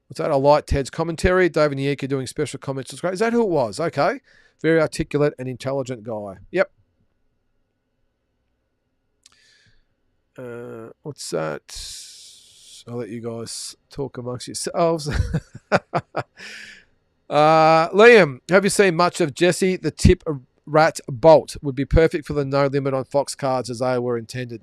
S2: What's that? I like Ted's commentary. David Nyika doing special comments. It's great. Is that who it was? Okay. Very articulate and intelligent guy. Yep. What's that? I'll let you guys talk amongst yourselves. Liam, have you seen much of Jesse the Tip Rat Bolt? Would be perfect for the no limit on Fox cards as they were intended.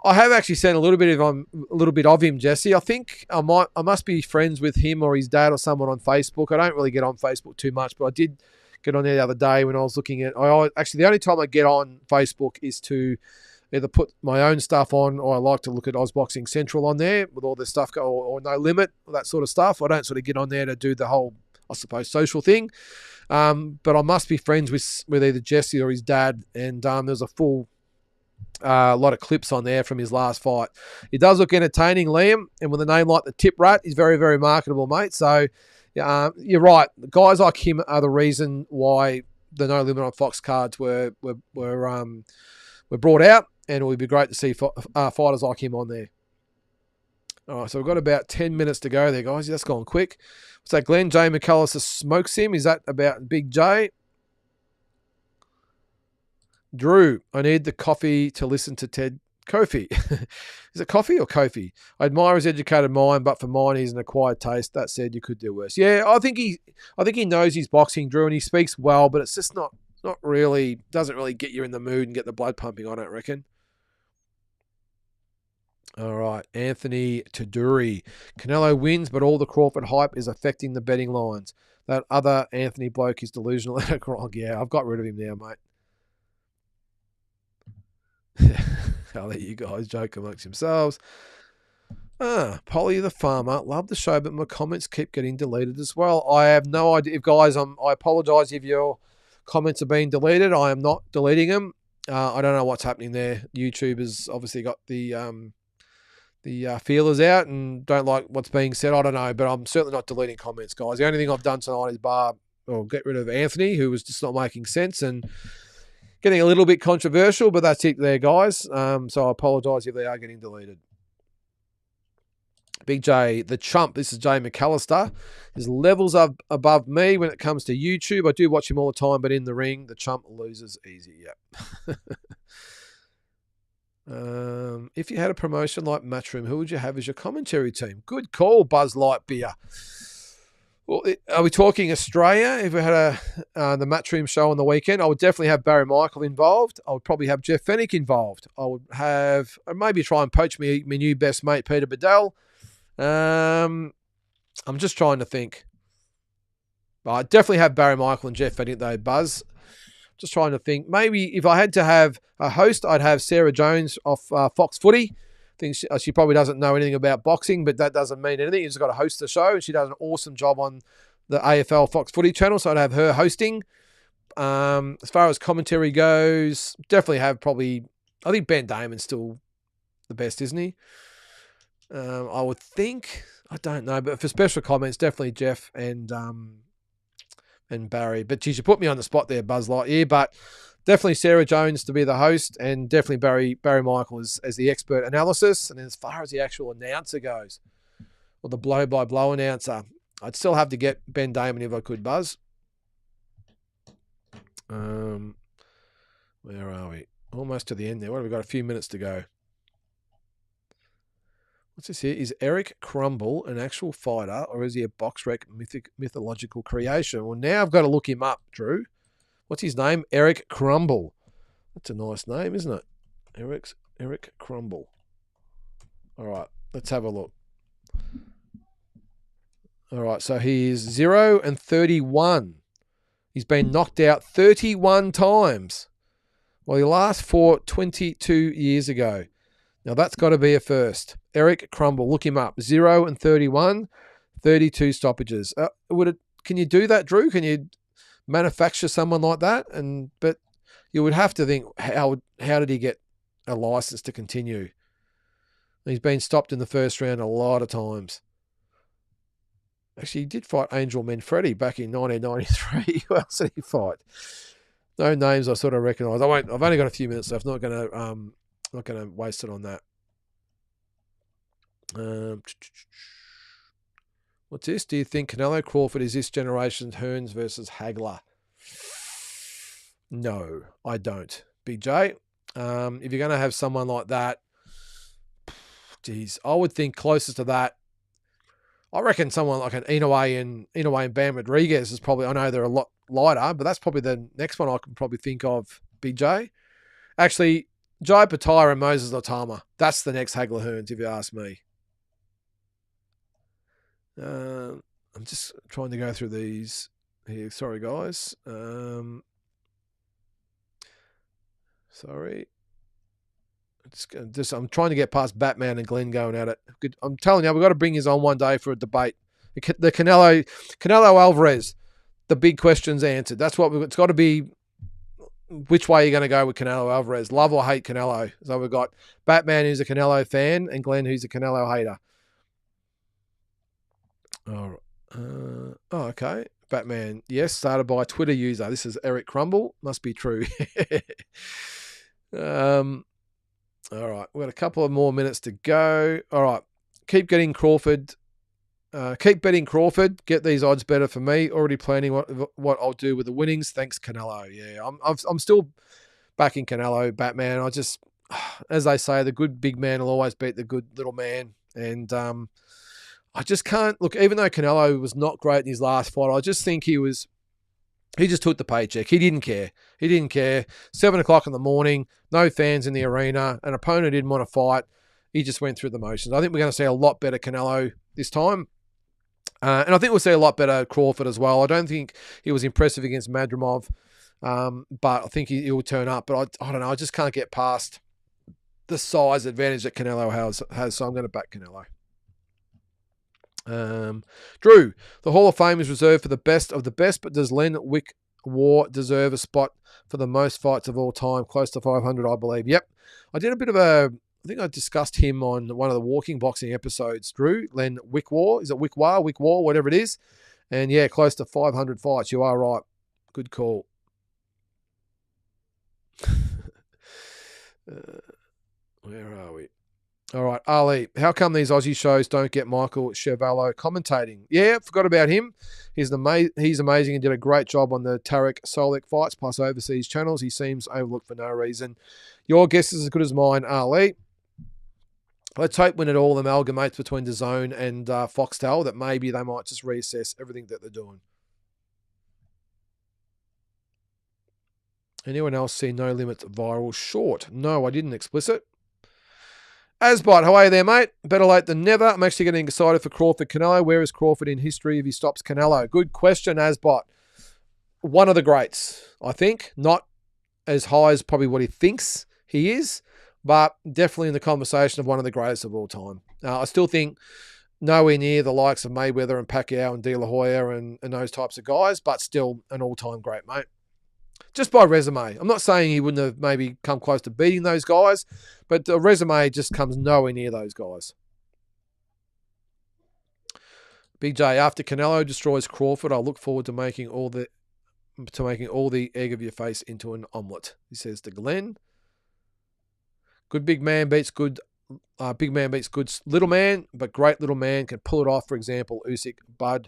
S2: I have actually seen a little bit of him, Jesse. I think I must be friends with him or his dad or someone on Facebook. I don't really get on Facebook too much, but I did get on there the other day when I was looking at. Actually, the only time I get on Facebook is to either put my own stuff on, or I like to look at Ozboxing Central on there with all this stuff, or No Limit, that sort of stuff. I don't sort of get on there to do the whole, I suppose, social thing. But I must be friends with either Jesse or his dad, and there's a full. A lot of clips on there from his last fight. He does look entertaining, Liam, and with a name like the Tip Rat, he's very, very marketable, mate. So you're right. Guys like him are the reason why the No Limit on Fox cards were brought out. and it would be great to see fighters like him on there. All right, so we've got about 10 minutes to go there, guys. That's gone quick. So Glenn J. McAllister smokes him. Is that about Big J? Drew, I need the coffee to listen to Ted Kofi. Is it coffee or Kofi? I admire his educated mind, but for mine, he's an acquired taste. That said, you could do worse. Yeah, I think he knows his boxing, Drew, and he speaks well, but it's just not really, doesn't really get you in the mood and get the blood pumping, I don't reckon. All right, Anthony Taduri. Canelo wins, but all the Crawford hype is affecting the betting lines. That other Anthony bloke is delusional. Yeah, I've got rid of him now, mate. I'll let you guys joke amongst yourselves. Polly the Farmer. Love the show, but my comments keep getting deleted as well. I have no idea. If guys, I apologise if your comments are being deleted. I am not deleting them. I don't know what's happening there. YouTube has obviously got the feelers out and don't like what's being said. I don't know, but I'm certainly not deleting comments, guys. The only thing I've done tonight is get rid of Anthony, who was just not making sense and getting a little bit controversial, but that's it there, guys. So I apologise if they are getting deleted. Big J, the chump. This is Jay McAllister. His levels are above me when it comes to YouTube. I do watch him all the time, but in the ring, the chump loses easy. Yep. If you had a promotion like Matchroom, who would you have as your commentary team? Good call, Buzz Lightbeer. Well, are we talking Australia? If we had the Matchroom show on the weekend, I would definitely have Barry Michael involved. I would probably have Jeff Fennick involved. I would have, or maybe try and poach my new best mate, Peter Bedell. I'm just trying to think. I'd definitely have Barry Michael and Jeff Fennick, though, Buzz. Just trying to think. Maybe if I had to have a host, I'd have Sarah Jones off Fox Footy. I think she probably doesn't know anything about boxing, but that doesn't mean anything. She's got to host the show, and she does an awesome job on the AFL Fox Footy channel, so I'd have her hosting. As far as commentary goes, definitely have I think Ben Damon's still the best, isn't he? I would think. I don't know, but for special comments, definitely Jeff and Barry. But geez, you put me on the spot there, Buzz Lightyear. But definitely Sarah Jones to be the host, and definitely Barry Michael as the expert analysis. And then as far as the actual announcer goes, or the blow-by-blow announcer, I'd still have to get Ben Damon if I could, Buzz. Where are we? Almost to the end there. What have we got? A few minutes to go. What's this here? Is Eric Crumble an actual fighter, or is he a box rec mythological creation? Well, now I've got to look him up, Drew. What's his name? Eric Crumble. That's a nice name, isn't it? Eric Crumble. All right, let's have a look. All right, so he is 0-31. He's been knocked out 31 times. Well, he last fought 22 years ago. Now, that's got to be a first. Eric Crumble, look him up. 0-31, 32 stoppages. Can you do that, Drew? Can you manufacture someone like that? But you would have to think, how did he get a license to continue? He's been stopped in the first round a lot of times. Actually, he did fight Angel Manfredi back in 1993. Who else did he fight? No names I sort of recognise. I've only got a few minutes left. Not going to waste it on that. What's this? Do you think Canelo Crawford is this generation's Hearns versus Hagler? No, I don't. Big J. If you're going to have someone like that, geez, I would think closest to that. I reckon someone like an Inoue and Bam Rodriguez is probably, I know they're a lot lighter, but that's probably the next one I can probably think of, Big J. Actually, Jai Pataya and Moses Latama. That's the next Hagler Hearns, if you ask me. I'm just trying to go through these here. Sorry, guys. Sorry. I'm trying to get past Batman and Glenn going at it. I'm telling you, we've got to bring his on one day for a debate. The Canelo Alvarez, the big questions answered. That's what it's got to be. Which way are you going to go with Canelo Alvarez? Love or hate Canelo? So we've got Batman, who's a Canelo fan, and Glenn, who's a Canelo hater. Okay. Batman, yes, started by a Twitter user. This is Eric Crumble. Must be true. All right, we've got a couple of more minutes to go. All right, keep getting Crawford. Keep betting Crawford. Get these odds better for me. Already planning what I'll do with the winnings. Thanks, Canelo. Yeah, I'm still backing Canelo, Batman. I just, as they say, the good big man will always beat the good little man. And I just can't look. Even though Canelo was not great in his last fight, I just think he just took the paycheck. He didn't care. 7:00 in the morning, no fans in the arena. An opponent didn't want to fight. He just went through the motions. I think we're going to see a lot better Canelo this time. And I think we'll see a lot better Crawford as well. I don't think he was impressive against Madrimov, but I think he will turn up. But I don't know. I just can't get past the size advantage that Canelo has, so I'm going to back Canelo. Drew, the Hall of Fame is reserved for the best of the best, but does Len Wick War deserve a spot for the most fights of all time? Close to 500, I believe. Yep. I did a bit of I think I discussed him on one of the Walking Boxing episodes, Drew. Len Wick War. Is it Wick War, whatever it is? And yeah, close to 500 fights. You are right. Good call. Where are we? All right, Ali, how come these Aussie shows don't get Michael Chevallo commentating? Yeah, forgot about him. He's amazing and did a great job on the Tarek Solik fights plus overseas channels. He seems overlooked for no reason. Your guess is as good as mine, Ali. Let's hope when it all amalgamates between DAZN and Foxtel that maybe they might just reassess everything that they're doing. Anyone else see No Limits viral short? No, I didn't. Explicit. Asbot, how are you there, mate? Better late than never. I'm actually getting excited for Crawford Canelo. Where is Crawford in history if he stops Canelo? Good question, Asbot. One of the greats, I think. Not as high as probably what he thinks he is, but definitely in the conversation of one of the greatest of all time. I still think nowhere near the likes of Mayweather and Pacquiao and De La Hoya and those types of guys, but still an all-time great, mate. Just by resume. I'm not saying he wouldn't have maybe come close to beating those guys, but the resume just comes nowhere near those guys. Big J, after Canelo destroys Crawford, I look forward to making all the egg of your face into an omelette. He says to Glenn. Good big man beats good little man, but great little man can pull it off. For example, Usyk, Bud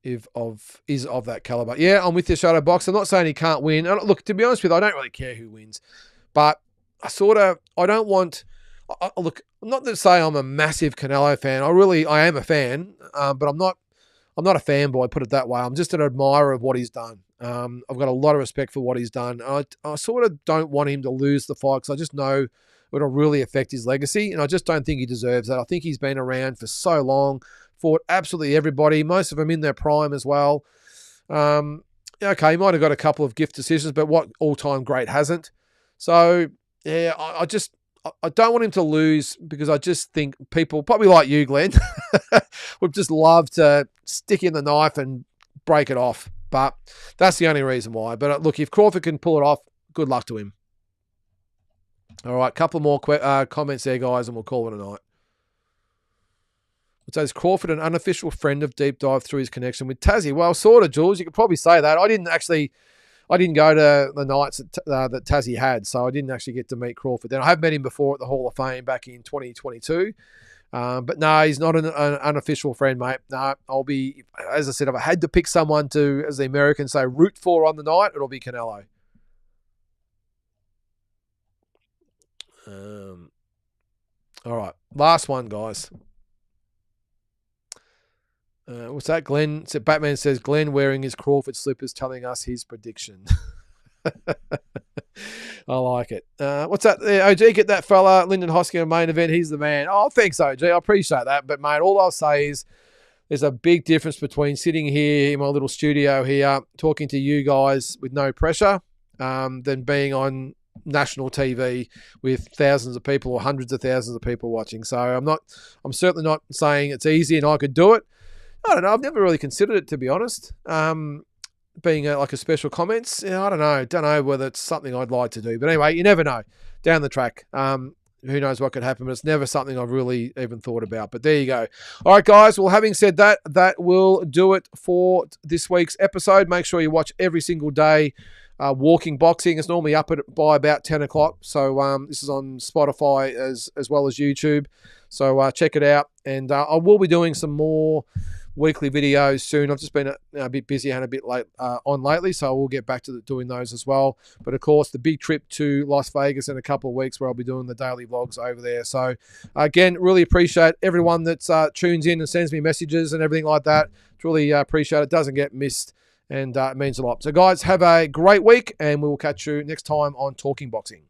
S2: is of that caliber. Yeah, I'm with you, Shadow Box. I'm not saying he can't win. And look, to be honest with you, I don't really care who wins, but I don't want. Look, not to say I'm a massive Canelo fan. I am a fan, but I'm not a fanboy. Put it that way. I'm just an admirer of what he's done. I've got a lot of respect for what he's done. I sort of don't want him to lose the fight because I just know it'll really affect his legacy, and I just don't think he deserves that. I think he's been around for so long, fought absolutely everybody, most of them in their prime as well. Okay, he might have got a couple of gift decisions, but what all-time great hasn't? So, yeah, I don't want him to lose because I just think people, probably like you, Glenn, would just love to stick in the knife and break it off. But that's the only reason why. But look, if Crawford can pull it off, good luck to him. All right, couple more comments there, guys, and we'll call it a night. It says Crawford an unofficial friend of Deep Dive through his connection with Tassie. Well, sort of, Jules. You could probably say that. I didn't go to the nights that Tassie had, so I didn't actually get to meet Crawford. Then I have met him before at the Hall of Fame back in 2022. But no, he's not an unofficial friend, mate. No, I'll be, as I said, if I had to pick someone to, as the Americans say, root for on the night, it'll be Canelo. All right, last one, guys. What's that, Glenn? So Batman says Glenn wearing his Crawford slippers telling us his prediction. I like it. What's that? OG, get that fella, Lynden Hosking, main event. He's the man. Oh, thanks, OG. I appreciate that. But, mate, all I'll say is there's a big difference between sitting here in my little studio here, talking to you guys with no pressure, than being on national TV with thousands of people or hundreds of thousands of people watching. So I'm certainly not saying it's easy and I could do it. I don't know. I've never really considered it, to be honest. Being like a special comments, I don't know. Don't know whether it's something I'd like to do. But anyway, you never know down the track. who knows what could happen, but it's never something I've really even thought about. But there you go. All right, guys. Well, having said that, that will do it for this week's episode. Make sure you watch every single day. Walking Boxing is normally up by about 10 o'clock. So this is on Spotify as well as YouTube. So check it out. And I will be doing some more weekly videos soon. I've just been a bit busy and a bit late on lately, so I will get back to doing those as well. But of course, the big trip to Las Vegas in a couple of weeks where I'll be doing the daily vlogs over there. So again, really appreciate everyone that tunes in and sends me messages and everything like that. It's really appreciate it. Doesn't get missed, and it means a lot. So guys, have a great week, and we will catch you next time on Talking Boxing.